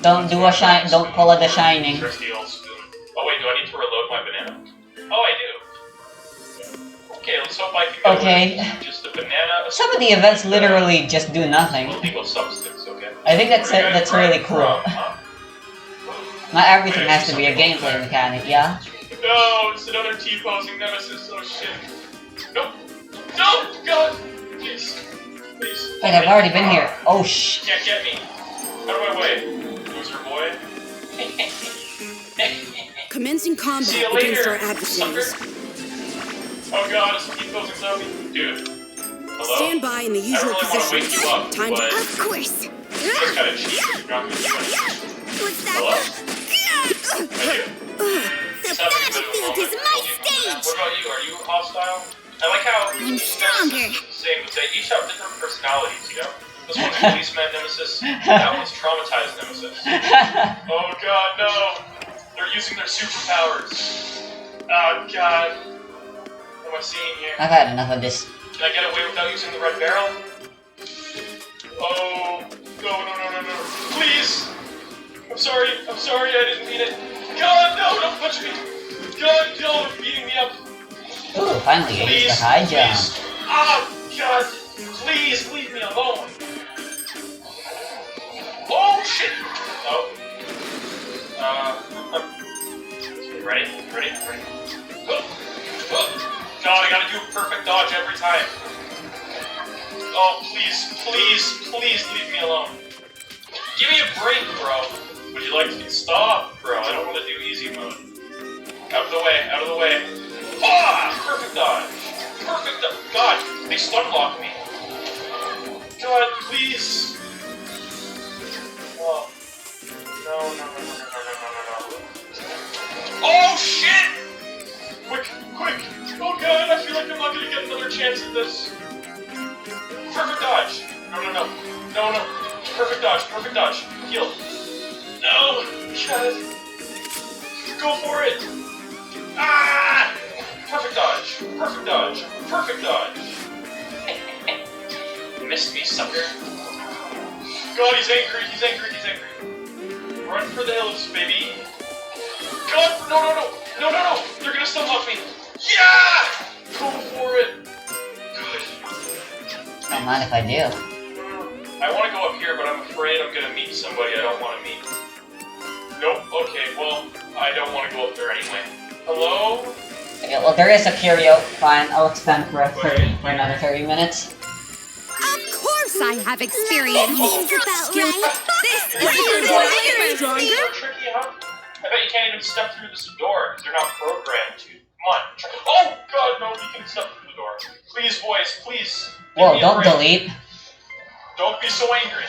A: Don't do a shine. Don't pull a The Shining.
H: Trusty old spoon. Oh wait, do I need to reload my banana? Oh, I do. Okay, let's hope I can go with just a banana.
A: Some of the events literally just do nothing.
H: Illegal substance. Okay.
A: I think that's really cool. Not everything has to be a gameplay mechanic, yeah?
H: No, it's another T-posing nemesis. Oh shit. Nope. No, God. Please. Please.
A: Wait, I've already been here. Oh shh.
H: Can't get me. Out of my way. Loser boy.
C: Commencing combat
H: See you
C: against
H: later,
C: our adversaries.
H: Oh god, it's a T-posing zombie. Dude. Hello?
C: Stand by in the usual
H: I don't really want to wake
C: positions.
H: you up,
C: Time to.
H: but
E: Of course!
H: it's kind of cheap. You're not going to do anything.
E: What's that?
H: Hello?
E: The battlefield is my stage!
H: What about you? Are you hostile? I like how
E: I'm stronger.
H: same, but they each have different personalities, you know? This one's policeman nemesis, that one's traumatized nemesis. Oh god, no! They're using their superpowers. Oh god. What am I seeing here?
A: I've had enough of this.
H: Can I get away without using the red barrel? Oh, no. Please! I'm sorry, I didn't mean it. God, no, don't touch me! God, no, it's beating me up.
A: Ooh, finally, I used the high jump.
H: Oh, God, please leave me alone. Oh, shit! Oh. Ready? God, I gotta do a perfect dodge every time. Oh, please leave me alone. Give me a break, bro. Would you like to stop, bro? I don't want to do easy mode. Out of the way. Ah! Perfect dodge. God, they stun lock me. God, please. Oh. No. Oh, shit! Quick! Oh god, I feel like I'm not gonna get another chance at this. Perfect dodge! No. Perfect dodge. Heal. No! God. Go for it! Ah! Perfect dodge. Missed me, sucker. God, he's angry. Run for the hills, baby. God, no. They're gonna stun lock me. Yeah! Go for it. Good.
A: Don't mind if I do.
H: I want to go up here, but I'm afraid I'm gonna meet somebody I don't want to meet. Nope. Okay, well, I don't want to go up there anyway. Hello?
A: Okay, well, there is a curio. Fine, I'll expand for another 30 minutes.
C: Of course
B: course I have experience.
E: Seems about right.
B: This is the Galleria.
H: Stronger? Tricky, huh? I bet you can't even step through this door because you're not programmed to. Come on. Oh god, no, we can step through the door. Please, boys, please.
A: Whoa, don't delete.
H: Don't be so angry.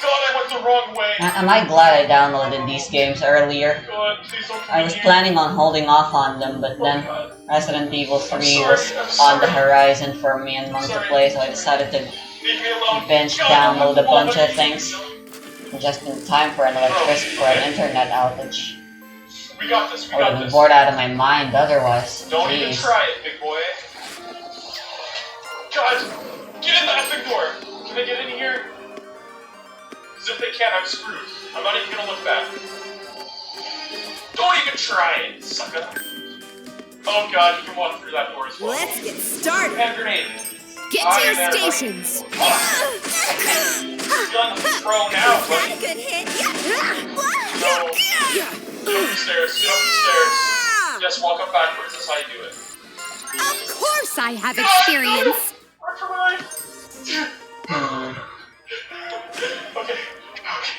H: God, I went the wrong way.
A: Am I glad I downloaded these games earlier?
H: God, please don't come
A: I
H: in
A: was
H: here.
A: planning on holding off on them, but then Resident Evil 3 was on the horizon for me and month to play, so I decided to bench download a bunch of things. Just in time for an electricity for an internet outage.
H: We got this, we
A: I would
H: got
A: have been
H: this.
A: bored out of my mind otherwise.
H: Don't even
A: Jeez.
H: try it, big boy. God, get in that big door. Can they get in here? Because if they can't, I'm screwed. I'm not even gonna look back. Don't even try it, sucker. Oh god, you can walk through that door as well.
B: Let's get started.
H: Hand grenade.
B: Get to your stations.
H: Gun pro now,
B: Got
H: buddy.
B: a good hit.
H: No. Get up the stairs, get up the stairs. Just walk up backwards, that's how you do it.
B: Of course I have experience.
H: Run for my life. Okay.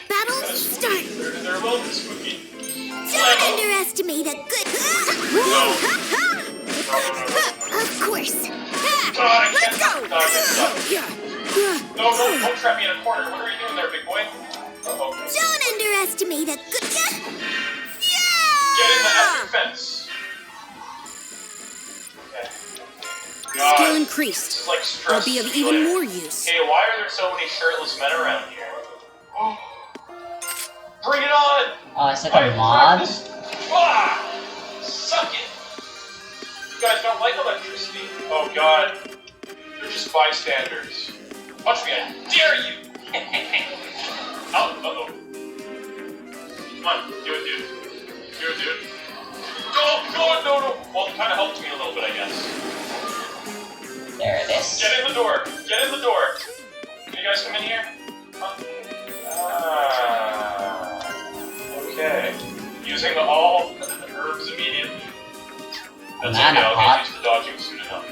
E: Battle start.
H: They're a little bit spooky.
E: Don't underestimate a good. Of course.
H: God, I can't. No, don't trap me in a corner. What are you doing there, big boy? Uh-oh.
E: Don't underestimate a good.
H: Get in the effing fence. Okay. God,
B: Skill increased.
H: this is like stress.
B: Will be of even more use.
H: Hey, why are there so many shirtless men around here? Bring it on!
A: Oh, is it a mod?
H: Ah! Suck it! You guys don't like electricity. Oh god. They're just bystanders. Punch me, I dare you! Oh, uh-oh. Come on, do it, dude. Do it, dude. No. Well, it kind of helped me a little bit, I guess.
A: There it is.
H: Get in the door! Get in the door! Can you guys come in here? Okay. Using all herbs immediately. That's okay, I'll get used to dodging soon enough.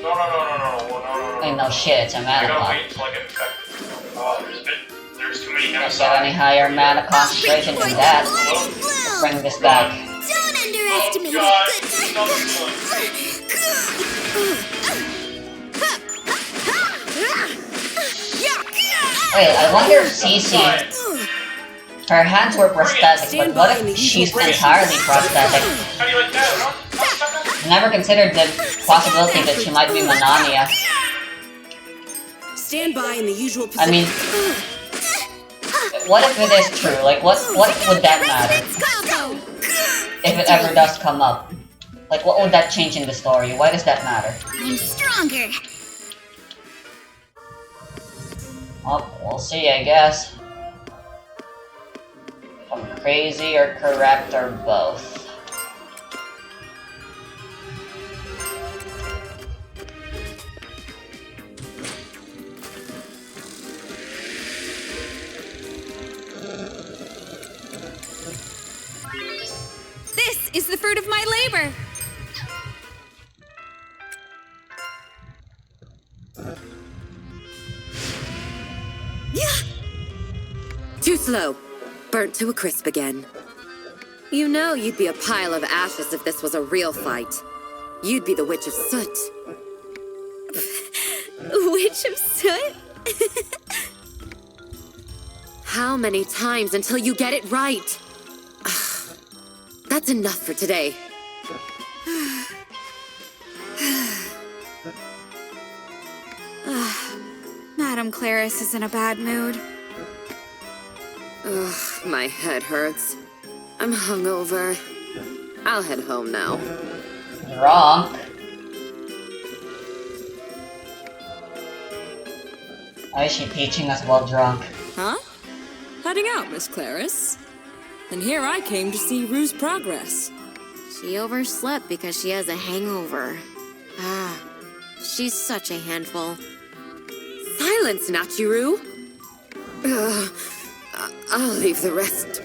H: No.
A: Ain't no shit, it's a
H: I
A: mana
H: gotta
A: pot.
H: wait until I get infected. Oh, there's too many
A: Can't
H: MSI.
A: get any higher mana concentration than that. Let's bring this back.
E: Don't underestimate
H: God,
E: a good.
H: stop stealing.
A: Wait, I wonder if Cece... Her hands were prosthetic, but what if she's entirely prosthetic?
H: How do you like that, huh?
A: I never considered the possibility that she might be Manania.
B: Stand by in the usual position.
A: I mean, what if it is true? Like, what would that matter? If it ever does come up. Like, what would that change in the story? Why does that matter?
E: I'm stronger.
A: Well, we'll see, I guess. If I'm crazy or correct or both.
O: This is the fruit of my labor.
M: Too slow. Burnt to a crisp again. You know you'd be a pile of ashes if this was a real fight. You'd be the Witch of Soot.
O: Witch of Soot?
M: How many times until you get it right? That's enough for today.
O: Madame Claris is in a bad mood.
M: Ugh, my head hurts. I'm hungover. I'll head home now.
A: Drunk? Why is she teaching us while drunk?
J: Huh? Heading out, Miss Claris. And here I came to see Rue's progress.
B: She overslept because she has a hangover. She's such a handful.
M: Silence, Nachiru! I'll leave the rest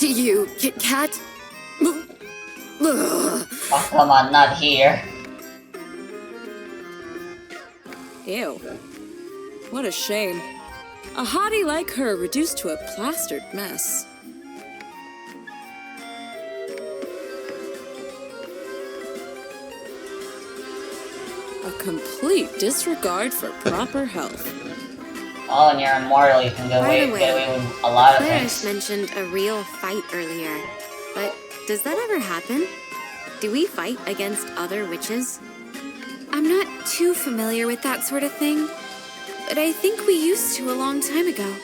M: to you, Kit Kat.
A: Oh, come on, not here.
J: Ew. What a shame. A hottie like her reduced to a plastered mess. A complete disregard for proper health.
A: Oh, and you're immortal. You can get away with a lot of
B: Clarice
A: things.
B: mentioned a real fight earlier. But does that ever happen? Do we fight against other witches?
O: I'm not too familiar with that sort of thing, but I think we used to a long time ago.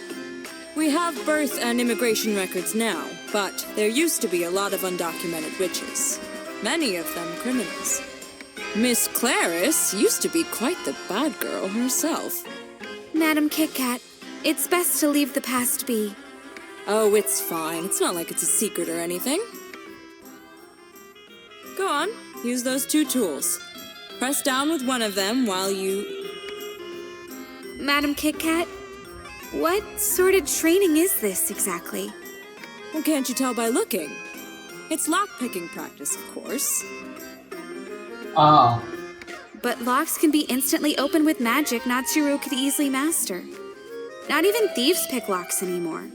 J: We have birth and immigration records now, but there used to be a lot of undocumented witches. Many of them criminals. Miss Clarice used to be quite the bad girl herself.
O: Madam Kit Kat, it's best to leave the past be.
J: Oh, it's fine. It's not like it's a secret or anything. Go on, use those two tools. Press down with one of them while you...
O: Madam Kit Kat, what sort of training is this exactly?
J: Well, can't you tell by looking? It's lock-picking practice, of course.
A: Oh.
O: But locks can be instantly opened with magic Natsuru could easily master. Not even thieves pick locks anymore.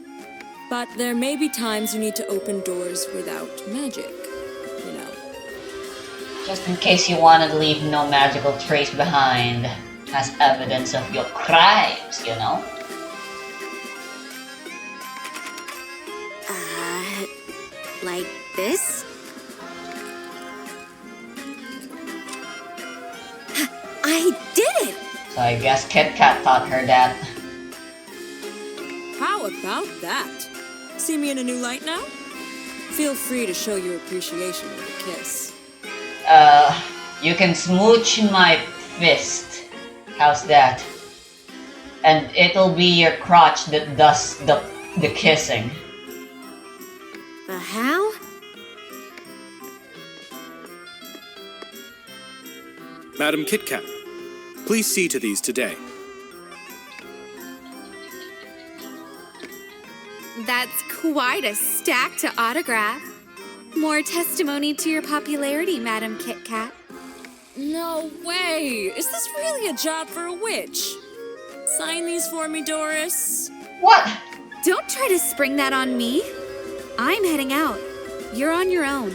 J: But there may be times you need to open doors without magic, you know.
A: Just in case you want to leave no magical trace behind as evidence of your crimes, you know?
B: Like this?
O: I did it!
A: So I guess Kit Kat taught her that.
J: How about that? See me in a new light now? Feel free to show your appreciation with a kiss.
A: You can smooch my fist. How's that? And it'll be your crotch that does the kissing.
B: The hell?
P: Madam Kit Kat, please see to these today.
O: That's quite a stack to autograph. More testimony to your popularity, Madam Kit Kat.
J: No way! Is this really a job for a witch? Sign these for me, Doris.
A: What?
O: Don't try to spring that on me. I'm heading out. You're on your own.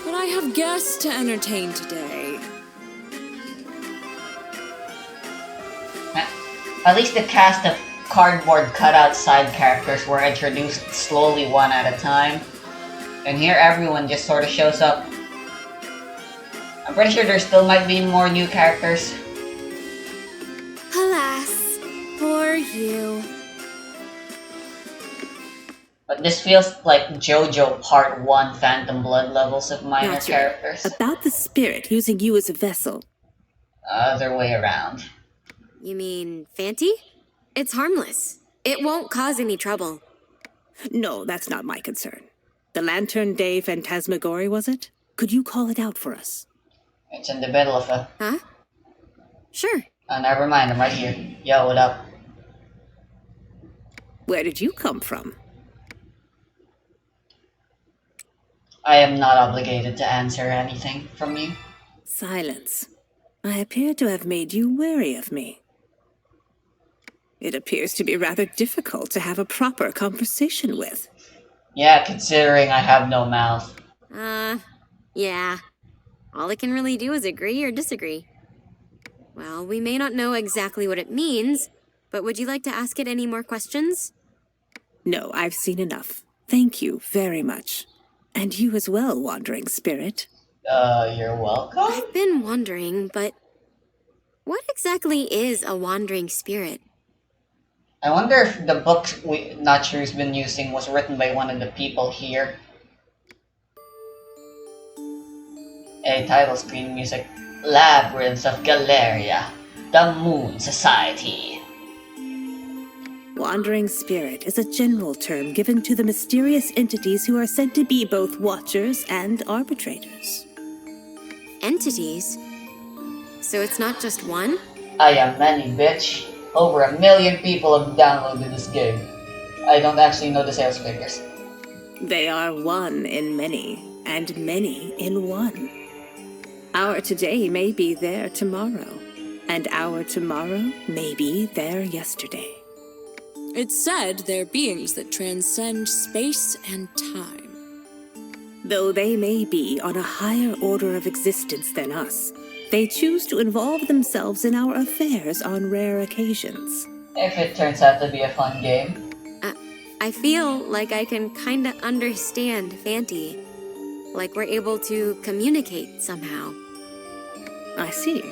J: But I have guests to entertain today.
A: At least the cast of cardboard cutout side characters were introduced slowly one at a time. And here everyone just sort of shows up. I'm pretty sure there still might be more new characters.
O: Alas, poor you.
A: But this feels like JoJo Part 1 Phantom Blood levels of minor
L: Gotcha.
A: characters.
L: About the spirit using you as a vessel.
A: Other way around.
B: You mean Fanty? It's harmless. It won't cause any trouble.
L: No, that's not my concern. The Lantern Day Phantasmagory, was it? Could you call it out for us?
A: It's in the middle of a...
B: Huh? Sure.
A: Oh, never mind, I'm right here. Yo, what up?
L: Where did you come from?
A: I am not obligated to answer anything from you.
L: Silence. I appear to have made you wary of me. It appears to be rather difficult to have a proper conversation with.
A: Yeah, considering I have no mouth.
B: Yeah. All I can really do is agree or disagree. Well, we may not know exactly what it means, but would you like to ask it any more questions?
L: No, I've seen enough. Thank you very much. And you as well, Wandering Spirit.
A: You're welcome?
B: I've been wondering, but what exactly is a wandering spirit?
A: I wonder if the book Natsuru's been using was written by one of the people here. A title screen music. Labyrinth of Galleria, the Moon Society.
L: Wandering Spirit is a general term given to the mysterious entities who are said to be both watchers and arbitrators.
B: Entities? So it's not just one?
A: I am many, bitch. Over 1 million people have downloaded this game. I don't actually know the sales figures.
L: They are one in many, and many in one. Our today may be there tomorrow. And our tomorrow may be their yesterday.
J: It's said they're beings that transcend space and time.
L: Though they may be on a higher order of existence than us, they choose to involve themselves in our affairs on rare occasions.
A: If it turns out to be a fun game.
B: I feel like I can kinda understand Fanty. Like we're able to communicate somehow.
L: I see.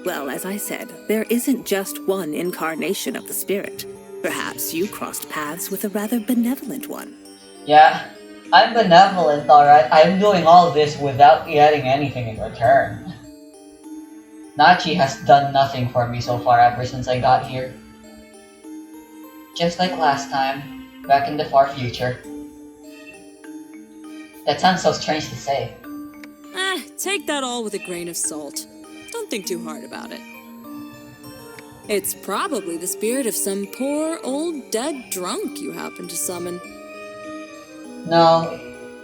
L: Well, as I said, there isn't just one incarnation of the spirit. Perhaps you crossed paths with a rather benevolent one.
A: Yeah, I'm benevolent, alright. I'm doing all this without getting anything in return. Nachi has done nothing for me so far ever since I got here. Just like last time, back in the far future. That sounds so strange to say.
J: Take that all with a grain of salt. Don't think too hard about it. It's probably the spirit of some poor old dead drunk you happen to summon.
A: No,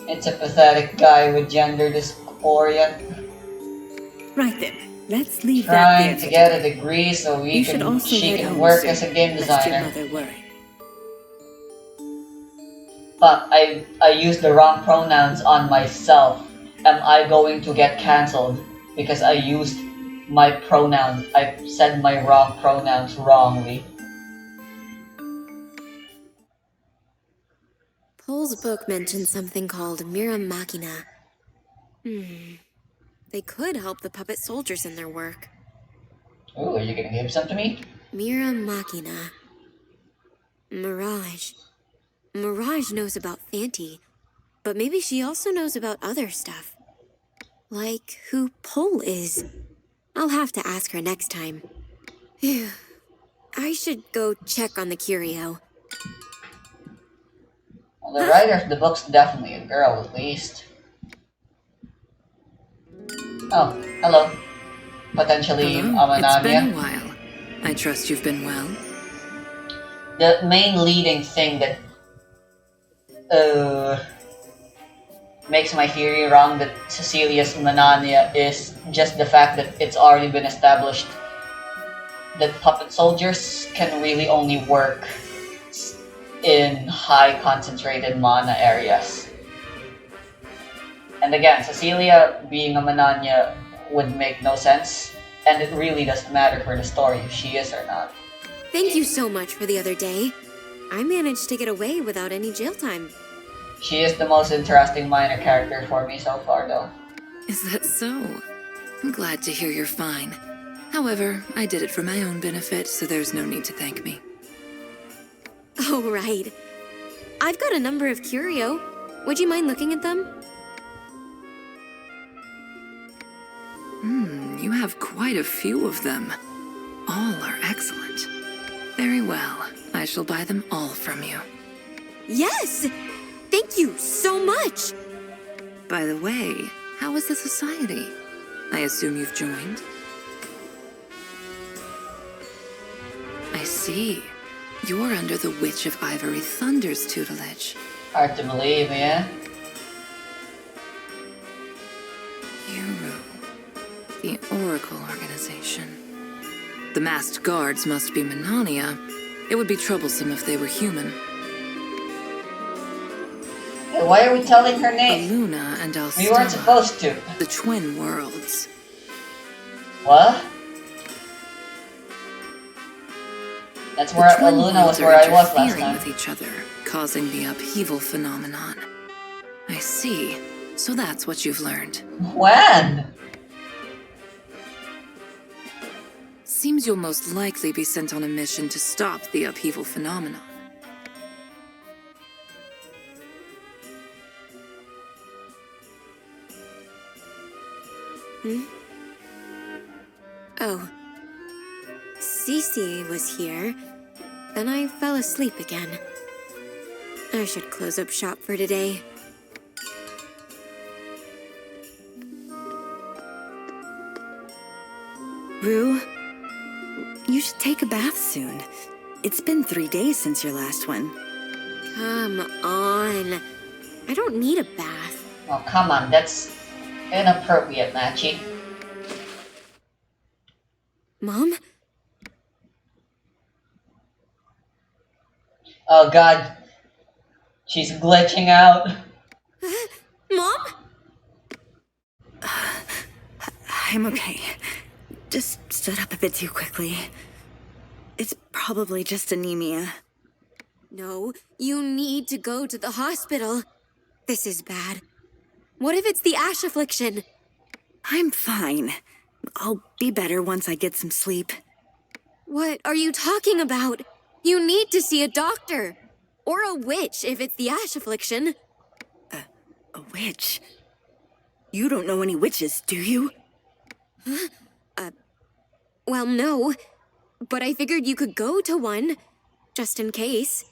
A: it's a pathetic guy with gender dysphoria.
L: Right then, let's leave
A: Trying
L: that
A: to get a degree so she can work as a game designer. Fuck, I used the wrong pronouns on myself. Am I going to get cancelled because I used my pronouns? I said my wrong pronouns wrongly.
B: Pohl's book mentioned something called Mira Machina. They could help the puppet soldiers in their work.
A: Ooh, are you gonna give some to me?
B: Mira Machina. Mirage. Mirage knows about Fanty, but maybe she also knows about other stuff. Like who Pohl is. I'll have to ask her next time. Phew. I should go check on the curio.
A: Well, the writer of the book's definitely a girl, at least. Oh, hello. Potentially
Q: Hello. It's been a
A: Amananya.
Q: while. I trust you've been well.
A: The main leading thing that makes my theory wrong that Cecilia's Manania is just the fact that it's already been established that puppet soldiers can really only work in high concentrated mana areas. And again, Cecilia being a Manania would make no sense, and it really doesn't matter for the story if she is or not.
B: Thank you so much for the other day. I managed to get away without any jail time.
A: She is the most interesting minor character for me so far, though.
Q: Is that so? I'm glad to hear you're fine. However, I did it for my own benefit, so there's no need to thank me.
B: Oh, right. I've got a number of curio. Would you mind looking at them?
Q: You have quite a few of them. All are excellent. Very well. I shall buy them all from you.
B: Yes! Thank you so much!
Q: By the way, how is the society? I assume you've joined? I see. You're under the Witch of Ivory Thunder's tutelage.
A: Hard to believe, yeah?
Q: The Oracle Organization. The masked guards must be Manania. It would be troublesome if they were human.
A: Hey, why are we telling her name?
Q: Aluna and Alstella.
A: We weren't supposed to.
Q: The twin worlds.
A: What? That's where
Q: The twin
A: Aluna
Q: worlds
A: was where
Q: are
A: I was last
Q: interfering
A: time.
Q: with each other, causing the upheaval phenomenon. I see. So that's what you've learned.
A: When?
Q: Seems you'll most likely be sent on a mission to stop the upheaval phenomenon.
B: Oh. Cece was here. Then I fell asleep again. I should close up shop for today.
N: Rue, you should take a bath soon. It's been 3 days since your last one.
B: Come on. I don't need a bath.
A: Oh, come on, that's inappropriate, Nachi.
B: Mom?
A: Oh god, she's glitching out.
B: Mom?
N: I'm okay. Just stood up a bit too quickly. It's probably just anemia.
B: No, you need to go to the hospital. This is bad. What if it's the ash affliction?
N: I'm fine. I'll be better once I get some sleep.
B: What are you talking about? You need to see a doctor. Or a witch if it's the ash affliction.
N: A witch? You don't know any witches, do you?
B: Huh? Well, no. But I figured you could go to one, just in case.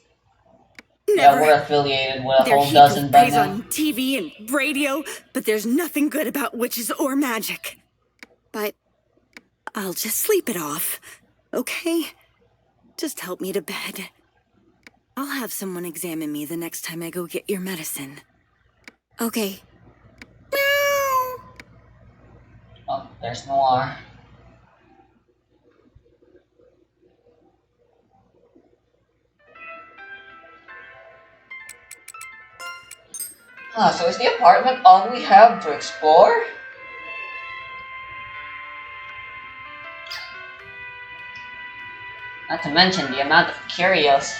N: Never.
A: Yeah, we're affiliated with a
N: They're
A: whole
N: heaping
A: dozen by
N: praise
A: now.
N: on TV and radio, but there's nothing good about witches or magic.
B: But
N: I'll just sleep it off, okay? Just help me to bed. I'll have someone examine me the next time I go get your medicine.
B: Okay.
A: Oh, there's Noir. Huh, so is the apartment all we have to explore? Not to mention the amount of curios.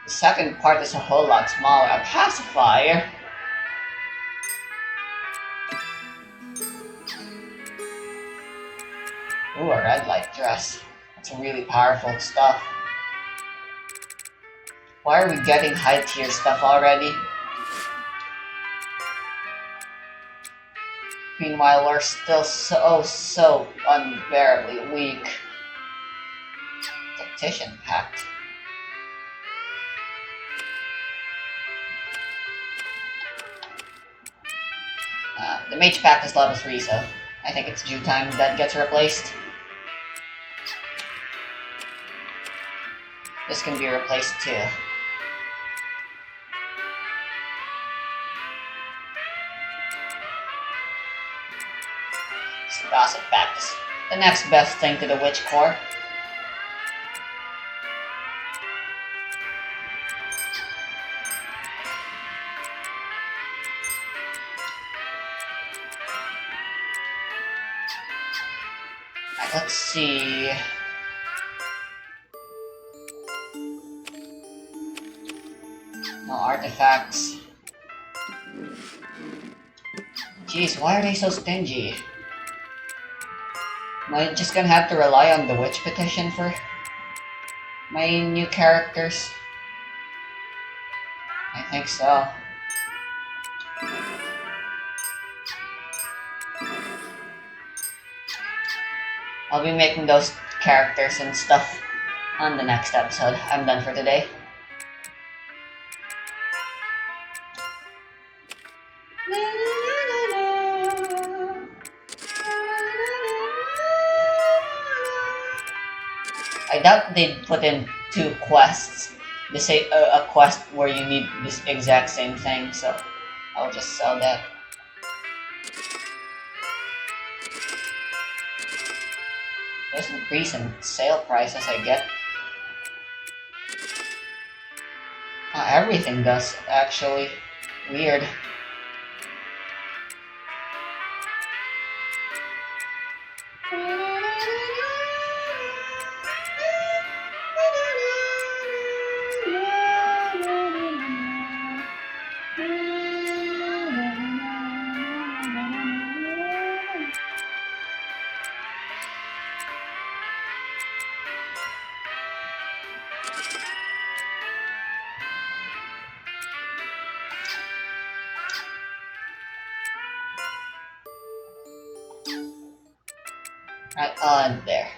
A: The second part is a whole lot smaller. A pacifier? Ooh, a red light dress. That's really powerful stuff. Why are we getting high tier stuff already? Meanwhile, we're still so unbearably weak. Tactician pact. The mage pact is level 3, so I think it's due time that gets replaced. This can be replaced too. Gossip Pact is the next best thing to the Witch Core. Right, let's see. No artifacts. Jeez, why are they so stingy? Am I just gonna have to rely on the witch petition for my new characters? I think so. I'll be making those characters and stuff on the next episode. I'm done for today. I doubt they'd put in 2 quests. They say a quest where you need this exact same thing, so I'll just sell that. There's an increase in sale prices I get. Everything does, actually. Weird. Right on there.